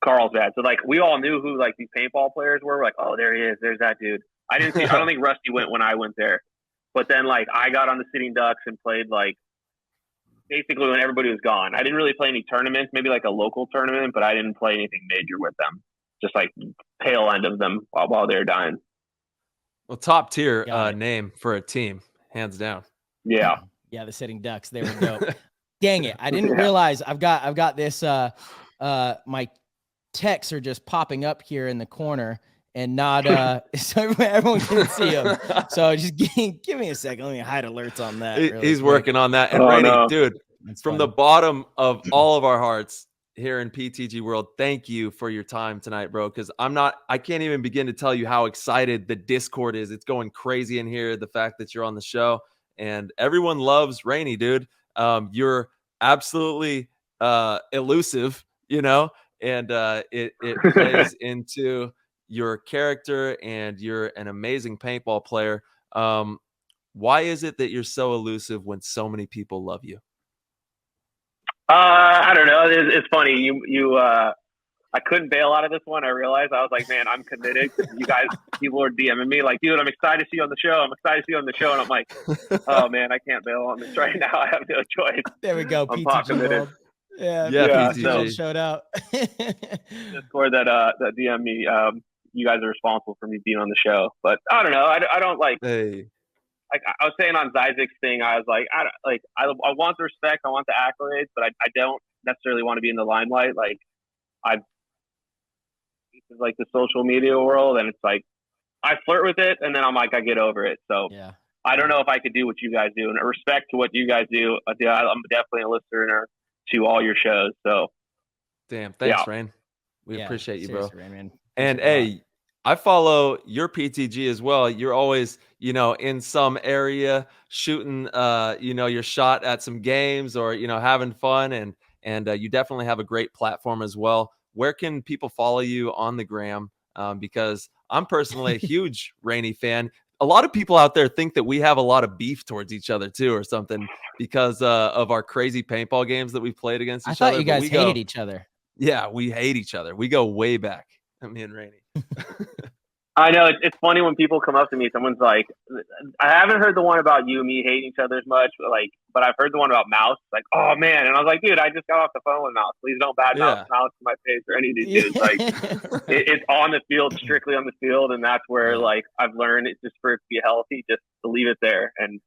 Carlsbad. So like we all knew who like these paintball players were. We're like, oh, there he is. There's that dude. I don't think Rusty went when I went there. But then like I got on the Sitting Ducks and played like basically when everybody was gone. I didn't really play any tournaments, maybe like a local tournament, but I didn't play anything major with them. Just like tail end of them while they're dying. Well, top tier name for a team, hands down. Yeah. Yeah, the Sitting Ducks, they were dope. Dang it. I didn't realize I've got this my texts are just popping up here in the corner and not so everyone can see them. So just give me a second. Let me hide alerts on that. He's working on that. And Raney, dude, that's from the bottom of all of our hearts here in PTG world, thank you for your time tonight, bro. Because I can't even begin to tell you how excited the Discord is. It's going crazy in here. The fact that you're on the show and everyone loves Raney, dude. You're absolutely elusive, and it plays into your character, and you're an amazing paintball player. Why is it that you're so elusive when so many people love you? I don't know. It's funny. You I couldn't bail out of this one. I realized I was like, man, I'm committed. People are DMing me like, dude, I'm excited to see you on the show. And I'm like, oh man, I can't bail on this right now. I have no choice. There we go. I'm PTG committed. World. Yeah, PTG showed out. Discord that DM me. You guys are responsible for me being on the show, but I don't know. I don't like. Hey. like I was saying on Zizek's thing, I was like, I want the respect, I want the accolades, but I don't necessarily want to be in the limelight. Like like the social media world, and it's like I flirt with it, and then I'm like, I get over it. So Yeah. I don't know if I could do what you guys do, and respect to what you guys do. I'm definitely a listener to all your shows. So, Damn, thanks, yeah. Rain. We appreciate you, bro. Rain, man. And Appreciate it a lot. hey, I follow your PTG as well. You're always, in some area shooting, your shot at some games or, having fun. And you definitely have a great platform as well. Where can people follow you on the gram? Because I'm personally a huge Rainey fan. A lot of people out there think that we have a lot of beef towards each other too, or something, because of our crazy paintball games that we've played against each other. I thought you guys hated each other. Yeah, we hate each other. We go way back. Me and Rainey. I know it's funny when people come up to me. Someone's like, I haven't heard the one about you and me hating each other as much, but I've heard the one about Mouse. Like, oh man, and I was like, dude, I just got off the phone with Mouse. Please don't badmouth Mouse in my face or any of these dudes. Like, it's on the field, strictly on the field, and that's where like I've learned it's just for it to be healthy, just to leave it there. And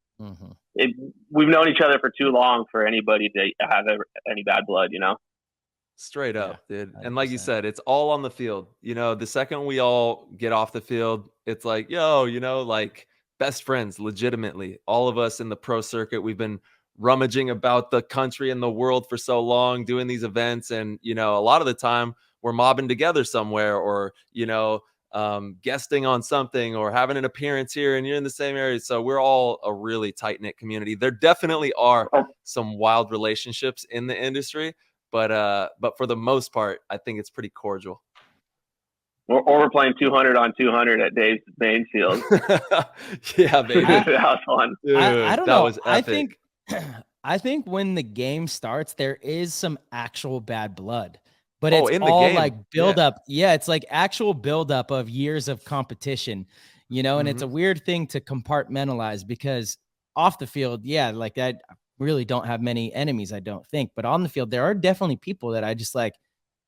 we've known each other for too long for anybody to have any bad blood, Straight up, dude. 100%. And like you said, it's all on the field. The second we all get off the field, it's like, like best friends, legitimately. All of us in the pro circuit, we've been rummaging about the country and the world for so long, doing these events. And, a lot of the time we're mobbing together somewhere or, guesting on something or having an appearance here and you're in the same area. So we're all a really tight-knit community. There definitely are some wild relationships in the industry. But for the most part, I think it's pretty cordial. Or we're playing 200 on 200 at Dave's main field. Yeah, baby. That was fun. Dude, I don't know. That was epic. I think when the game starts, there is some actual bad blood, but in it's the all game. like build up. Yeah, it's like actual build up of years of competition, and it's a weird thing to compartmentalize because off the field, like that. Really don't have many enemies, I don't think, but on the field there are definitely people that I just like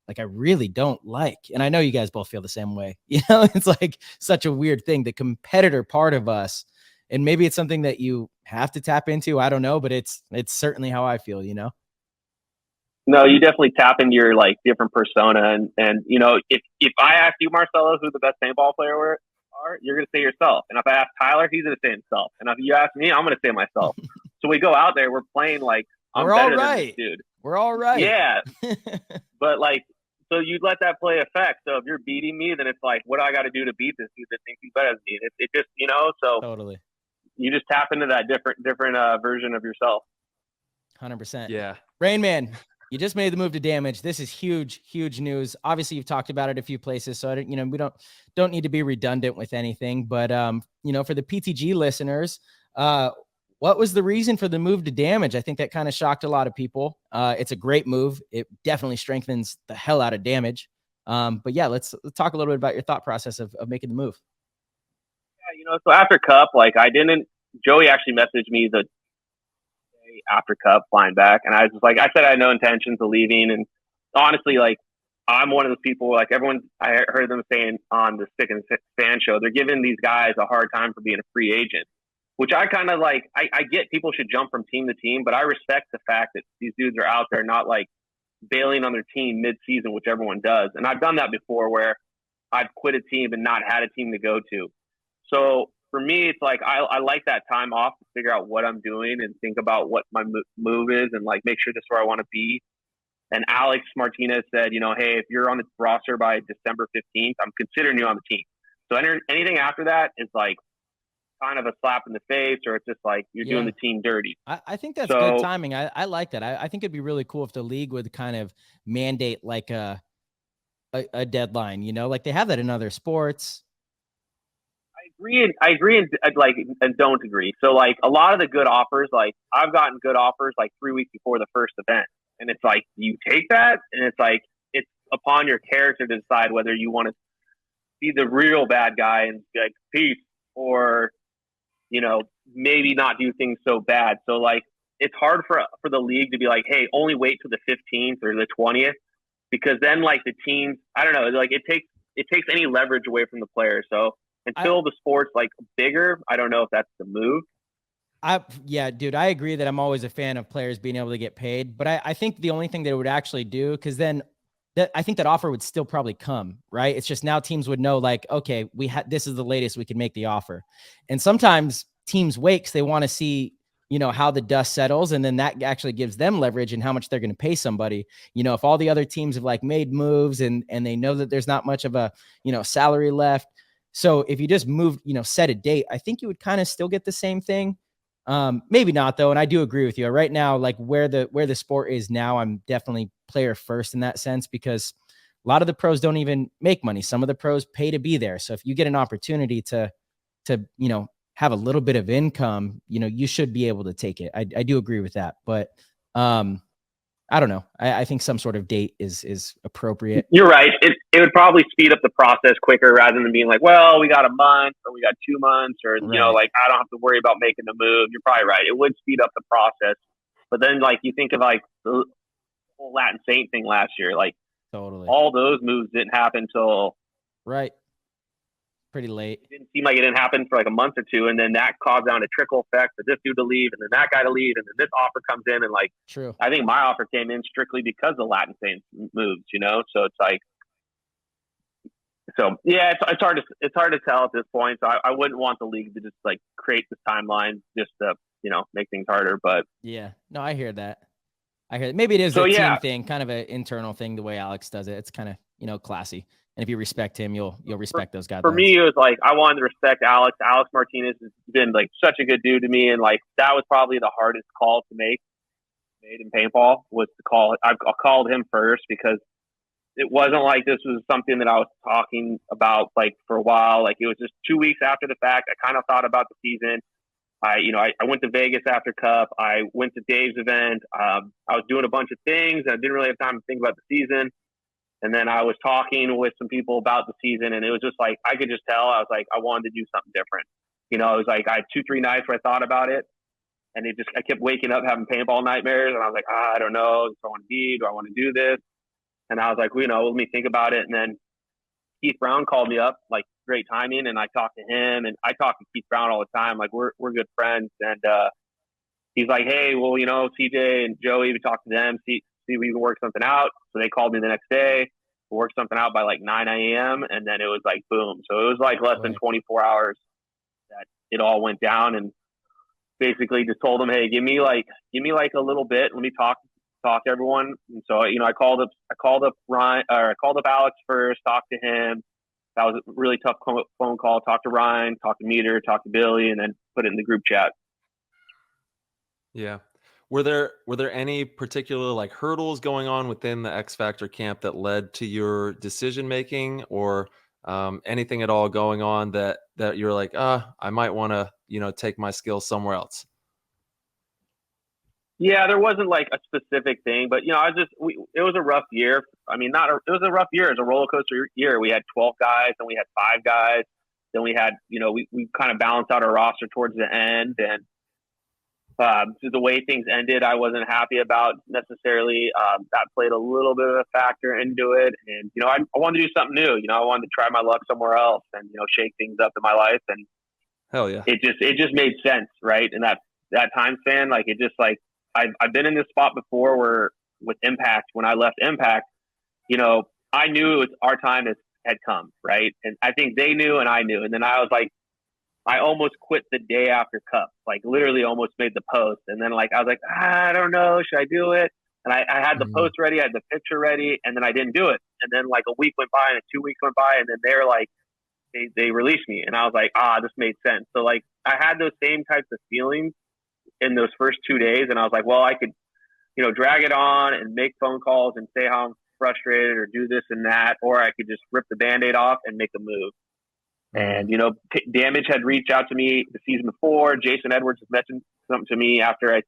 I really don't like, and I know you guys both feel the same way. It's like such a weird thing, the competitor part of us, and maybe it's something that you have to tap into. I don't know, but it's certainly how I feel. No, you definitely tap into your like different persona, and if I ask you, Marcelo, who the best paintball player are, you're gonna say yourself, and if I ask Tyler, he's gonna say himself, and if you ask me, I'm gonna say myself. So we go out there, we're playing like I'm we're better all right, than this dude. We're all right. Yeah, but like, so you let that play effect. So if you're beating me, then it's like, what do I got to do to beat this dude that thinks he's better than me? It just, so totally. You just tap into that different version of yourself. 100%. Yeah. Rain Man, you just made the move to Damage. This is huge news. Obviously, you've talked about it a few places, so we don't need to be redundant with anything. But for the PTG listeners, what was the reason for the move to Damage? I think that kind of shocked a lot of people. It's a great move. It definitely strengthens the hell out of Damage. But yeah, let's talk a little bit about your thought process of making the move. Yeah, so after Cup, Joey actually messaged me the day after Cup flying back, and I was just like, I said I had no intentions of leaving, and honestly, I'm one of those people, everyone, I heard them saying on the Stick and Fan show, they're giving these guys a hard time for being a free agent. Which I kind of I get people should jump from team to team, but I respect the fact that these dudes are out there not bailing on their team mid-season, which everyone does. And I've done that before where I've quit a team and not had a team to go to. So for me, it's I like that time off to figure out what I'm doing and think about what my move is and make sure this is where I want to be. And Alex Martinez said, hey, if you're on the roster by December 15th, I'm considering you on the team. So anything after that is kind of a slap in the face, or it's just you're doing the team dirty. I think that's good timing. I like that. I think it'd be really cool if the league would kind of mandate a deadline, they have that in other sports. I agree and don't agree. So a lot of the good offers, I've gotten good offers 3 weeks before the first event, and it's you take that, and it's it's upon your character to decide whether you want to be the real bad guy and be peace, or maybe not do things so bad. So it's hard for the league to be hey, only wait till the 15th or the 20th, because then the teams, I don't know, it takes any leverage away from the players. So until the sport's bigger, I don't know if that's the move. Yeah, dude, I agree that I'm always a fan of players being able to get paid, but I think the only thing that it would actually do, because then I think that offer would still probably come, right? It's just now teams would know, like, okay, this is the latest we can make the offer. And sometimes teams wait 'cause they want to see, how the dust settles, and then that actually gives them leverage and how much they're going to pay somebody. If all the other teams have like made moves and they know that there's not much of a, salary left. So if you just move, set a date, I think you would kind of still get the same thing. Maybe not though. And I do agree with you right now, like where the sport is now, I'm definitely player first in that sense, because a lot of the pros don't even make money. Some of the pros pay to be there. So if you get an opportunity to, have a little bit of income, you should be able to take it. I do agree with that, but, I don't know. I think some sort of date is appropriate. You're right. It would probably speed up the process quicker rather than being like, well, we got a month or we got 2 months or, Right. like I don't have to worry about making the move. You're probably right. It would speed up the process. But then like you think of like the whole Latin Saint thing last year, like Totally. all those moves didn't happen till Right. Pretty late. it didn't seem like it didn't happen for like a month or two. And then that caused down a trickle effect for this dude to leave and then that guy to leave. And then this offer comes in and like, True. I think my offer came in strictly because of Latin Saints moves, So it's like, so yeah, it's hard to tell at this point. So I wouldn't want the league to just like create this timeline just to, make things harder. But yeah, no, I hear that. Maybe it is a team thing, kind of an internal thing, the way Alex does it. It's kind of, classy. And if you respect him, you'll respect those guys. For me, it was like I wanted to respect Alex. Alex Martinez has been like such a good dude to me, and like that was probably the hardest call to make made in paintball was to call. I called him first because it wasn't like this was something that I was talking about like for a while. Like it was just 2 weeks after the fact. I kind of thought about the season. I went to Vegas after Cup. I went to Dave's event. I was doing a bunch of things, and I didn't really have time to think about the season. And then I was talking with some people about the season, and it was just like I could just tell. I was like, I wanted to do something different. It was like I had 2-3 nights where I thought about it, and I kept waking up having paintball nightmares, and I was like, I don't know, do I want to be? Do I want to do this? And I was like, let me think about it. And then Keith Brown called me up, like great timing, and I talked to him, and I talk to Keith Brown all the time, like we're good friends, and he's like, hey, well, CJ and Joey, we talked to them, see if we can work something out. So they called me the next day. We worked something out by like 9 a.m. And then it was like, boom. So it was like less than 24 hours that it all went down, and basically just told them, hey, give me like a little bit. Let me talk to everyone. And so, I called up Ryan, or I called up Alex first, talked to him. That was a really tough phone call. Talked to Ryan, talked to Meter, talked to Billy, and then put it in the group chat. Yeah. Were there any particular like hurdles going on within the X Factor camp that led to your decision making, or anything at all going on that you're like, I might want to, take my skills somewhere else? Yeah, there wasn't like a specific thing, but it was a rough year. I mean, it was a rough year. It was a roller coaster year. We had 12 guys, then we had 5 guys, then we had, we kind of balanced out our roster towards the end, and the way things ended, I wasn't happy about necessarily. That played a little bit of a factor into it, and I wanted to do something new. I wanted to try my luck somewhere else and shake things up in my life, and hell yeah, it just made sense, right? And that time span, like it just like. I've been in this spot before where with Impact, when I left Impact, I knew our time had come, right? And I think they knew and I knew. And then I was like, I almost quit the day after Cup, like literally almost made the post. And then like, I was like, I don't know, should I do it? And I had the post ready, I had the picture ready, and then I didn't do it. And then like a week went by and 2 weeks went by, and then they're like, they released me. And I was like, this made sense. So like I had those same types of feelings in those first 2 days, and I was like, well, I could, drag it on and make phone calls and say how I'm frustrated or do this and that, or I could just rip the Band-Aid off and make a move. And Damage had reached out to me the season before. Jason Edwards had mentioned something to me after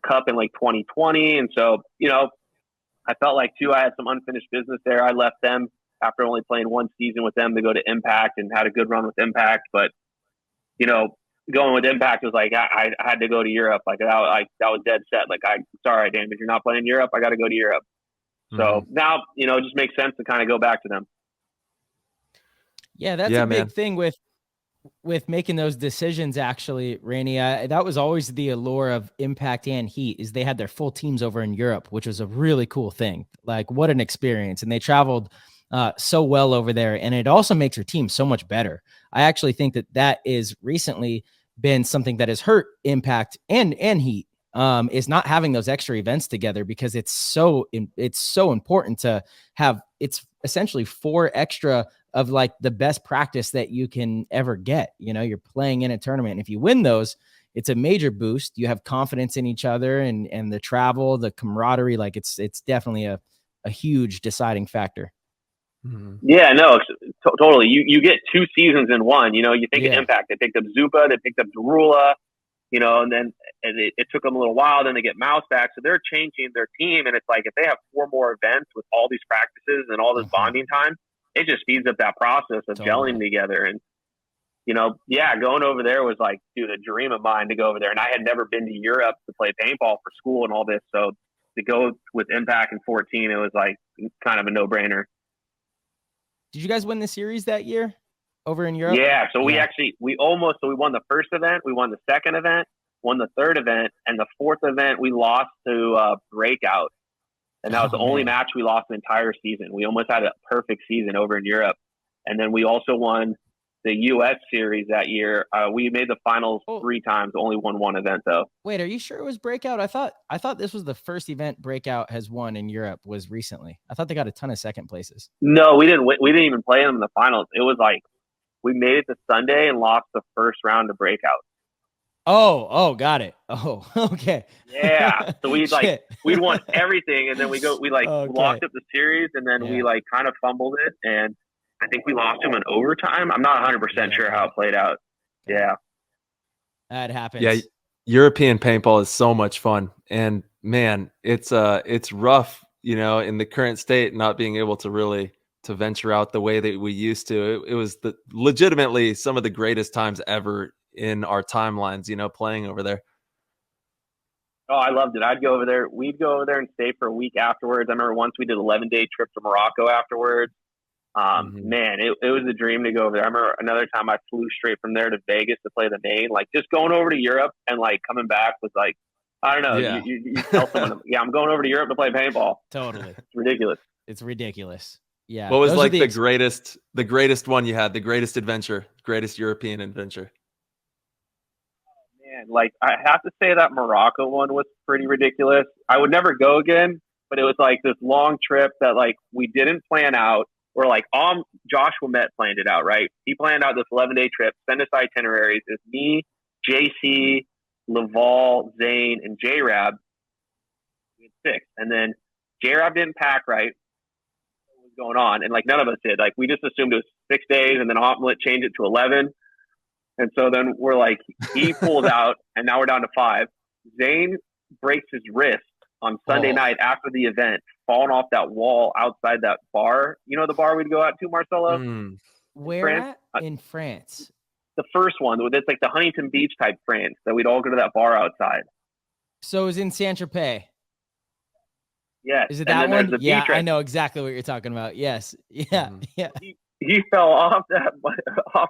Cup in like 2020, and so I felt like too I had some unfinished business there. I left them after only playing 1 season with them to go to Impact and had a good run with Impact, but going with Impact was like I had to go to Europe. Like that was dead set. Like sorry, Damage, you're not playing Europe. I got to go to Europe. So now it just makes sense to kind of go back to them. Yeah, that's a big thing with with making those decisions, actually, Raney, that was always the allure of Impact and Heat, is they had their full teams over in Europe, which was a really cool thing. Like, what an experience. And they traveled so well over there. And it also makes your team so much better. I actually think that is recently been something that has hurt Impact and Heat, is not having those extra events together, because it's so important to have. It's essentially 4 extra of like the best practice that you can ever get. You know, you're playing in a tournament, and if you win those, it's a major boost. You have confidence in each other, and the travel, the camaraderie, like it's definitely a huge deciding factor. Mm-hmm. Yeah, no, totally. You get 2 seasons in one. You know, you think of Impact, they picked up Zupa, they picked up Darula, you know, and then it took them a little while. Then they get Mouse back, so they're changing their team. And it's like, if they have 4 more events with all these practices and all this bonding time, it just speeds up that process of gelling together. And, you know, going over there was like, dude, a dream of mine to go over there. And I had never been to Europe to play paintball for school and all this. So to go with Impact in 14, it was like kind of a no-brainer. Did you guys win the series that year over in Europe? Yeah. So we won the first event, we won the second event, won the third event, and the fourth event we lost to Breakout. And that was the only match we lost the entire season. We almost had a perfect season over in Europe. And then we also won the U.S. series that year. We made the finals 3 times, only won 1 event though. Wait, are you sure it was Breakout? I thought this was the first event Breakout has won in Europe was recently. I thought they got a ton of second places. No, we didn't. We didn't even play them in the finals. It was like we made it to Sunday and lost the first round to Breakout. Oh, got it. Oh, okay. Yeah. So we won everything, and then we locked up the series, and then we like kind of fumbled it, and I think we lost him in overtime. I'm not 100% sure how it played out. Yeah. That happens. Yeah. European paintball is so much fun, and man, it's rough, you know, in the current state, not being able to really to venture out the way that we used to. It was legitimately some of the greatest times ever in our timelines, you know, playing over there. Oh, I loved it. I'd go over there. We'd go over there and stay for a week afterwards. I remember once we did an 11-day trip to Morocco afterwards. Man, it was a dream to go over there. I remember another time I flew straight from there to Vegas to play the main. Like, just going over to Europe and like coming back was like, I don't know. Yeah. You tell someone, I'm going over to Europe to play paintball. Totally. It's ridiculous. It's ridiculous. Yeah. What was like the greatest one you had, the greatest adventure, greatest European adventure? Man, like, I have to say that Morocco one was pretty ridiculous. I would never go again, but it was like this long trip that like we didn't plan out. We're like, Josh Wimette planned it out, right? He planned out this 11-day trip, sent us itineraries. It's me, JC, Laval, Zane, and J-Rab. We had 6. And then J-Rab didn't pack right. What was going on? And like, none of us did. Like, we just assumed it was 6 days, and then Omelet changed it to 11. And so then we're like, he pulled out, and now we're down to 5. Zane breaks his wrist on Sunday night after the event, falling off that wall outside that bar. You know the bar we'd go out to, Marcelo? Where at? In France? The first one. It's like the Huntington Beach type France that we'd all go to that bar outside. So it was in Saint-Tropez. Yes. Is it that one? Yeah, I know exactly what you're talking about. Yes. Yeah. Yeah. He fell off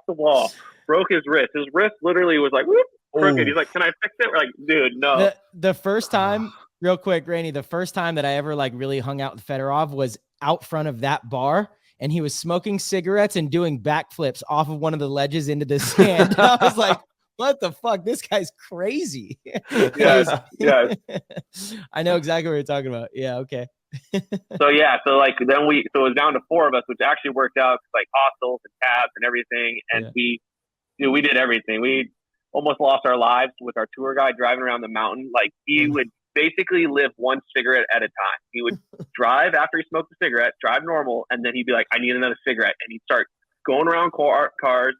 the wall, broke his wrist. His wrist literally was like, whoop, crooked. He's like, can I fix it? We're like, dude, no. The first time, real quick, Raney, the first time that I ever like really hung out with Fedorov was out front of that bar, and he was smoking cigarettes and doing backflips off of one of the ledges into the sand. I was like, what the fuck? This guy's crazy. Yeah. I know exactly what you're talking about. Yeah. Okay. So it was down to 4 of us, which actually worked out, like hostels and cabs and everything. And we did everything. We almost lost our lives with our tour guide driving around the mountain. Like, he would basically live one cigarette at a time. He would drive after he smoked a cigarette, drive normal, and then he'd be like, I need another cigarette. And he'd start going around cars,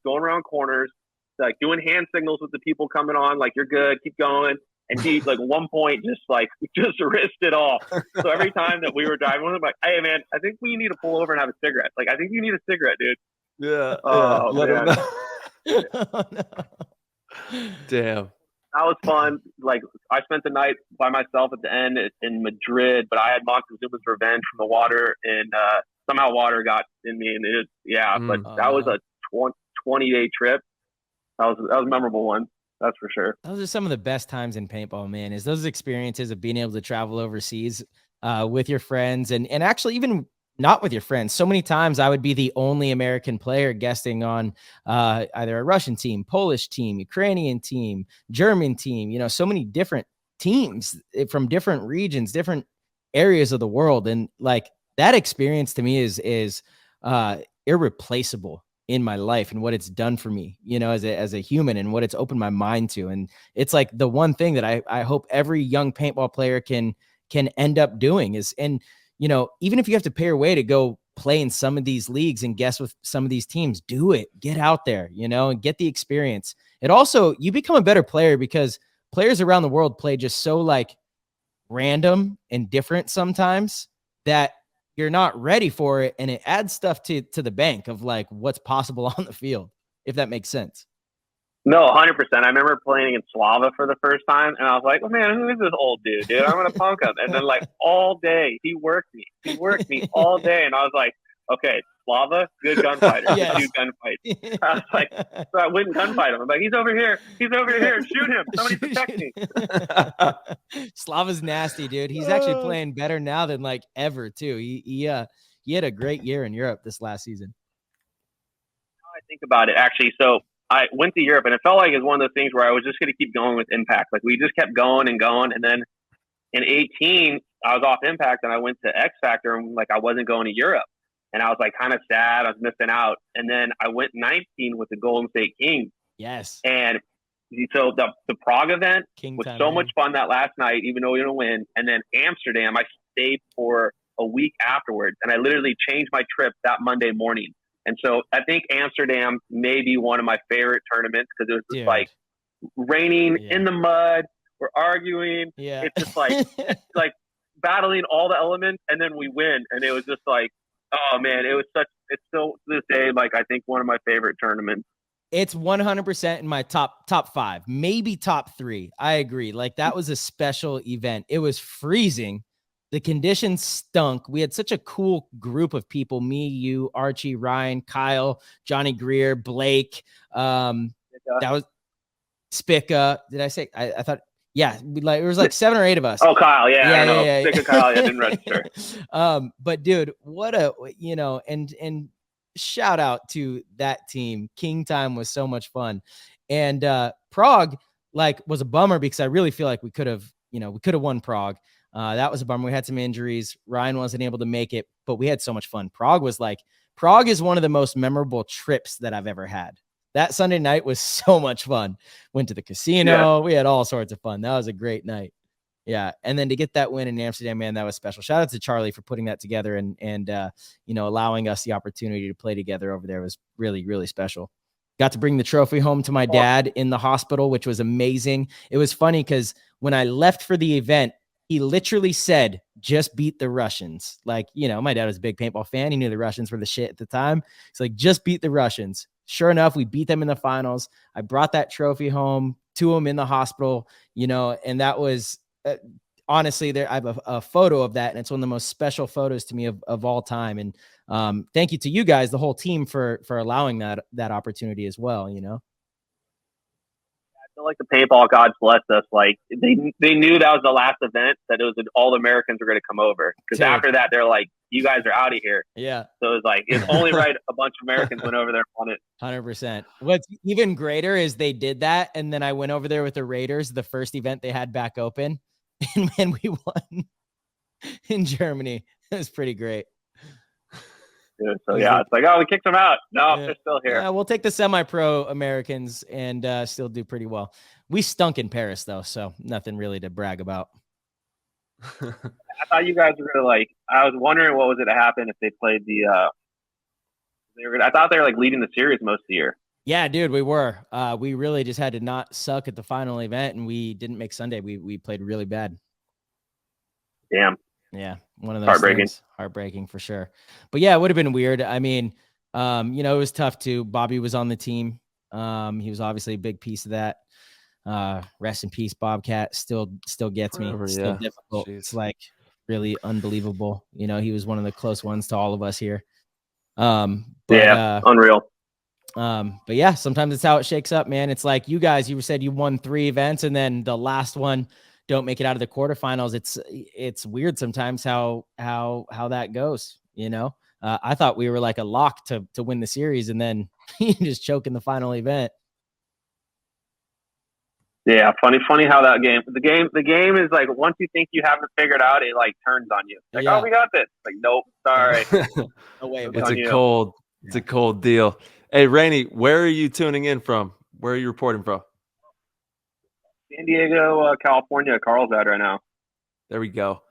going around corners, like doing hand signals with the people coming on, like, you're good, keep going. And he, like, one point, just risked it all. So every time that we were driving with him, like, hey, man, I think we need to pull over and have a cigarette. Like, I think you need a cigarette, dude. Yeah. Oh, let man. him know. Oh, no. Damn. That was fun. Like, I spent the night by myself at the end in Madrid, but I had Montezuma's revenge from the water, and somehow water got in me. And but that was a 20-day trip. That was a memorable one. That's for sure. Those are some of the best times in paintball, man, is those experiences of being able to travel overseas with your friends and actually even not with your friends. So many times I would be the only American player guesting on either a Russian team, Polish team, Ukrainian team, German team, you know, so many different teams from different regions, different areas of the world. And like that experience to me is irreplaceable in my life and what it's done for me, you know, as a human and what it's opened my mind to. And it's like the one thing that I hope every young paintball player can end up doing is, and, you know, even if you have to pay your way to go play in some of these leagues and guess with some of these teams, do it, get out there, you know, and get the experience. It also, you become a better player because players around the world play just so like random and different sometimes that you're not ready for it, and it adds stuff to the bank of like what's possible on the field, if that makes sense. No, 100%. I remember playing in Slava for the first time, and I was like, "Oh man, who is this old dude? I'm gonna punk him." And then like all day, he worked me all day, and I was like, "Okay, Slava, good gunfighter, Yes. good gunfight." I was like, so I went and gunfight him. I'm like, he's over here, shoot him, somebody protect me. Slava's nasty, dude. He's actually playing better now than like ever too. He had a great year in Europe this last season. I think about it actually. So I went to Europe, and it felt like it was one of those things where I was just going to keep going with Impact. Like we just kept going and going, and then in 18, I was off Impact, and I went to X Factor, and like I wasn't going to Europe. And I was like kind of sad. I was missing out. And then I went 19 with the Golden State Kings. Yes. And so the Prague event King was time, so man. much fun that last night, even though we didn't win. And then Amsterdam, I stayed for a week afterwards. And I literally changed my trip that Monday morning. And so I think Amsterdam may be one of my favorite tournaments because it was just like raining in the mud. We're arguing. Yeah. It's just like, it's like battling all the elements. And then we win. And it was just like, oh man, it's still to this day, like I think one of my favorite tournaments. It's 100% in my top 5, maybe top 3. I agree. Like that was a special event. It was freezing. The conditions stunk. We had such a cool group of people, me, you, Archie, Ryan, Kyle, Johnny Greer, Blake. That was Spica. Did I say, I thought, yeah, it was like 7 or 8 of us. Oh, Kyle. Yeah. I know. Yeah. Spica, Kyle. Yeah, didn't register. But dude, what a, you know, and shout out to that team. King time was so much fun. And Prague like was a bummer because I really feel like we could have won Prague. That was a bummer. We had some injuries. Ryan wasn't able to make it, but we had so much fun. Prague is one of the most memorable trips that I've ever had. That Sunday night was so much fun. Went to the casino. Yeah. We had all sorts of fun. That was a great night. Yeah. And then to get that win in Amsterdam, man, that was special. Shout out to Charlie for putting that together and you know, allowing us the opportunity to play together over there was really, really special. Got to bring the trophy home to my dad in the hospital, which was amazing. It was funny because when I left for the event, he literally said, just beat the Russians. Like, you know, my dad was a big paintball fan. He knew the Russians were the shit at the time. It's like, just beat the Russians. Sure enough, we beat them in the finals. I brought that trophy home to him in the hospital, you know, and that was honestly there. I have a photo of that, and it's one of the most special photos to me of all time. And thank you to you guys, the whole team, for allowing that opportunity as well, you know. I feel like the paintball gods blessed us. Like they knew that was the last event, that it was all the Americans were going to come over. Because after that, they're like, you guys are out of here. Yeah. So it's like, it's only right a bunch of Americans went over there and won it. 100%. What's even greater is they did that. And then I went over there with the Raiders, the first event they had back open. And then we won in Germany. It was pretty great. Yeah, so yeah, it's like, oh, we kicked them out. No, they're still here. Yeah, we'll take the semi-pro Americans and still do pretty well. We stunk in Paris though, so nothing really to brag about. I thought you guys were gonna like. I was wondering what was going to happen if they played the. I thought they were like leading the series most of the year. Yeah, dude, we were. We really just had to not suck at the final event, and we didn't make Sunday. We played really bad. Damn. Yeah, one of those heartbreaking. Things. Heartbreaking for sure. But yeah, it would have been weird. I mean, you know, it was tough too. Bobby was on the team. He was obviously a big piece of that. Rest in peace, Bobcat. Still gets me. Still difficult. Jeez. It's like really unbelievable. You know, he was one of the close ones to all of us here. Unreal. But yeah, sometimes it's how it shakes up, man. It's like you guys, you said you won 3 events and then the last one don't make it out of the quarterfinals. It's weird sometimes how that goes, you know? I thought we were like a lock to win the series, and then you just choke in the final event. Yeah, funny how that the game is like, once you think you have it figured out, it like turns on you. Like, Yeah. oh, we got this. Like, nope, sorry. No way. It's a cold deal. Hey, Raney, where are you tuning in from? Where are you reporting from? San Diego, California, Carlsbad right now. There we go.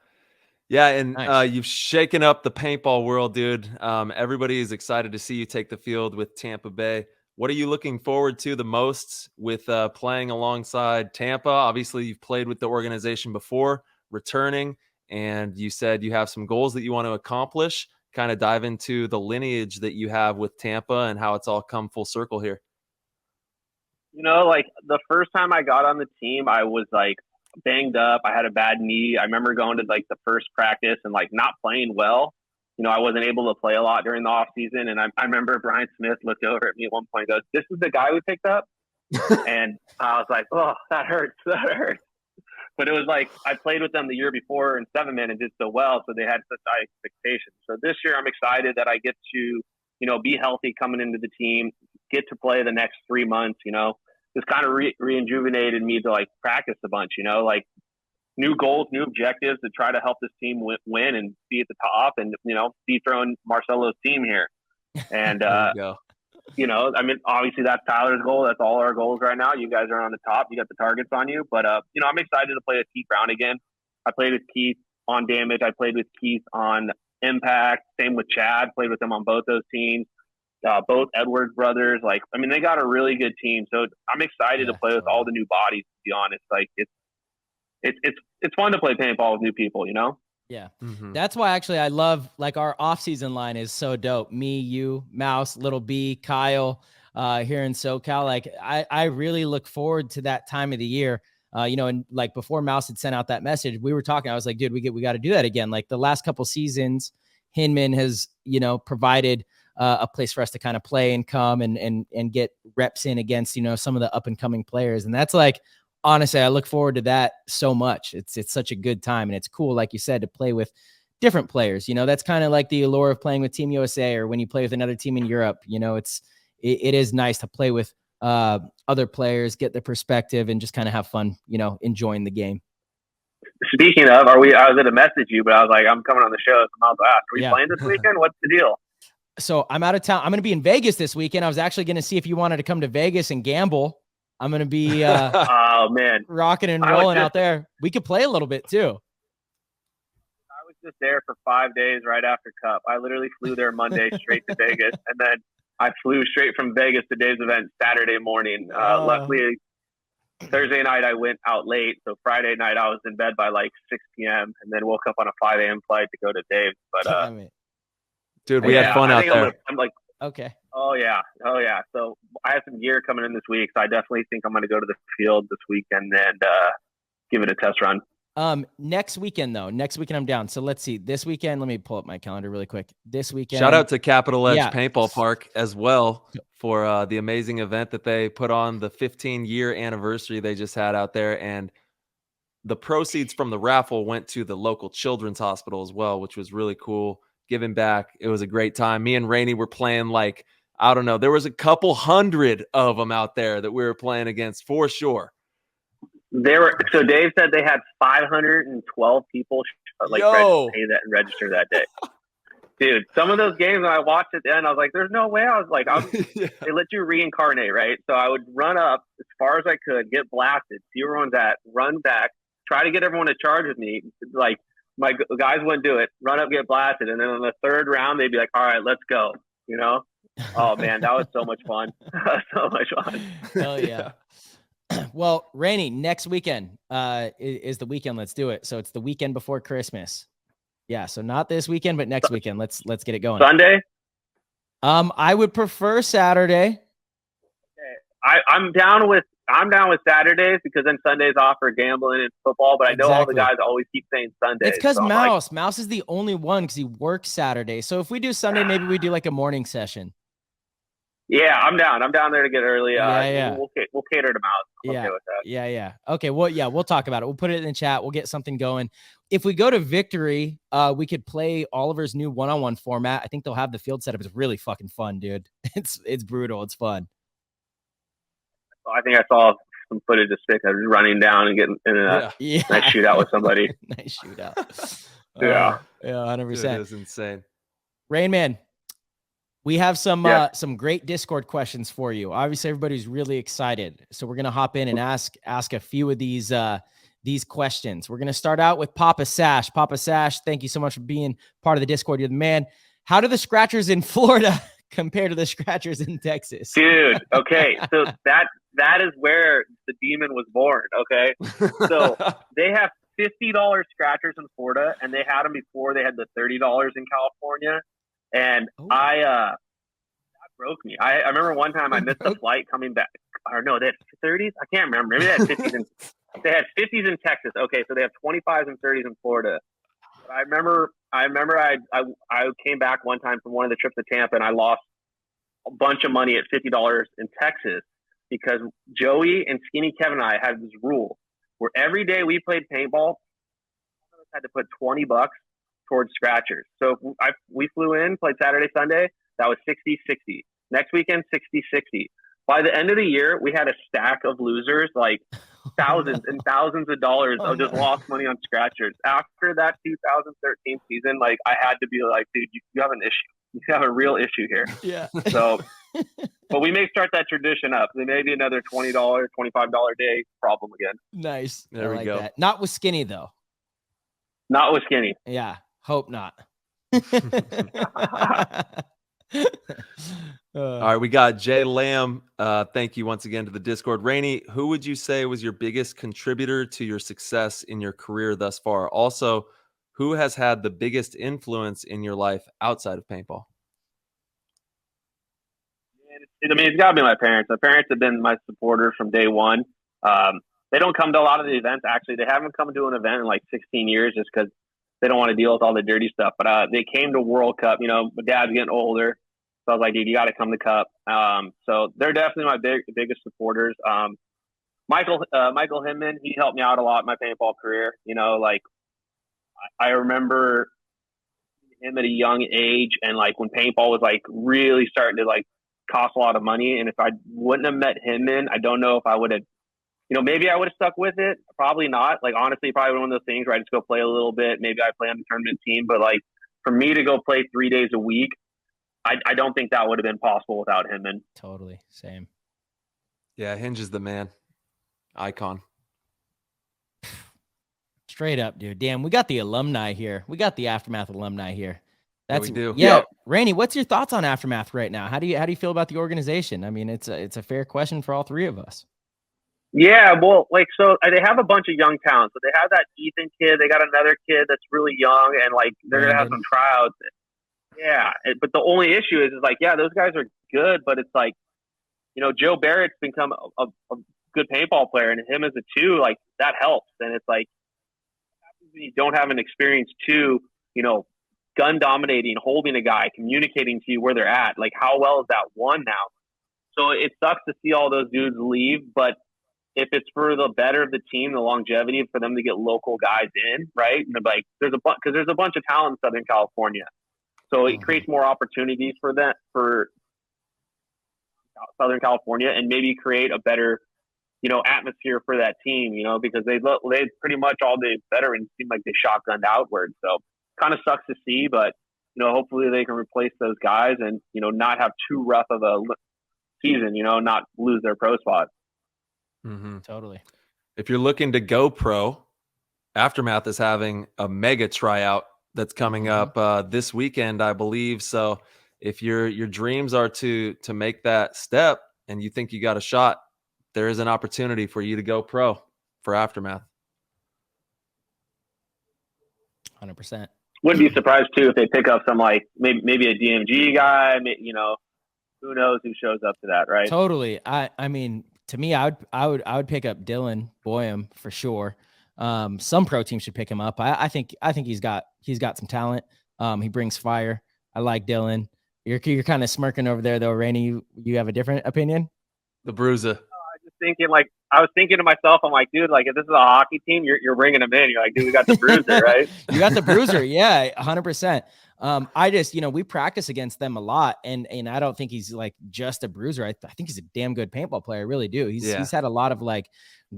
Yeah, and Nice. you've shaken up the paintball world, dude. Everybody is excited to see you take the field with Tampa Bay. What are you looking forward to the most with playing alongside Tampa? Obviously, you've played with the organization before, returning, and you said you have some goals that you want to accomplish. Kind of dive into the lineage that you have with Tampa and how it's all come full circle here. You know, like the first time I got on the team, I was like banged up. I had a bad knee. I remember going to like the first practice and like not playing well. You know, I wasn't able to play a lot during the off season. And I remember Brian Smith looked over at me at one point and goes, "This is the guy we picked up." And I was like, "Oh, that hurts. That hurts." But it was like, I played with them the year before in 7-man and did so well. So they had such high expectations. So this year I'm excited that I get to, you know, be healthy coming into the team, get to play the next 3 months, you know. This kind of re-rejuvenated me to like practice a bunch, you know, like new goals, new objectives to try to help this team win and be at the top and, you know, dethrone Marcelo's team here. And, you know, I mean, obviously that's Tyler's goal. That's all our goals right now. You guys are on the top. You got the targets on you. But, you know, I'm excited to play with Keith Brown again. I played with Keith on Damage. I played with Keith on Impact. Same with Chad. Played with them on both those teams. Both Edwards brothers. Like, I mean, they got a really good team. So I'm excited to play with all the new bodies, to be honest. Like, it's fun to play paintball with new people, you know? Yeah. That's why actually I love, like, our off-season line is so dope. Me, you, Mouse, Little B, Kyle, here in SoCal. Like, I really look forward to that time of the year. You know, and like before Mouse had sent out that message, we were talking, I was like, dude, we got to do that again. Like the last couple seasons, Hinman has, you know, provided a place for us to kind of play and come and get reps in against, you know, some of the up and coming players. And that's like, honestly, I look forward to that so much. It's such a good time. And it's cool, like you said, to play with different players. You know, that's kind of like the allure of playing with Team USA, or when you play with another team in Europe. You know, it is nice to play with other players, get their perspective, and just kind of have fun, you know, enjoying the game. Speaking of, I was going to message you, but I was like, I'm coming on the show. So I was like, are we playing this weekend? What's the deal? So I'm out of town. I'm going to be in Vegas this weekend. I was actually going to see if you wanted to come to Vegas and gamble. I'm going to be oh man, rocking and rolling out there. We could play a little bit too. I was just there for 5 days right after Cup. I literally flew there Monday straight to Vegas, and then I flew straight from Vegas to Dave's event Saturday morning. Luckily, Thursday night I went out late, so Friday night I was in bed by like 6 p.m. and then woke up on a 5 a.m. flight to go to Dave's. But dude, we had fun out there. I'm like, okay. Oh yeah. So I have some gear coming in this week, so I definitely think I'm going to go to the field this weekend and give it a test run. Next weekend I'm down. So let's see. This weekend, let me pull up my calendar really quick. This weekend, shout out to Capital Edge Paintball Park as well for the amazing event that they put on, the 15-year anniversary they just had out there, and the proceeds from the raffle went to the local children's hospital as well, which was really cool. Giving back. It was a great time. Me and Raney were playing, like, I don't know, there was a couple hundred of them out there that we were playing against for sure. So Dave said they had 512 people pay that and register that day. Dude, some of those games when I watched it then, I was like, there's no way. I was like, they let you reincarnate, right? So I would run up as far as I could, get blasted, see where everyone's at, run back, try to get everyone to charge with me. Like, my guys wouldn't do it, run up, get blasted. And then on the third round, they'd be like, all right, let's go. You know? Oh, man, that was so much fun. So much fun. Hell yeah. Well, Raney, next weekend is the weekend. Let's do it. So it's the weekend before Christmas. Yeah. So not this weekend, but next weekend. Let's get it going. Sunday? I would prefer Saturday. Okay. I'm down with Saturdays because then Sundays off for gambling and football, but I know all the guys always keep saying Sundays. It's because Mouse is the only one because he works Saturday. So if we do Sunday, maybe we do like a morning session. Yeah, I'm down. I'm down there to get early. Yeah. We'll cater to Mouse. I'm Yeah. okay with that. Yeah. Okay. Well, yeah, we'll talk about it. We'll put it in the chat. We'll get something going. If we go to Victory, we could play Oliver's new one-on-one format. I think they'll have the field setup. It's really fucking fun, dude. It's brutal. It's fun. I think I saw some footage of Stick running down and getting in a nice shootout with somebody. Nice shootout. Yeah. 100%. It is insane. Rain Man, we have some great Discord questions for you. Obviously, everybody's really excited, so we're gonna hop in and ask a few of these questions. We're gonna start out with Papa Sash. Papa Sash, thank you so much for being part of the Discord. You're the man. How do the scratchers in Florida compare to the scratchers in Texas? Dude, okay, so that is where the demon was born. Okay, so they have $50 scratchers in Florida, and they had them before they had the $30 in California. And that broke me. I remember one time I missed a flight coming back. Or no, they had 30s. I can't remember. Maybe they had 50s. They had 50s in Texas. Okay, so they have 25s and 30s in Florida. But I remember I came back one time from one of the trips to Tampa, and I lost a bunch of money at $50 in Texas because Joey and Skinny Kevin and I had this rule where every day we played paintball, I had to put $20 towards scratchers. So we flew in, played Saturday, Sunday. That was 60-60. Next weekend, 60-60. By the end of the year, we had a stack of losers, like thousands and thousands of dollars of just lost money on scratchers. After that 2013 season, like I had to be like, dude, you have an issue. You have a real issue here. Yeah. So, but we may start that tradition up. There may be another $20, $25 day problem again. Nice. There we go. That. Not with Skinny though. Not with Skinny. Yeah. Hope not. All right, we got Jay Lamb. Thank you once again to the Discord. Rainey, who would you say was your biggest contributor to your success in your career thus far? Also, who has had the biggest influence in your life outside of paintball? It's got to be my parents. My parents have been my supporters from day one. They don't come to a lot of the events. Actually, they haven't come to an event in like 16 years just because they don't want to deal with all the dirty stuff. But they came to World Cup. You know, my dad's getting older. So I was like, dude, you got to come to Cup. So they're definitely my biggest supporters. Michael Hinman, he helped me out a lot in my paintball career. You know, like I remember him at a young age, and like when paintball was like really starting to like cost a lot of money. And if I wouldn't have met Hinman, I don't know if I would have, you know, maybe I would have stuck with it. Probably not. Like, honestly, probably one of those things where I just go play a little bit. Maybe I play on the tournament team. But, like, for me to go play 3 days a week, I don't think that would have been possible without him. And totally. Same. Yeah, Hinge is the man. Icon. Straight up, dude. Damn, we got the alumni here. We got the Aftermath alumni here. That's, we do. Yeah. Yep. Rainey, what's your thoughts on Aftermath right now? How do you feel about the organization? I mean, it's a fair question for all three of us. Yeah, well, like, so they have a bunch of young talents. So they have that Ethan kid. They got another kid that's really young, and like they're gonna have some tryouts. Yeah, but the only issue is like, yeah, those guys are good, but it's like, you know, Joe Barrett's become a good paintball player, and him as a 2, like that helps. And it's like, you don't have an experienced 2, you know, gun dominating, holding a guy, communicating to you where they're at. Like, how well is that 1 now? So it sucks to see all those dudes leave, but if it's for the better of the team, the longevity for them to get local guys in, right? And like, there's a bunch of talent in Southern California, so it creates more opportunities for that for Southern California, and maybe create a better, you know, atmosphere for that team, you know, because they pretty much all the veterans seem like they shotgunned outward. So kind of sucks to see, but you know, hopefully they can replace those guys and, you know, not have too rough of a season, you know, not lose their pro spot. Mm-hmm. Totally. If you're looking to go pro, Aftermath is having a mega tryout that's coming up this weekend, I believe. So if your dreams are to make that step and you think you got a shot, there is an opportunity for you to go pro for Aftermath. 100%. Wouldn't be surprised too if they pick up some like maybe a DMG guy. You know, who knows who shows up to that, right? Totally. I mean, to me, I would pick up Dylan Boyum for sure. Some pro team should pick him up. I think he's got some talent. He brings fire. I like Dylan. You're kind of smirking over there though, Raney. You have a different opinion? The Bruiser. Just thinking, like, I was thinking to myself, I'm like, dude, like, if this is a hockey team, you're bringing them in. You're like, dude, we got the Bruiser, right? You got the Bruiser, yeah, 100%. I just, we practice against them a lot, and I don't think he's like just a bruiser. I think he's a damn good paintball player. I really do. He's had a lot of like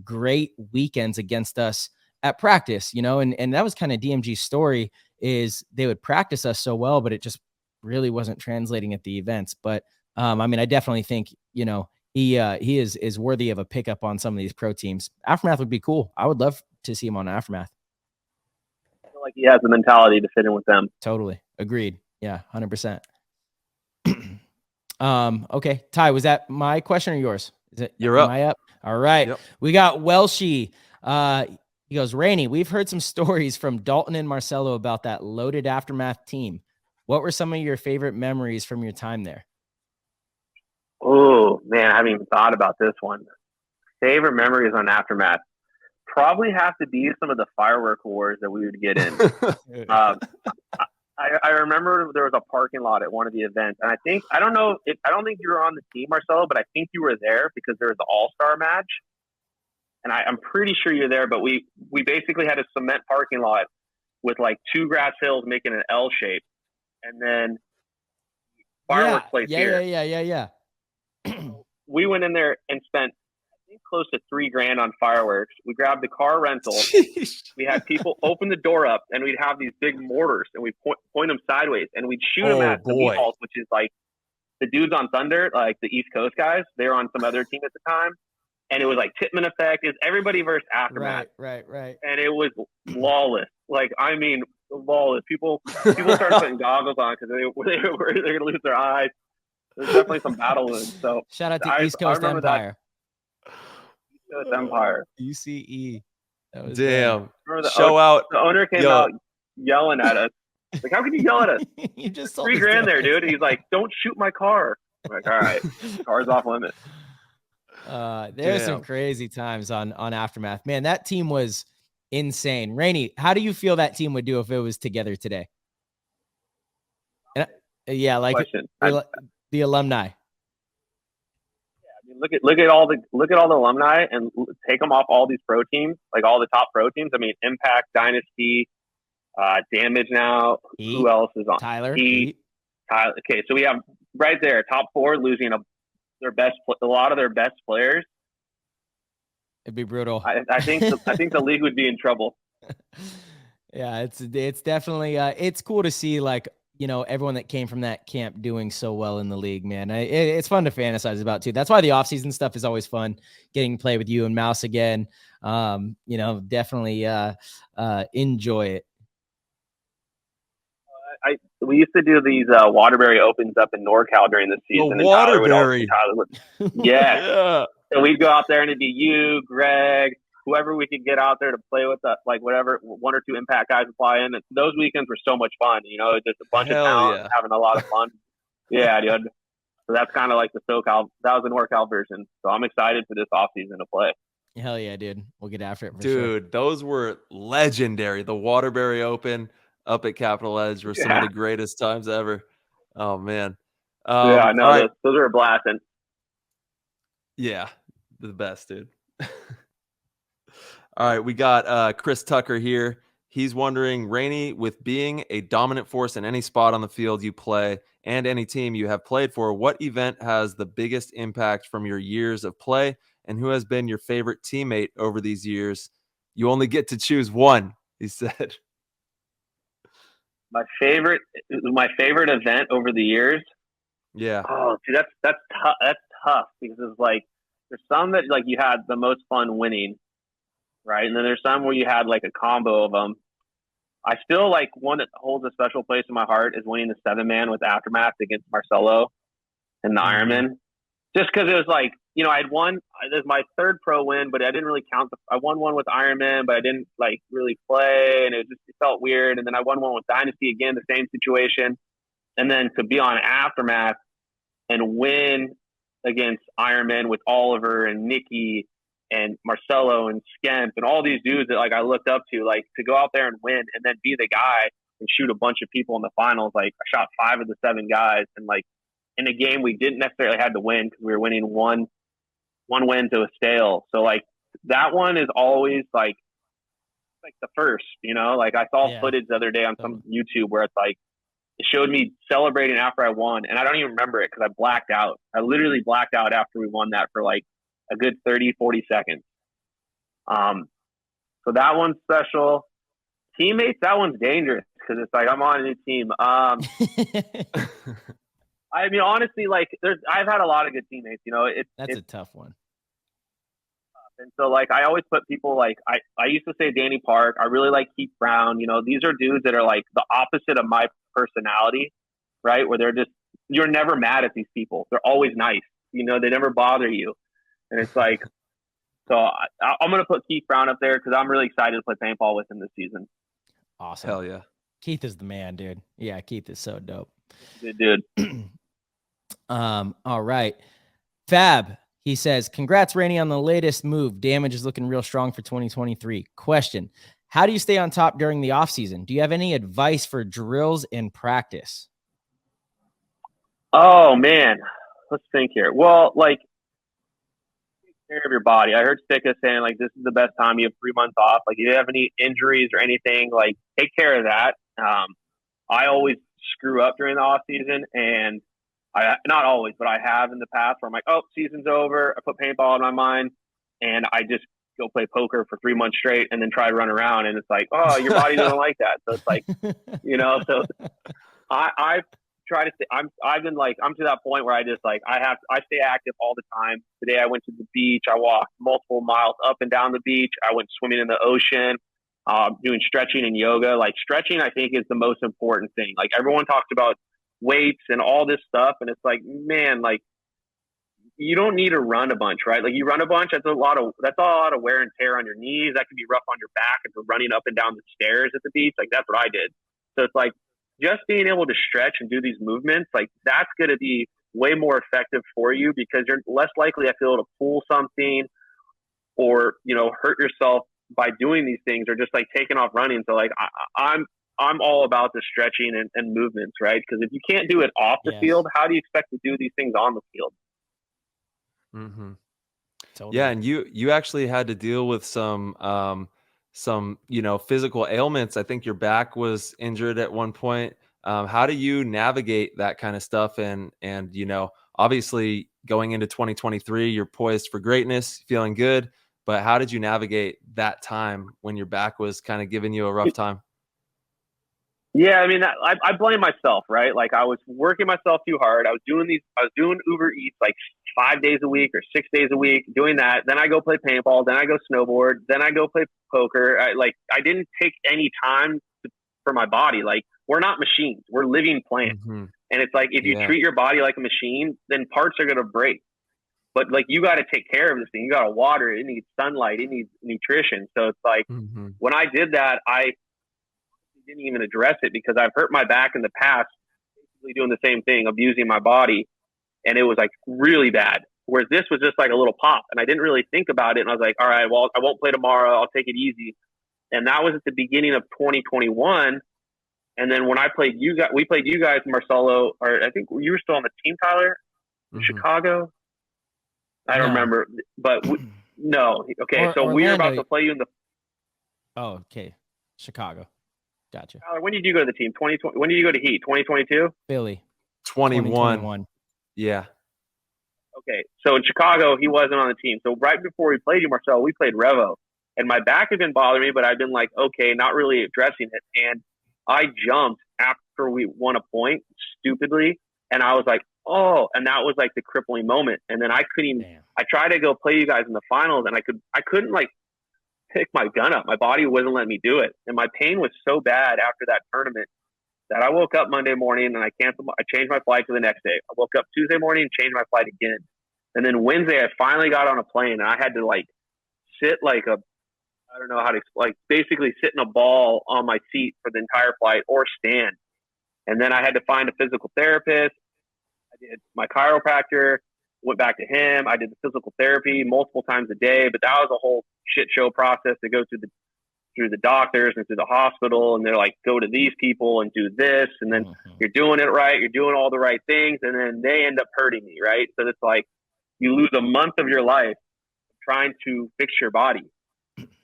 great weekends against us at practice, and that was kind of DMG's story, is they would practice us so well, but it just really wasn't translating at the events. But I mean, I definitely think, he is worthy of a pickup on some of these pro teams. Aftermath would be cool. I would love to see him on Aftermath. I feel like he has the mentality to fit in with them. Totally. Agreed. Yeah, 100%. Okay. Ty, was that my question or yours? You're up. Am I up? All right. Yep. We got Welshie. He goes, Raney, we've heard some stories from Dalton and Marcelo about that loaded Aftermath team. What were some of your favorite memories from your time there? Oh, man, I haven't even thought about this one. Favorite memories on Aftermath probably have to be some of the firework wars that we would get in. I remember there was a parking lot at one of the events, and I don't think you were on the team, Marcelo, but I think you were there because there was the All-Star match, and I'm pretty sure you're there. But we basically had a cement parking lot with like two grass hills making an L shape, and then fireworks place here. Yeah. We went in there and spent, I think, close to $3,000 on fireworks. We grabbed the car rental. We had people open the door up, and we'd have these big mortars, and we'd point them sideways, and we'd shoot them at the meatballs, which is like the dudes on Thunder, like the East Coast guys. They were on some other team at the time, and it was like Titman Effect. Is everybody versus Aftermath? Right. And it was flawless. Like, I mean, flawless. People started putting goggles on because they were going to lose their eyes. There's definitely some battle wounds. So shout out to East Coast Empire. East Coast Empire. UCE. Damn. Show out. The owner came out yelling at us. Like, how can you yell at us? You just $3,000 there, dude. And he's like, don't shoot my car. I'm like, all right, car's off limit. There's some crazy times on Aftermath. Man, that team was insane. Raney, how do you feel that team would do if it was together today? And, like the alumni. Yeah, I mean, look at all the alumni and take them off all these pro teams, like all the top pro teams. I mean, Impact, Dynasty, Damage now. Heat. Who else is on? Tyler. Tyler. Okay, so we have right there, top four losing a lot of their best players. It'd be brutal. I think the league would be in trouble. Yeah, it's definitely it's cool to see, like, everyone that came from that camp doing so well in the league, man. It's fun to fantasize about too. That's why the off-season stuff is always fun. Getting to play with you and Mouse again. Definitely enjoy it. We used to do these Waterbury Opens up in NorCal during the season. The Waterbury. Yeah. So we'd go out there and it'd be you, Greg, whoever we could get out there to play with, like whatever, one or two Impact guys would fly in. And those weekends were so much fun. Just a bunch of talent having a lot of fun. Yeah, dude. So that's kind of like the SoCal. That was the NorCal version. So I'm excited for this offseason to play. Hell yeah, dude. We'll get after it for sure. Dude, those were legendary. The Waterbury Open up at Capital Edge were some of the greatest times ever. Oh, man. I know. Right. Those are a blast. And yeah, the best, dude. All right, we got Chris Tucker here. He's wondering, Raney, with being a dominant force in any spot on the field you play and any team you have played for, what event has the biggest impact from your years of play, and who has been your favorite teammate over these years? You only get to choose one, he said. My favorite event over the years. Yeah. Oh, see, that's tough. That's tough because it's like there's some that like you had the most fun winning, right? And then there's some where you had like a combo of them. I still like one that holds a special place in my heart is winning the 7-man with Aftermath against Marcelo and the Ironman. Just because it was like, I'd won. It was my third pro win, but I didn't really count. I won one with Ironman, but I didn't like really play, and it felt weird. And then I won one with Dynasty again, the same situation. And then to be on Aftermath and win against Ironman with Oliver and Nikki and Marcelo and Skemp and all these dudes that like I looked up to, like to go out there and win and then be the guy and shoot a bunch of people in the finals. Like I shot 5 of the 7 guys, and like in a game we didn't necessarily have to win because we were winning one win to a stale. So like that one is always like the first, you know. Like I saw footage the other day on some YouTube where it's like it showed me celebrating after I won, and I don't even remember it because I blacked out. I literally blacked out after we won that for like a good 30-40 seconds. So that one's special. Teammates, that one's dangerous because it's like I'm on a new team. I mean, honestly, like I've had a lot of good teammates. You know, that's a tough one. And so, like, I always put people like I used to say Danny Park. I really like Keith Brown. You know, these are dudes that are like the opposite of my personality, right? Where they're just you're never mad at these people. They're always nice. You know, they never bother you, and it's like. So I'm gonna put Keith Brown up there because I'm really excited to play paintball with him this season. Awesome. Hell yeah. Keith is the man, dude. Yeah, Keith is so dope. Good dude. All right. Fab, he says, congrats, Raney, on the latest move. Damage is looking real strong for 2023. Question: how do you stay on top during the off season? Do you have any advice for drills in practice? Oh man, let's think here. Well, like take care of your body. I heard Sticka saying like this is the best time. You have 3 months off. Like if you have any injuries or anything, like take care of that. I always screw up during the off season, and I not always, but I have in the past where I'm like, oh, season's over. I put paintball in my mind, and I just go play poker for 3 months straight, and then try to run around, and it's like, oh, your body doesn't like that. So it's like, you know, so I try to stay. I've been like I'm to that point where I just like I stay active all the time. Today I went to the beach. I walked multiple miles up and down the beach. I went swimming in the ocean. Doing stretching and yoga. Like stretching, I think is the most important thing. Like everyone talks about weights and all this stuff, and it's like, man, like you don't need to run a bunch, right? Like you run a bunch, that's a lot of wear and tear on your knees. That could be rough on your back if you're running up and down the stairs at the beach. Like that's what I did. So it's like just being able to stretch and do these movements, like that's going to be way more effective for you because you're less likely, I feel, to pull something or, you know, hurt yourself by doing these things or just like taking off running. So like I'm all about the stretching and movements, right? Because if you can't do it off the field, how do you expect to do these things on the field? Mm-hmm. Totally. Yeah, and you actually had to deal with some you know physical ailments. I think your back was injured at one point. How do you navigate that kind of stuff? And you know, obviously going into 2023, you're poised for greatness, feeling good. But how did you navigate that time when your back was kind of giving you a rough time? Yeah, I mean, I blame myself, right? Like I was working myself too hard. I was doing Uber Eats like 5 days a week or 6 days a week, doing that. Then I go play paintball. Then I go snowboard. Then I go play poker. I didn't take any time for my body. Like we're not machines. We're living plants. Mm-hmm. And it's like if you treat your body like a machine, then parts are going to break. But like you got to take care of this thing. You got to water it. It needs sunlight. It needs nutrition. So it's like when I did that, I didn't even address it because I've hurt my back in the past, basically doing the same thing, abusing my body, and it was like really bad. Whereas this was just like a little pop, and I didn't really think about it. And I was like, all right, well, I won't play tomorrow. I'll take it easy. And that was at the beginning of 2021. And then when I played you guys, we played you guys, Marcelo, or I think you were still on the team, Tyler, in Chicago. I don't remember, but no. Okay, so we were about to play you in the. Oh, okay, Chicago. Gotcha. Tyler, when did you go to the team? 2020. When did you go to Heat? 2022. Philly. 21. Yeah. Okay, so in Chicago, he wasn't on the team. So right before we played you, Marcel, we played Revo, and my back had been bothering me, but I'd been like, okay, not really addressing it. And I jumped after we won a point stupidly, and I was like, oh, and that was like the crippling moment. And then I couldn't even. I tried to go play you guys in the finals, and I couldn't like pick my gun up. My body wouldn't let me do it, and my pain was so bad after that tournament that I woke up Monday morning and I changed my flight to the next day. I woke up Tuesday morning and changed my flight again. And then Wednesday, I finally got on a plane and I had to like sit like I don't know how to like basically sit in a ball on my seat for the entire flight or stand. And then I had to find a physical therapist. I did my chiropractor, went back to him. I did the physical therapy multiple times a day, but that was a whole shit show process to go through through the doctors and through the hospital, and they're like, go to these people and do this, and then you're doing it right, you're doing all the right things, and then they end up hurting me, right? So it's like you lose a month of your life trying to fix your body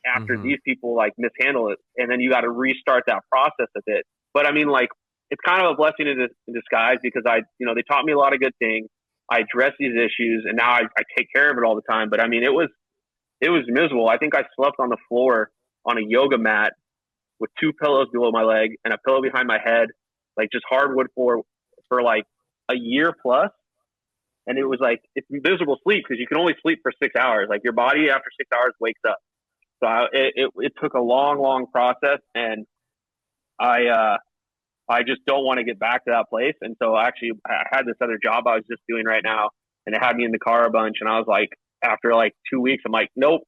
after these people like mishandle it, and then you got to restart that process a bit. But I mean, like, it's kind of a blessing in disguise, because they taught me a lot of good things. I addressed these issues, and now I take care of it all the time. But I mean, it was miserable. I think I slept on the floor on a yoga mat with 2 pillows below my leg and a pillow behind my head, like just hardwood for like a year plus. And it was like, it's miserable sleep, because you can only sleep for 6 hours. Like, your body after 6 hours wakes up. So it took a long, long process, and I just don't want to get back to that place. And so actually I had this other job I was just doing right now, and it had me in the car a bunch. And I was like, after like 2 weeks, I'm like, nope,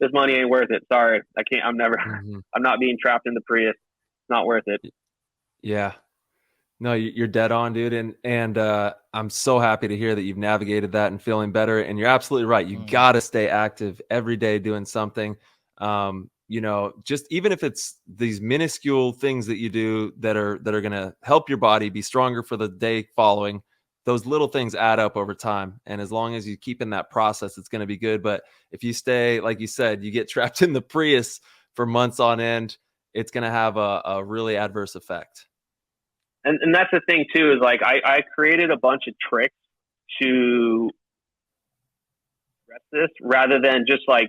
this money ain't worth it. Sorry. I can't, I'm not being trapped in the Prius. It's not worth it. Yeah. No, you're dead on, dude. And I'm so happy to hear that you've navigated that and feeling better. And you're absolutely right. You got to stay active every day doing something. Just even if it's these minuscule things that you do that are going to help your body be stronger for the day following, those little things add up over time. And as long as you keep in that process, it's going to be good. But if you stay, like you said, you get trapped in the Prius for months on end, it's going to have a really adverse effect. And that's the thing too, is like, I created a bunch of tricks to address this, rather than just like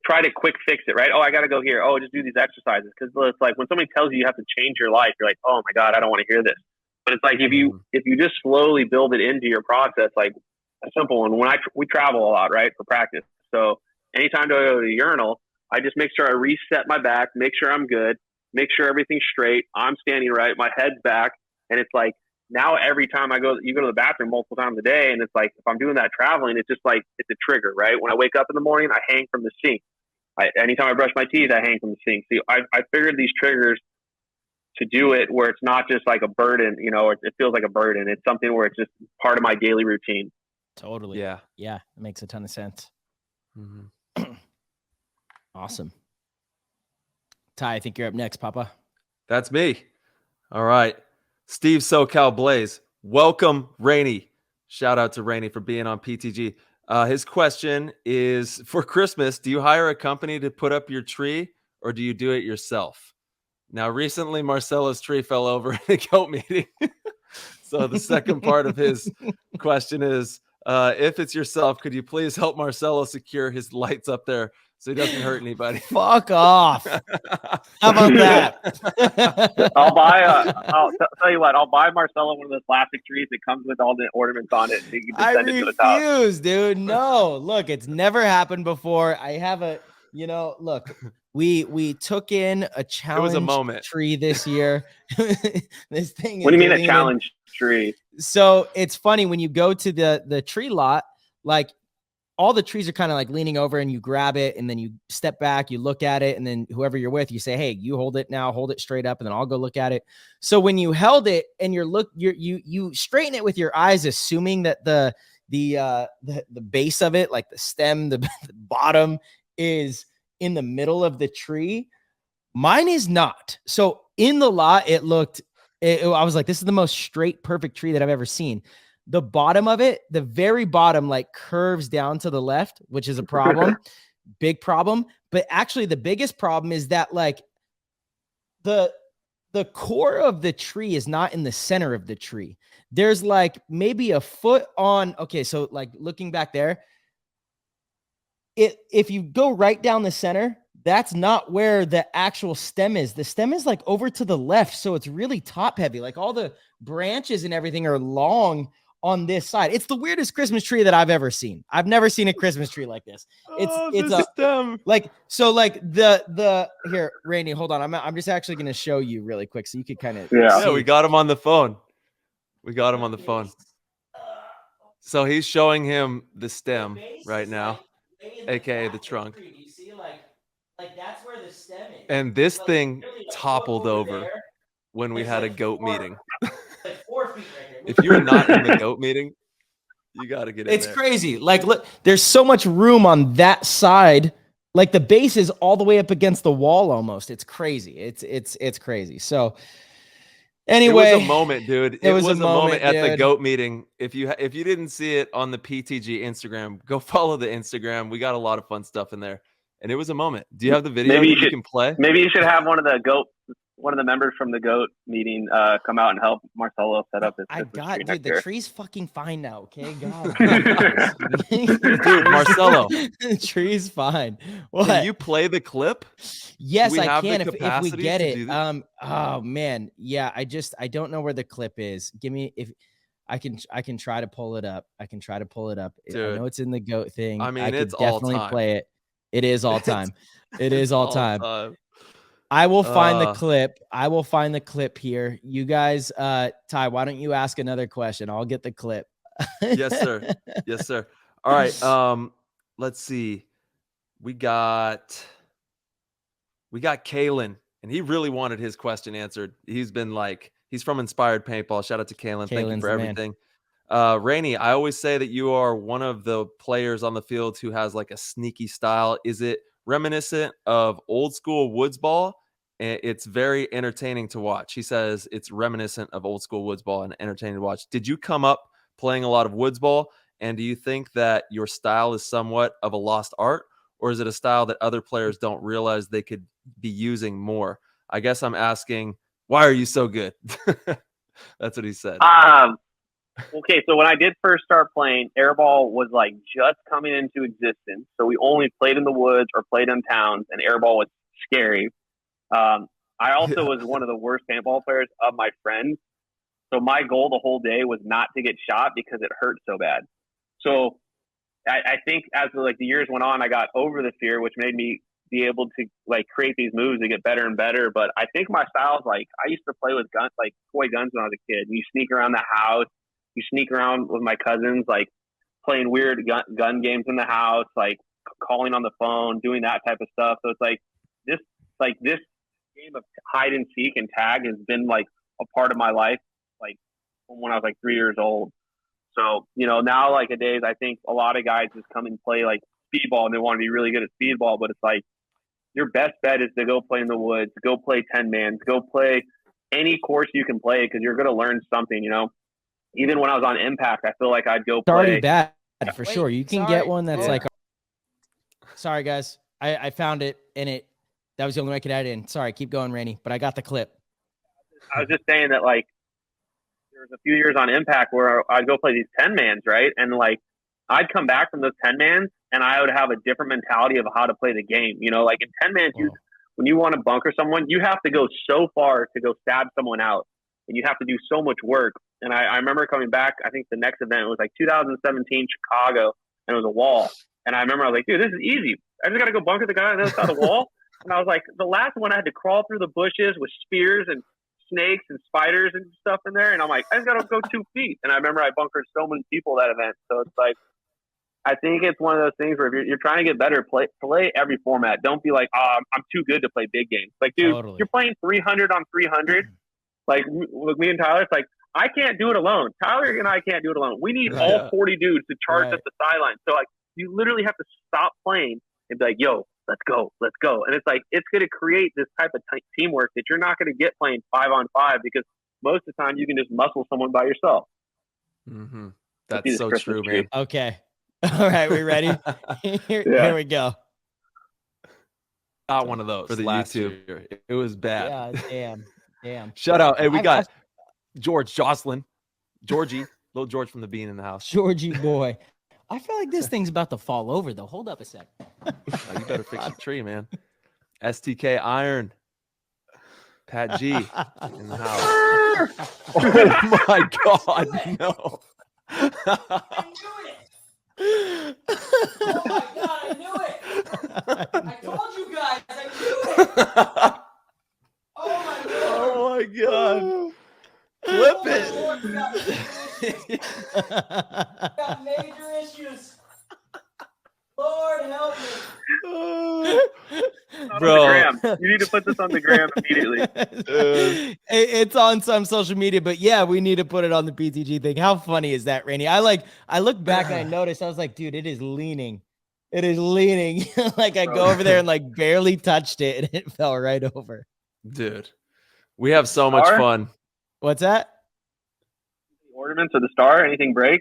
try to quick fix it, right? Oh, I got to go here. Oh, just do these exercises. Because it's like, when somebody tells you have to change your life, you're like, oh my God, I don't want to hear this. But it's like, if you just slowly build it into your process, like a simple one. We travel a lot, right, for practice. So anytime I go to the urinal, I just make sure I reset my back, make sure I'm good, make sure everything's straight, I'm standing right, my head's back. And it's like, now every time you go to the bathroom multiple times a day, and it's like, if I'm doing that traveling, it's just like, it's a trigger, right? When I wake up in the morning, I hang from the sink. Anytime I brush my teeth, I hang from the sink. See, I figured these triggers to do it where it's not just like a burden, it feels like a burden. It's something where it's just part of my daily routine. Totally. Yeah. Yeah. It makes a ton of sense. Awesome. Ty, I think you're up next, Papa. That's me. All right. Steve SoCal Blaze. Welcome, Raney. Shout out to Raney for being on PTG. His question is, for Christmas, do you hire a company to put up your tree, or do you do it yourself? Now, recently, Marcella's tree fell over in a goat meeting. So the second part of his question is, if it's yourself, could you please help Marcelo secure his lights up there so he doesn't hurt anybody? Fuck off. How about that? I'll tell you what, I'll buy Marcelo one of those plastic trees that comes with all the ornaments on it. So you can just send it to the top. refuse, dude. No, look, it's never happened before. I have look, we took in a challenge tree this year. This thing. What do you mean a challenge tree? So it's funny when you go to the tree lot, like all the trees are kind of like leaning over, and you grab it, and then you step back, you look at it, and then whoever you're with, you say, hey, you hold it now, hold it straight up, and then I'll go look at it. So when you held it and you straighten it with your eyes, assuming that the base of it, like the stem, the bottom is in the middle of the tree. Mine is not. So in the lot, I was like, this is the most straight, perfect tree that I've ever seen. The bottom of it, the very bottom, like curves down to the left, which is a problem, big problem. But actually the biggest problem is that like the core of the tree is not in the center of the tree. There's like maybe a foot on. Okay. So like looking back there, if you go right down the center, that's not where the actual stem is. The stem is like over to the left. So it's really top heavy. Like all the branches and everything are long on this side. It's the weirdest Christmas tree that I've ever seen. I've never seen a Christmas tree like this. It's a stem. Like, so like the here, Randy, hold on. I'm just actually going to show you really quick. So you could kind of, yeah, we got him on the phone. So he's showing him the stem right now, aka the trunk. You see, like that's where the stem is. And this thing toppled over when we had a goat meeting. Like 4 feet right here. If you're not in the goat meeting, you got to get in there. It's crazy. Like, look, there's so much room on that side Like the base is all the way up against the wall almost. It's crazy. It's crazy. So anyway, it was a moment, dude. It was a moment at the dude. GOAT meeting. If you didn't see it on the PTG Instagram, go follow the Instagram. We got a lot of fun stuff in there, and it was a moment. Do you have the video that you can play? Maybe you should have one of the members from the GOAT meeting come out and help Marcelo set up his. Dude, the tree's fucking fine now. Okay, God, dude, Marcelo, the tree's fine. What? Can you play the clip? Yes, I can if we get it. Oh man, yeah. I don't know where the clip is. Give me if I can try to pull it up. Dude, I know it's in the GOAT thing. I mean, I it's could definitely all time. play it. It is all time. It is all time. I will find the clip. I will find the clip here. You guys, Ty, why don't you ask another question? I'll get the clip. Yes, sir. Yes, sir. All right. Let's see. We got Kalen, and he really wanted his question answered. He's from Inspired Paintball. Shout out to Kalen. Thank you for everything. Raney, I always say that you are one of the players on the field who has like a sneaky style. Is it reminiscent of old school woods ball? It's very entertaining to watch. He says it's reminiscent of old school woods ball and entertaining to watch. Did you come up playing a lot of woods ball? And do you think that your style is somewhat of a lost art, or is it a style that other players don't realize they could be using more? I guess I'm asking, why are you so good? That's what he said. Okay, so when I did first start playing, airball was like just coming into existence. So we only played in the woods or played in towns, and airball was scary. I also was one of the worst paintball players of my friends. So my goal the whole day was not to get shot because it hurt so bad. So I think as the years went on, I got over the fear, which made me be able to like create these moves to get better and better. But I think my style is like, I used to play with guns, like toy guns when I was a kid. You sneak around the house, you sneak around with my cousins, like playing weird gun games in the house, like calling on the phone, doing that type of stuff. So it's this game of hide and seek and tag has been like a part of my life, like from when I was like 3 years old. So, now like nowadays, I think a lot of guys just come and play like speedball and they want to be really good at speedball, but it's like your best bet is to go play in the woods, go play 10 mans, go play any course you can play because you're going to learn something, Even when I was on Impact, I feel like I'd go play. It's already bad for sure. You can get one that's like, sorry guys, I found it and that was the only way I could add it in. Sorry, keep going, Raney, but I got the clip. I was just saying that like there was a few years on Impact where I'd go play these 10 mans, right? And like I'd come back from those 10 mans and I would have a different mentality of how to play the game. Like in 10 mans, when you want to bunker someone, you have to go so far to go stab someone out, and you have to do so much work. And I remember coming back, I think the next event was like 2017 Chicago, and it was a wall. And I remember I was like, dude, this is easy. I just got to go bunker the guy on the other side of the wall. And I was like, the last one I had to crawl through the bushes with spears and snakes and spiders and stuff in there. And I'm like, I just got to go 2 feet. And I remember I bunkered so many people that event. So it's like, I think it's one of those things where if you're trying to get better, play every format. Don't be like, I'm too good to play big games. Like, dude, You're playing 300 on 300. Like with me and Tyler, it's like, I can't do it alone. Tyler and I can't do it alone. We need all 40 dudes to charge up the sideline. So like, you literally have to stop playing and be like, yo, let's go. And it's like, it's going to create this type of teamwork that you're not going to get playing 5-on-5 because most of the time you can just muscle someone by yourself. Mm-hmm. That's so true, man. Okay. All right. We ready? Here we go. Got one of those for the YouTube. Year. It was bad. Yeah, damn. Shout out. Hey, we got George Jocelyn, Georgie, little George from the Bean in the house. Georgie boy. I feel like this thing's about to fall over, though. Hold up a sec. You better fix the tree, man. STK Iron. Pat G in the house. Oh, my God. No. I knew it. Oh, my God. I knew it. I told you guys. I knew it. Oh, my God. Flip it. Got major issues. Lord help me. Bro, you need to put this on the gram immediately. It's on some social media, but yeah, we need to put it on the PTG thing. How funny is that, Raney? I look back and I noticed, I was like, dude, it is leaning It is leaning. Like I go over there and like barely touched it and it fell right over. Dude, we have so much Star? fun. What's that? The ornaments of the star? Anything break?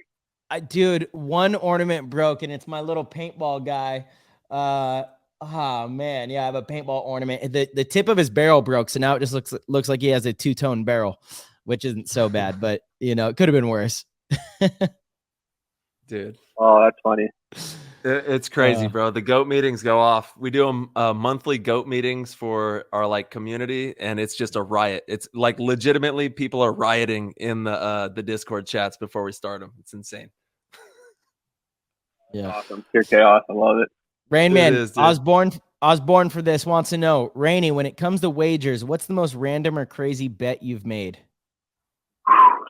Dude, one ornament broke and it's my little paintball guy. Oh man, yeah, I have a paintball ornament. The tip of his barrel broke, so now it just looks like he has a two-tone barrel, which isn't so bad, but you know, it could have been worse. Dude. Oh, that's funny. It's crazy, bro. The goat meetings go off. We do monthly goat meetings for our like community, and it's just a riot. It's like legitimately people are rioting in the Discord chats before we start them. It's insane. Yeah, awesome. Pure chaos. I love it. Rain Man, is, dude. Osborne for this wants to know, Rainey, when it comes to wagers, what's the most random or crazy bet you've made?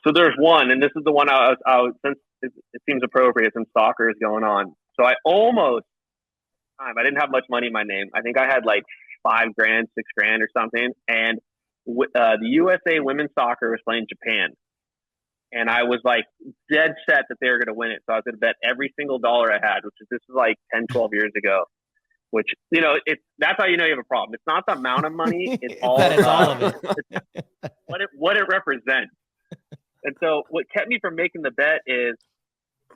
So there's one, and this is the one I was since it seems appropriate since soccer is going on. So I didn't have much money in my name. I think I had like $5,000, $6,000 or something. And the USA women's soccer was playing Japan. And I was like dead set that they were going to win it. So I was going to bet every single dollar I had, this is like 10, 12 years ago, which, you know, that's how you know you have a problem. It's not the amount of money. It's all, all of it. what it represents. And so what kept me from making the bet is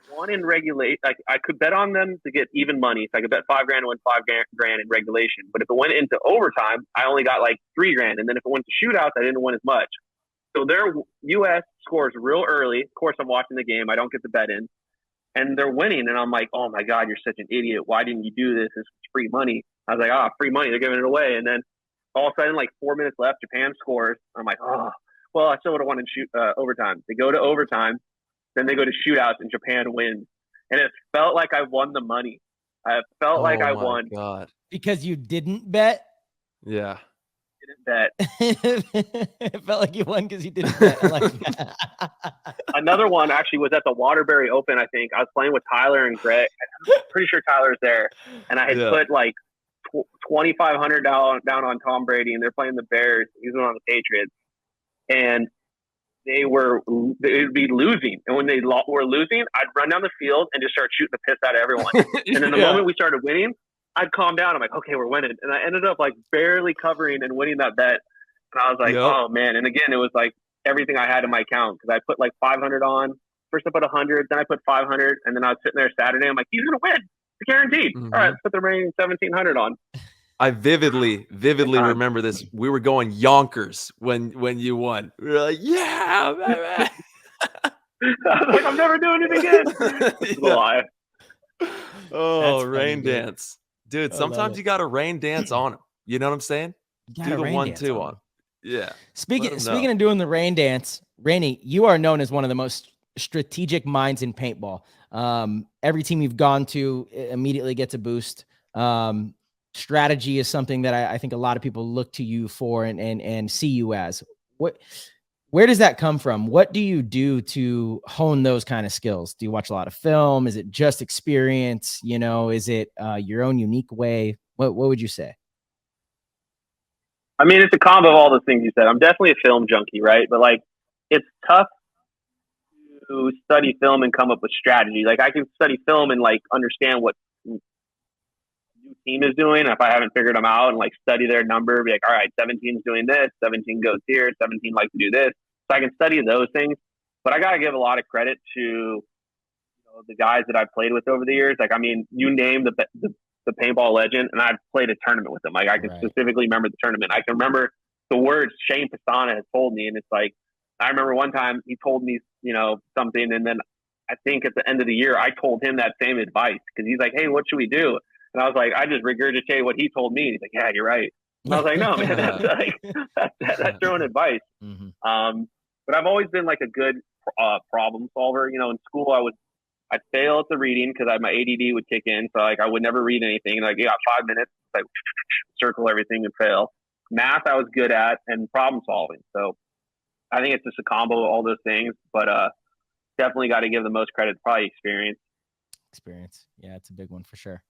one in regulation. Like I could bet on them to get even money. So I could bet $5,000 to win $5,000 in regulation. But if it went into overtime, I only got like $3,000. And then if it went to shootouts, I didn't win as much. So their U.S. scores real early. Of course, I'm watching the game. I don't get the bet in. And they're winning. And I'm like, oh, my God, you're such an idiot. Why didn't you do this? It's free money. I was like, free money. They're giving it away. And then all of a sudden, like 4 minutes left, Japan scores. I'm like, well, I still would have won in overtime. They go to overtime. Then they go to shootouts, and Japan wins. And it felt like I won the money. I felt like I won. God. Because you didn't bet? Yeah. Didn't bet. It felt like you won because you didn't bet. I like that. Another one actually was at the Waterbury Open, I think. I was playing with Tyler and Greg. I'm pretty sure Tyler's there. And I had put like $2,500 down on Tom Brady, and they're playing the Bears. He was on the Patriots. And they would be losing. And when they were losing, I'd run down the field and just start shooting the piss out of everyone. And then the moment we started winning, I'd calm down. I'm like, okay, we're winning. And I ended up like barely covering and winning that bet. And I was like, oh man. And again, it was like everything I had in my account. Cause I put like 500 on. First I put 100, then I put 500. And then I was sitting there Saturday. I'm like, he's going to win. It's guaranteed. Mm-hmm. All right, let's put the remaining 1,700 on. I vividly remember this. We were going yonkers when you won. We were like, yeah, man. I was like, I'm never doing it again. It's a lie. Oh, rain dance. Dude, sometimes you got to rain dance on him. You know what I'm saying? Do the 1-2 on. Yeah. Speaking of doing the rain dance, Rainey, you are known as one of the most strategic minds in paintball. Every team you've gone to immediately gets a boost. Strategy is something that I think a lot of people look to you for and see you as. Where does that come from? What do you do to hone those kind of skills? Do you watch a lot of film? Is it just experience? You know, is it your own unique way? What would you say? I mean, it's a combo of all those things you said. I'm definitely a film junkie, right? But like, it's tough to study film and come up with strategy. Like I can study film and like understand what team is doing. If I haven't figured them out and like study their number, be like, all right, 17's doing this, 17 goes here, 17 likes to do this. So I can study those things. But I got to give a lot of credit to the guys that I've played with over the years. Like, I mean, you name the paintball legend, and I've played a tournament with them. Like, I can specifically remember the tournament. I can remember the words Shane Pastana has told me, and it's like, I remember one time he told me, something, and then I think at the end of the year, I told him that same advice because he's like, hey, what should we do? And I was like, I just regurgitate what he told me. He's like, yeah, you're right. And I was like, no, man, that's throwing advice. Mm-hmm. But I've always been like a good problem solver. In school, I'd fail at the reading because my ADD would kick in. So like I would never read anything. Like you got 5 minutes, like circle everything and fail. Math I was good at, and problem solving. So I think it's just a combo of all those things. But definitely got to give the most credit to probably experience. Yeah, it's a big one for sure.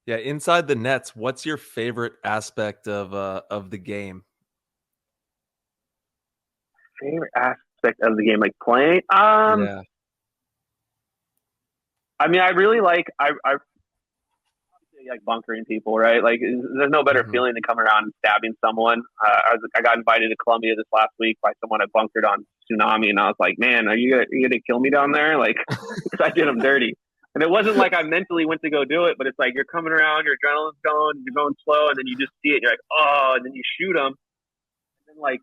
Yeah, inside the nets, what's your favorite aspect of the game? Favorite aspect of the game, like playing? Yeah. I mean, I really like. I like bunkering people, right? Like, there's no better feeling than coming around and stabbing someone. I got invited to Colombia this last week by someone I bunkered on Tsunami, and I was like, man, are you gonna kill me down there? Like, because I did them dirty. And it wasn't like I mentally went to go do it, but it's like you're coming around, your adrenaline's going, you're going slow, and then you just see it, and you're like, oh, and then you shoot them. And then, like,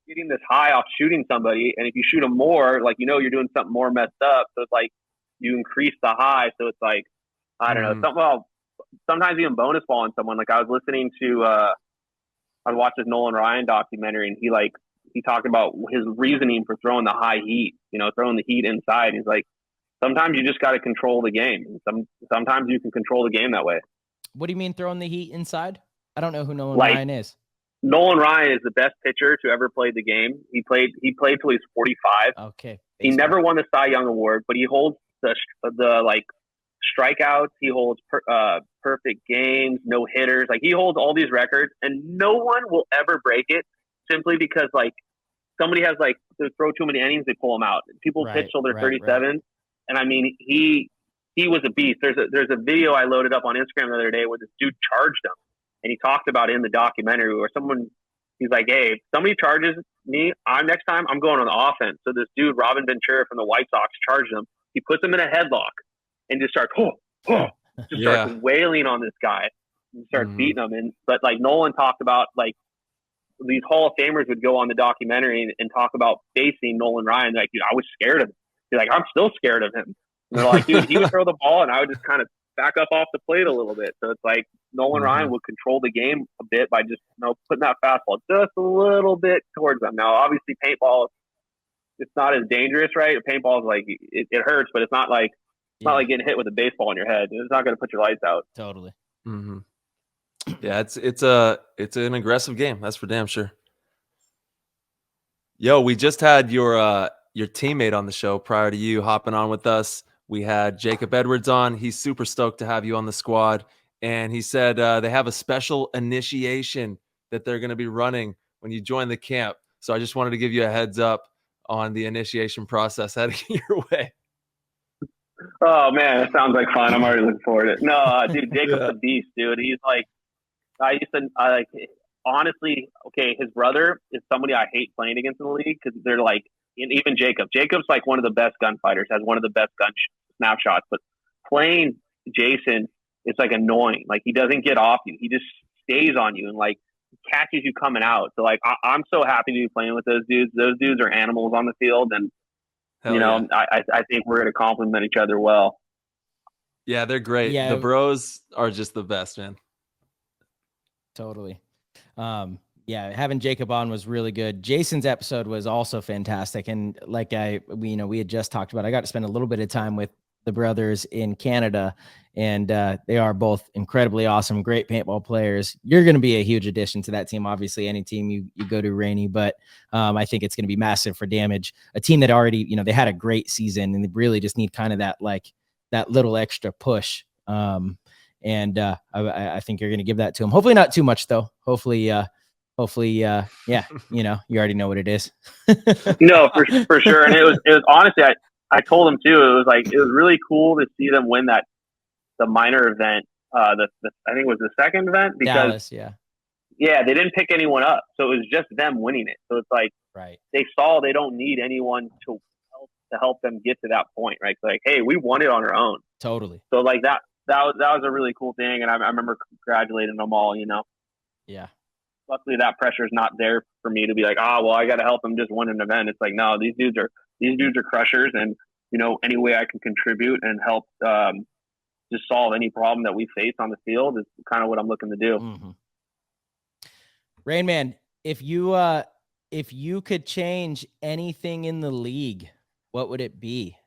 getting this high off shooting somebody, and if you shoot them more, like, you know, you're doing something more messed up. So it's like you increase the high. So it's like, I don't know, sometimes even bonus balling someone. Like, I was listening to, I watched this Nolan Ryan documentary, and he talked about his reasoning for throwing the high heat, you know, throwing the heat inside. He's like, sometimes you just got to control the game. Sometimes you can control the game that way. What do you mean throwing the heat inside? I don't know who Nolan Ryan is. Nolan Ryan is the best pitcher to ever play the game. He played till he's 45. Okay. He never won the Cy Young Award, but he holds the like strikeouts. He holds perfect games, no hitters. Like, he holds all these records, and no one will ever break it simply because, like, somebody has, like, to throw too many innings, they pull them out. People pitch till they're 37. Right. And I mean, he was a beast. There's a video I loaded up on Instagram the other day where this dude charged him, and he talked about it in the documentary where he's like, hey, if somebody charges me, next time I'm going on the offense. So this dude, Robin Ventura from the White Sox, charged him. He puts him in a headlock and just starts starts wailing on this guy and starts beating him. But like Nolan talked about, like, these Hall of Famers would go on the documentary and talk about facing Nolan Ryan. Like, dude, I was scared of him. He's like, I'm still scared of him. And they're like, dude, he would throw the ball and I would just kind of back up off the plate a little bit. So it's like Nolan Ryan would control the game a bit by just, you know, putting that fastball just a little bit towards them. Now, obviously, paintball, it's not as dangerous, right? Paintball is like, it hurts, but it's not like like getting hit with a baseball in your head. It's not going to put your lights out. Totally. Mm-hmm. Yeah, it's an aggressive game. That's for damn sure. Yo, we just had your teammate on the show prior to you hopping on with us. We had Jacob Edwards on. He's super stoked to have you on the squad. And he said they have a special initiation that they're going to be running when you join the camp. So I just wanted to give you a heads up on the initiation process heading your way. Oh, man, it sounds like fun. I'm already looking forward to it. No, dude, Jacob's a beast, dude. He's like, honestly, okay, his brother is somebody I hate playing against in the league because they're like, and even Jacob's like one of the best gunfighters, has one of the best gun snapshots. But playing Jason, it's like annoying. Like, he doesn't get off you. He just stays on you and like catches you coming out. So like, I'm so happy to be playing with those dudes. Those dudes are animals on the field, and I think we're going to complement each other well. Yeah, they're great. Yeah. The bros are just the best, man. Totally. Yeah, having Jacob on was really good. Jason's episode was also fantastic. And like we had just talked about, I got to spend a little bit of time with the brothers in Canada, and they are both incredibly awesome, great paintball players. You're going to be a huge addition to that team. Obviously, any team you go to, Raney, but I think it's going to be massive for Damage, a team that already, they had a great season, and they really just need kind of that little extra push. I think you're going to give that to them. Hopefully not too much though. Hopefully, yeah, you already know what it is. No, for sure. And it was honestly, I told him too, it was really cool to see them win the minor event. I think it was the second event because Dallas, yeah, they didn't pick anyone up. So it was just them winning it. So it's like, right. They saw they don't need anyone to help them get to that point. Right. Like, hey, we won it on our own. Totally. So like that was a really cool thing. And I remember congratulating them all, Yeah. Luckily that pressure is not there for me to be like, well, I got to help them just win an event. It's like, no, these dudes are crushers, and any way I can contribute and help just solve any problem that we face on the field is kind of what I'm looking to do. Mm-hmm. Rain Man, if you could change anything in the league, what would it be?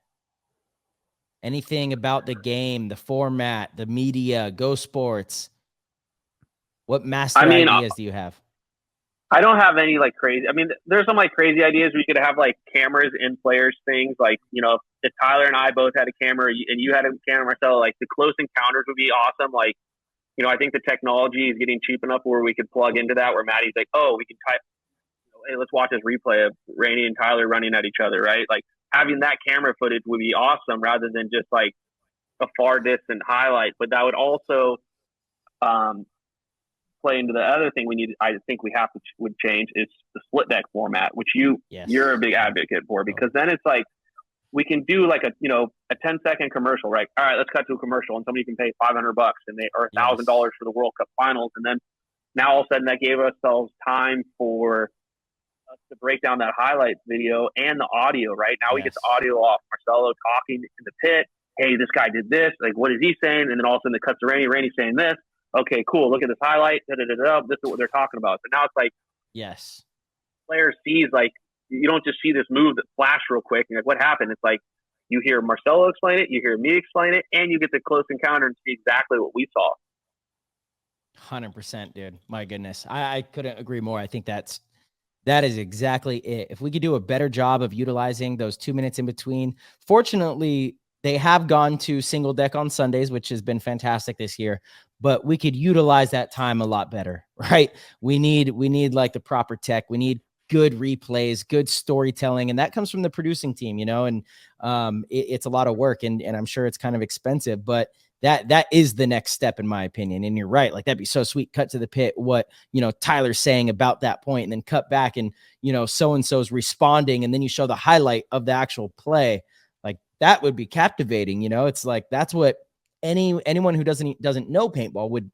Anything about the game, the format, the media, Go Sports? What master ideas do you have? I don't have any crazy. I mean, there's some crazy ideas where you could have cameras in players' things. If Tyler and I both had a camera and you had a camera, Marcelo, the close encounters would be awesome. I think the technology is getting cheap enough where we could plug into that, where Maddie's like, oh, we can type, hey, let's watch this replay of Raney and Tyler running at each other, right? Having that camera footage would be awesome rather than just a far distant highlight. But that would also play into the other thing I think we would change is the split deck format, which you're a big advocate for, because then it's like we can do like a 10-second commercial, right? All right, let's cut to a commercial, and somebody can pay $500 or $1,000 for the World Cup finals, and then now all of a sudden that gave ourselves time for us to break down that highlights video and the audio, right? Now we get the audio off Marcelo talking in the pit. Hey, this guy did this. Like, what is he saying? And then all of a sudden it cuts to Raney saying this. Okay, cool. Look at this highlight. This is what they're talking about. So now it's like, player sees, like, you don't just see this move that flashed real quick and like, what happened? It's like you hear Marcelo explain it, you hear me explain it, and you get the close encounter and see exactly what we saw. 100%, dude. My goodness. I couldn't agree more. I think that is exactly it. If we could do a better job of utilizing those 2 minutes in between. Fortunately, they have gone to single deck on Sundays, which has been fantastic this year, but we could utilize that time a lot better, right? We need like the proper tech. We need good replays, good storytelling. And that comes from the producing team, and it's a lot of work, and I'm sure it's kind of expensive, but that is the next step, in my opinion. And you're right. Like, that'd be so sweet. Cut to the pit, what, Tyler's saying about that point, and then cut back and, so-and-so's responding. And then you show the highlight of the actual play. Like, that would be captivating. It's like, that's what anyone who doesn't know paintball would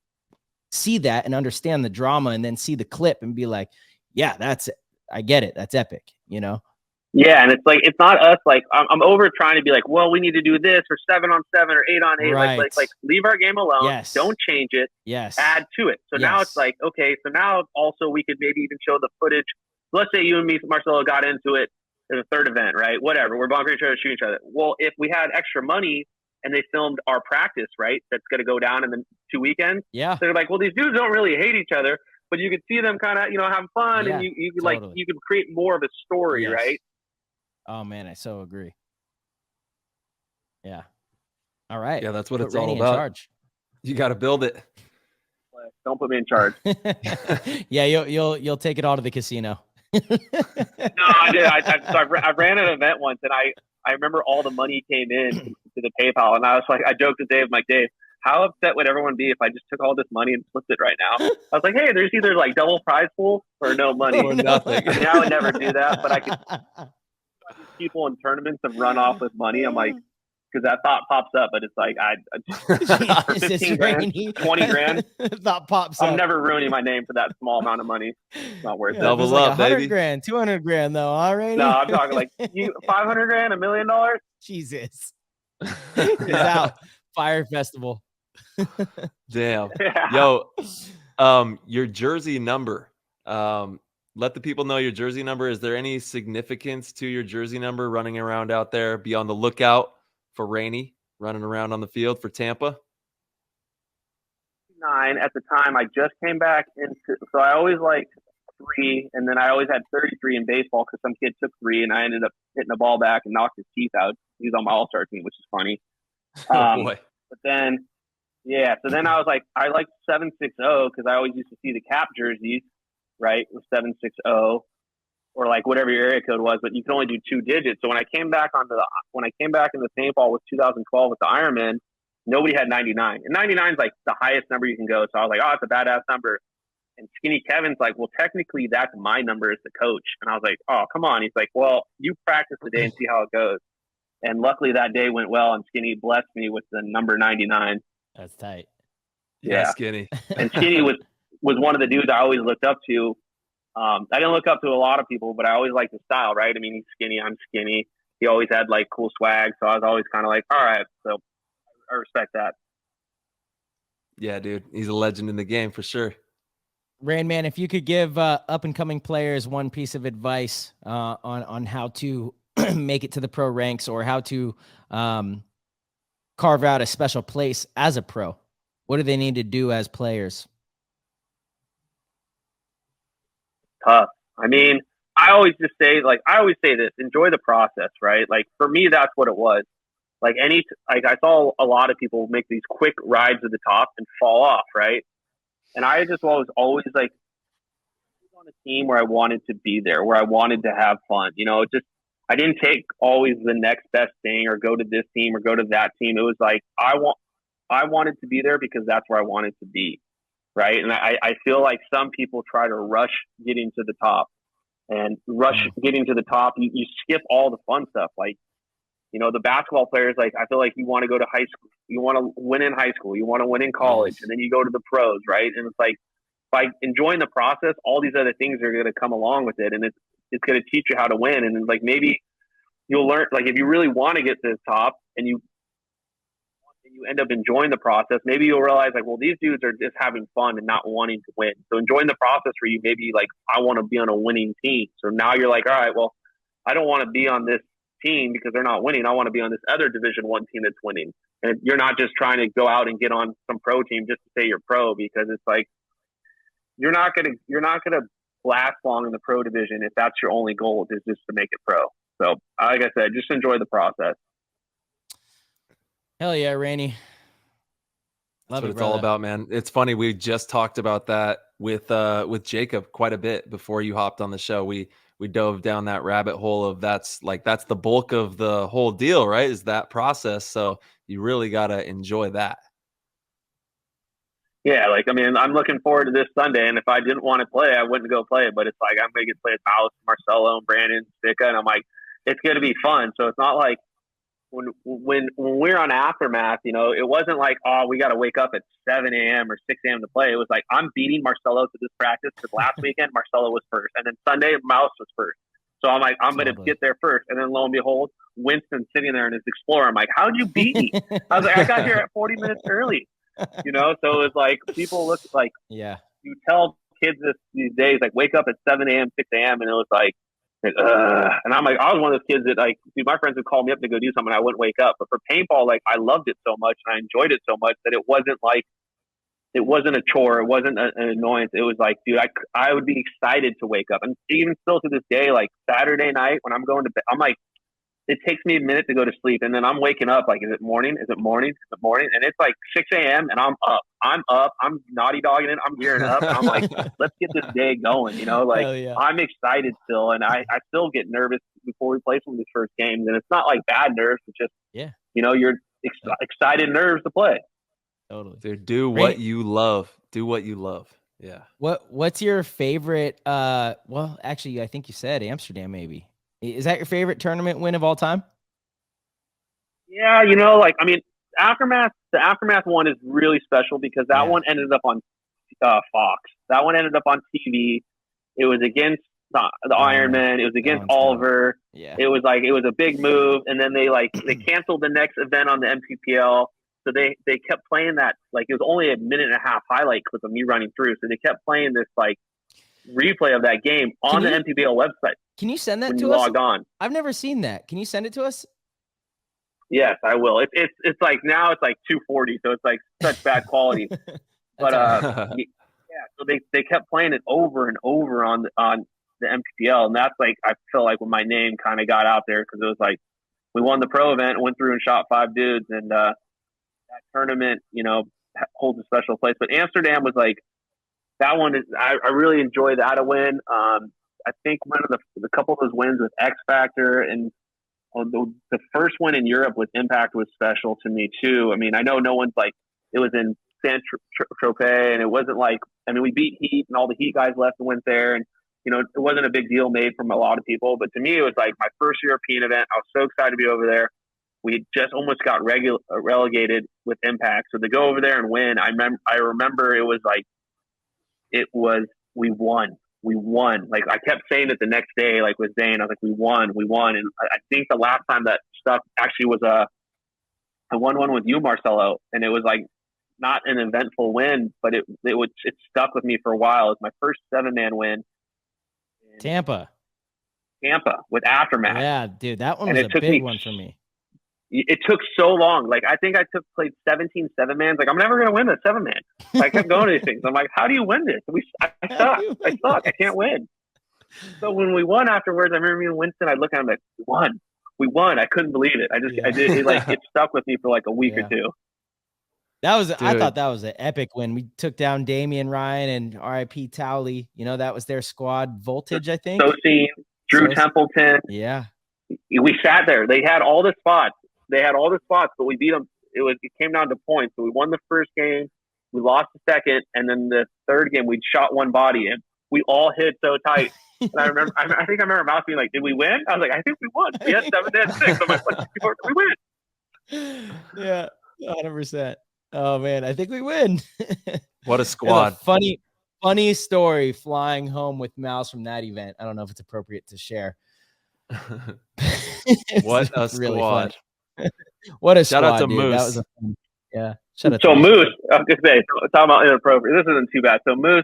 see that and understand the drama, and then see the clip and be like, yeah, that's it. I get it. That's epic, Yeah, and it's like, it's not us. Like, I'm over trying to be like, well, we need to do this, or 7-on-7 or 8-on-8. Right. Like leave our game alone. Yes. Don't change it. Yes. Add to it. So now it's like, okay, so now also we could maybe even show the footage. Let's say you and me, Marcelo, got into it in the third event, right? Whatever. We're bunkering each other, shooting each other. Well, if we had extra money and they filmed our practice, right, that's going to go down in the 2 weekends. Yeah. So they're like, well, these dudes don't really hate each other, but you could see them kind of, have fun, and you totally. Like, you can create more of a story, right? Oh man, I so agree. Yeah. All right. Yeah, that's what Put it's all Raney about. in charge. You got to build it. Don't put me in charge. Yeah, you'll take it all to the casino. No, I did. I ran an event once, and I remember all the money came in to the PayPal, and I was like, I joked to Dave, like, Dave, how upset would everyone be if I just took all this money and flipped it right now? I was like, hey, there's either like double prize pool or no money. Or nothing. I mean, I would never do that, but I could. People in tournaments have run off with money. I'm like, because that thought pops up, but it's like, for 15 grand, 20 grand, thought pops up. I'm never ruining my name for that small amount of money. It's not worth it. Double like up, 100 baby. grand, 200 grand though. All right. No, I'm talking like 500 grand, $1 million. Jesus. He's out. Fire Festival. Damn. Yeah. Yo, your jersey number. Let the people know your jersey number. Is there any significance to your jersey number running around out there? Be on the lookout for Raney running around on the field for Tampa. 9 at the time. I just came back into, so I always liked 3, and then I always had 33 in baseball because some kid took 3, and I ended up hitting the ball back and knocked his teeth out. He's on my all-star team, which is funny. Oh boy. But then, so then I was like, I liked 760 because I always used to see the cap jerseys, right, with 760 or like whatever your area code was, but you can only do 2 digits. So when I came back into paintball with 2012 with the Ironman, nobody had 99, and 99 is like the highest number you can go. So I was like, oh, it's a badass number. And Skinny Kevin's like, well, technically that's my number as the coach. And I was like, oh, come on. He's like, well, you practice the day and see how it goes. And luckily that day went well, and Skinny blessed me with the number 99. That's tight. Yeah, Skinny. And Skinny was one of the dudes I always looked up to. I didn't look up to a lot of people, but I always liked his style, right? I mean, he's skinny, I'm skinny. He always had like cool swag, so I was always kind of like, all right, so I respect that. Yeah, dude, he's a legend in the game for sure. Rain Man, if you could give up and coming players one piece of advice on how to make it to the pro ranks, or how to carve out a special place as a pro, what do they need to do as players? Tough. I mean, I always say this, enjoy the process, right? Like for me, that's what it was. Like I saw a lot of people make these quick rides to the top and fall off, right? And I just was always like on a team where I wanted to be there, where I wanted to have fun. I didn't take always the next best thing or go to this team or go to that team. It was like I wanted to be there because that's where I wanted to be. right? And I feel like some people try to rush getting to the top, and rush getting to the top. You skip all the fun stuff. Like, you know, the basketball players, like, I feel like you want to go to high school. You want to win in high school. You want to win in college. And then you go to the pros, right? And it's like, by enjoying the process, all these other things are going to come along with it. And it's going to teach you how to win. And like, maybe you'll learn, like, if you really want to get to the top and you end up enjoying the process, maybe you'll realize, like, well, these dudes are just having fun and not wanting to win. So enjoying the process for you, maybe like, I want to be on a winning team. So now you're like, all right, well, I don't want to be on this team because they're not winning. I want to be on this other Division I team that's winning. And you're not just trying to go out and get on some pro team just to say you're pro, because it's like, you're not gonna last long in the pro division if that's your only goal, is just to make it pro. So, like I said, just enjoy the process. Hell yeah, Raney. That's what it's all about, man. It's funny, we just talked about that with Jacob quite a bit before you hopped on the show. We dove down that rabbit hole of that's the bulk of the whole deal, right? Is that process. So you really got to enjoy that. Yeah, like, I mean, I'm looking forward to this Sunday, and if I didn't want to play, I wouldn't go play. But it's like, I'm going to get to play with Mouse, Marcelo, and Brandon, Sticka, and I'm like, it's going to be fun. So it's not like when we're on Aftermath, you know, it wasn't like, oh, we got to wake up at 7 a.m. or 6 a.m. to play. It was like, I'm beating Marcelo to this practice, because last weekend Marcelo was first, and then Sunday Mouse was first. So I'm like, I'm going to get there first. And then lo and behold, Winston's sitting there in his Explorer. I'm like, how'd you beat me? I was like, I got here at 40 minutes early. You know, so it's like, people look like, yeah, you tell kids these days, like, wake up at 7 a.m., 6 a.m., and it was like, and I'm like, I was one of those kids that, like, dude, my friends would call me up to go do something, and I wouldn't wake up. But for paintball, like, I loved it so much and I enjoyed it so much that it wasn't a chore. It wasn't an annoyance. It was like, dude, I would be excited to wake up. And even still to this day, like, Saturday night when I'm going to bed, I'm like, it takes me a minute to go to sleep, and then I'm waking up like, is it morning? Is it morning? Is it morning? And it's like 6 a.m. and I'm up. I'm naughty dogging it. I'm gearing up. And I'm like, let's get this day going. You know, like, yeah. I'm excited still, and I still get nervous before we play some of these first games. And it's not like bad nerves. It's just, you know, you're excited nerves to play. Totally. Dude, do what you love. Do what you love. Yeah. What's your favorite? Well, actually, I think you said Amsterdam, maybe. Is that your favorite tournament win of all time? Yeah, you know, like, I mean, the Aftermath one is really special because that one ended up on Fox. That one ended up on TV. It was against the Ironman. It was against Oliver. Yeah. It was like, it was a big move. And then they canceled the next event on the MPPL. So they kept playing that, like, it was only a minute and a half highlight clip of me running through. So they kept playing this, like, replay of that game on the MPBL website. Can you send that to us? Log on. I've never seen that. Can you send it to us? Yes, I will. It's like, now it's like 240, so it's like such bad quality. But so they kept playing it over and over on the MPPL, and that's like, I feel like when my name kind of got out there, because it was like, we won the pro event, went through and shot 5 dudes, and that tournament, you know, holds a special place. But Amsterdam was like, that one is, I really enjoyed that a win. I think one of the couple of those wins with X Factor, and the first one in Europe with Impact was special to me too. I mean, I know no one's like, it was in Saint-Tropez, and it wasn't like, I mean, we beat Heat and all the Heat guys left and went there, and, you know, it wasn't a big deal made from a lot of people. But to me, it was like my first European event. I was so excited to be over there. We just almost got relegated with Impact. So to go over there and win, I remember it was like, we won. Like, I kept saying it the next day, like with Zane, I was like, we won. And I think the last time that stuff actually was I won one with you, Marcelo, and it was like not an eventful win, but it stuck with me for a while. It was my first 7-man win. Tampa with Aftermath. Yeah, dude, that one was a big one for me. It took so long. Like, I think I played 17 7-mans. Like, I'm never going to win a 7-man. I kept going to these things. I'm like, how do you win this? I suck. I can't win. So when we won afterwards, I remember me and Winston, I look at him like, we won. I couldn't believe it. I did. It stuck with me for like a week or two. That was, I thought that was an epic win. We took down Damian Ryan and RIP Towley. You know, that was their squad. Voltage, I think. Drew Templeton. Yeah. We sat there. They had all the spots. But we beat them. It came down to points. So we won the first game. We lost the second, and then the third game we shot one body, and we all hid so tight. And I remember, I think I remember Mouse being like, "Did we win?" I was like, "I think we won. We had 7, they had 6." I'm like, "We win." Yeah, 100%. Oh man, I think we win. What a squad! Funny story flying home with Mouse from that event. I don't know if it's appropriate to share. What a squad! What a shout squad, out to dude. Moose. That was yeah. Shout out So to Moose, I was gonna say, talking about inappropriate. This isn't too bad. So Moose,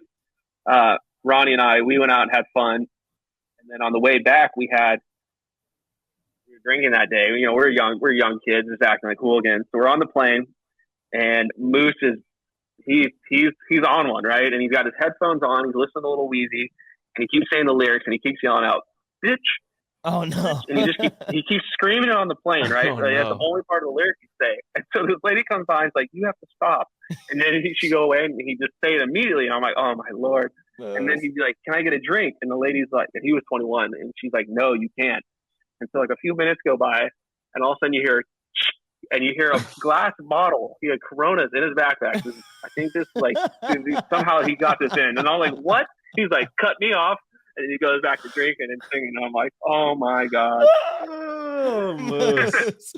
Ronnie and I, we went out and had fun, and then on the way back, we were drinking that day. You know, we're young kids, just acting like hooligans. So we're on the plane, and Moose is he's on one, right? And he's got his headphones on. He's listening to Little Wheezy, and he keeps saying the lyrics, and he keeps yelling out, "Bitch." Oh no! And he keeps screaming it on the plane, right? Oh, So that's no. the only part of the lyric he say. And so this lady comes by and is like, "You have to stop." And then she go away, and he just say it immediately. And I'm like, "Oh my Lord!" And then he'd be like, "Can I get a drink?" And the lady's like, and he was 21, and she's like, "No, you can't." And so like a few minutes go by, and all of a sudden you hear a glass bottle. He had Coronas in his backpack. I think this like somehow he got this in, and I'm like, "What?" He's like, "Cut me off." And he goes back to drinking and singing. And I'm like, "Oh my God." Oh, Moose.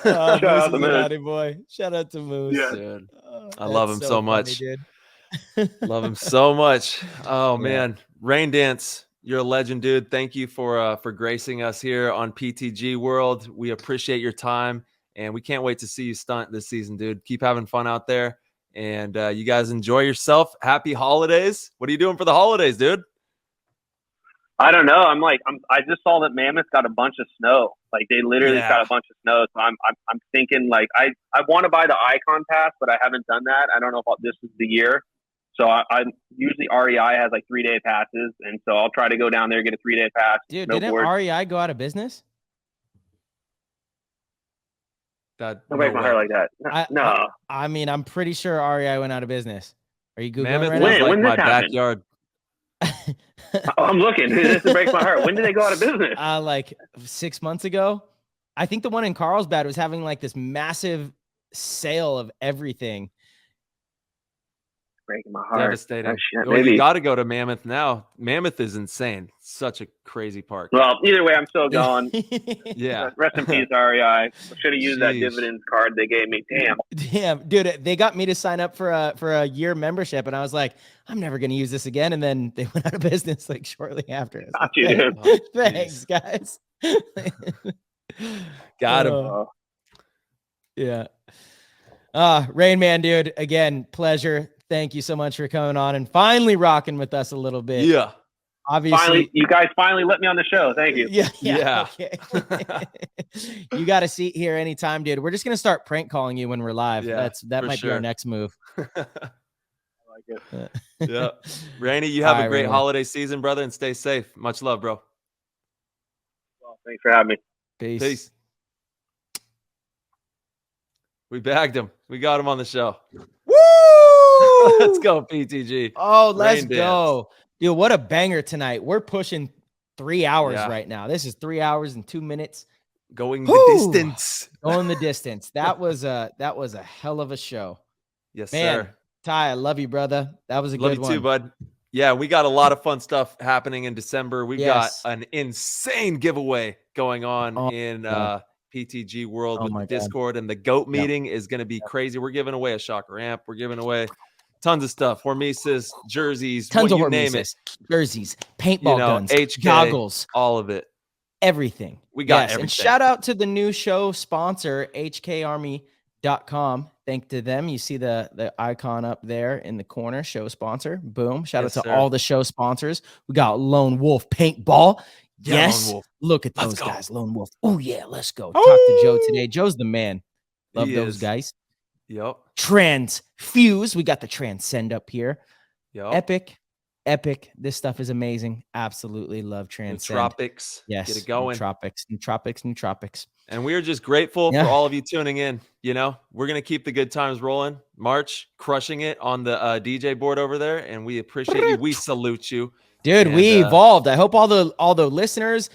Shout out to Moose. Naughty boy. Shout out to Moose. Yeah. Dude, Oh, I love that's him so funny, much. dude. Love him so much. Oh Yeah. man, Rain Dance, you're a legend, dude. Thank you for gracing us here on PTG World. We appreciate your time, and we can't wait to see you stunt this season, dude. Keep having fun out there, and you guys enjoy yourself. Happy holidays. What are you doing for the holidays, dude? I don't know. I just saw that Mammoth got a bunch of snow. Like they literally Yeah. got a bunch of snow. So I'm thinking like I want to buy the Icon Pass, but I haven't done that. I don't know if this is the year. So I usually REI has like 3-day passes, and so I'll try to go down there, get a 3-day pass. Dude, didn't snowboard. REI go out of business? That Don't break my way. heart like that. No. I mean, I'm pretty sure REI went out of business. Are you Googling Mammoth right was now? like When my this happened? backyard. I'm looking. This breaks my heart. When did they go out of business? Like 6 months ago. I think the one in Carlsbad was having like this massive sale of everything. Breaking my heart. Devastating. Oh, shit. Well, Maybe. you got to go to Mammoth now. Mammoth is insane. Such a crazy park. Well, either way, I'm still going. Yeah. Rest in peace, REI. I should have used that Jeez. dividends card they gave me. Damn. Damn, dude, they got me to sign up for a year membership, and I was like, I'm never gonna use this again. And then they went out of business like shortly after. I was Got like, you, dude. Oh, Thanks, guys. Got him. Oh. Yeah. Rain Man, dude, again, pleasure. Thank you so much for coming on and finally rocking with us a little bit. Yeah. Obviously, Finally, you guys finally let me on the show. Thank you. Yeah. Yeah. Okay. You got a seat here anytime, dude. We're just gonna start prank calling you when we're live. Yeah, That for might be our sure. next move. I like it. Yeah. Rainey, you have All a right, great Rainey. holiday season, brother, and stay safe. Much love, bro. Well, thanks for having me. Peace. Peace. We bagged him. We got him on the show. Woo! Let's go, PTG. Oh, let's Rain go. Dude, what a banger tonight. We're pushing 3 hours Yeah. right now. This is 3 hours and 2 minutes. Going the Woo! distance. Going the distance. That was a hell of a show. Yes, Man, sir. Ty, I love you, brother. That was a Love good you one. too, bud. Yeah, we got a lot of fun stuff happening in December. We've Yes. got an insane giveaway going on Oh, in God. PTG World Oh, with my the God. Discord, and the GOAT Yep. meeting is going to be crazy. We're giving away a shocker amp. We're giving away tons of stuff. Hormesis, jerseys, Tons of you name it. hormesis, jerseys, paintball guns, HK, goggles, all of it. everything. We got And everything. shout out to the new show sponsor, hkarmy.com. Thank to them. You see the icon up there in the corner, show sponsor. Boom. Shout Yes, out to sir. all the show sponsors. We got Lone Wolf Paintball. Yeah, Yes. Lone Wolf. Look at Let's those go. guys. Lone Wolf. Oh, yeah. Let's go. Talk to Joe today. Joe's the man. Love He those is. guys. Yep. Transfuse. We got the Transcend up here. Yep. Epic. This stuff is amazing. Absolutely love Transcend. Nootropics. Yes. Get it going. Nootropics. And we are just grateful Yeah. for all of you tuning in. You know, we're going to keep the good times rolling. March, crushing it on the DJ board over there. And we appreciate you. We salute you. Dude, And, we evolved. I hope all the listeners,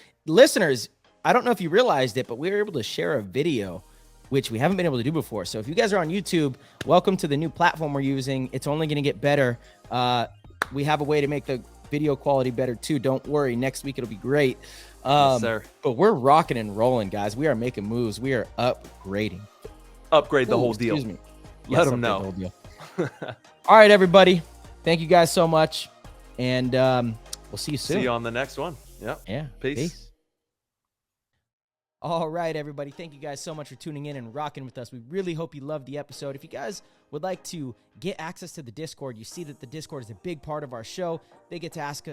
I don't know if you realized it, but we were able to share a video which we haven't been able to do before. So if you guys are on YouTube, welcome to the new platform we're using. It's only going to get better. We have a way to make the video quality better too. Don't worry. Next week it'll be great. Yes, sir. But we're rocking and rolling, guys. We are making moves. We are upgrading. Upgrade the whole deal. Excuse me. Let them upgrade know. the whole deal. All right, everybody. Thank you guys so much. And we'll see you soon. See you on the next one. Yep. Yeah. Peace. All right, everybody. Thank you guys so much for tuning in and rocking with us. We really hope you loved the episode. If you guys would like to get access to the Discord, you see that the Discord is a big part of our show. They get to ask,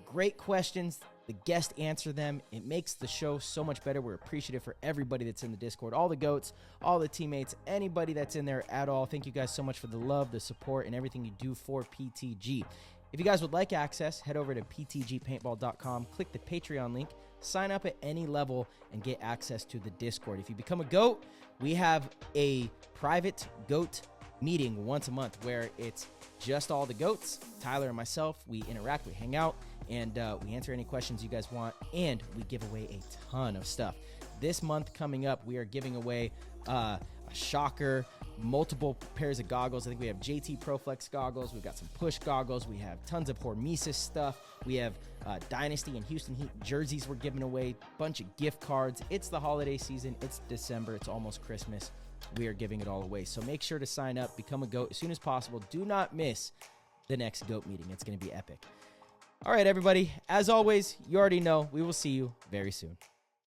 great questions. The guests answer them. It makes the show so much better. We're appreciative for everybody that's in the Discord, all the GOATs, all the teammates, anybody that's in there at all. Thank you guys so much for the love, the support, and everything you do for PTG. If you guys would like access, head over to ptgpaintball.com, click the Patreon link, sign up at any level, and get access to the Discord. If you become a GOAT, we have a private GOAT meeting once a month where it's just all the GOATs, Tyler and myself. We interact, we hang out, and we answer any questions you guys want, and we give away a ton of stuff. This month coming up, we are giving away a shocker, multiple pairs of goggles. I think we have JT ProFlex goggles. We've got some push goggles. We have tons of Hormesis stuff. We have Dynasty and Houston Heat jerseys we're giving away, bunch of gift cards. It's the holiday season. It's December. It's almost Christmas. We are giving it all away. So make sure to sign up, become a GOAT as soon as possible. Do not miss the next GOAT meeting. It's going to be epic. All right, everybody. As always, you already know we will see you very soon.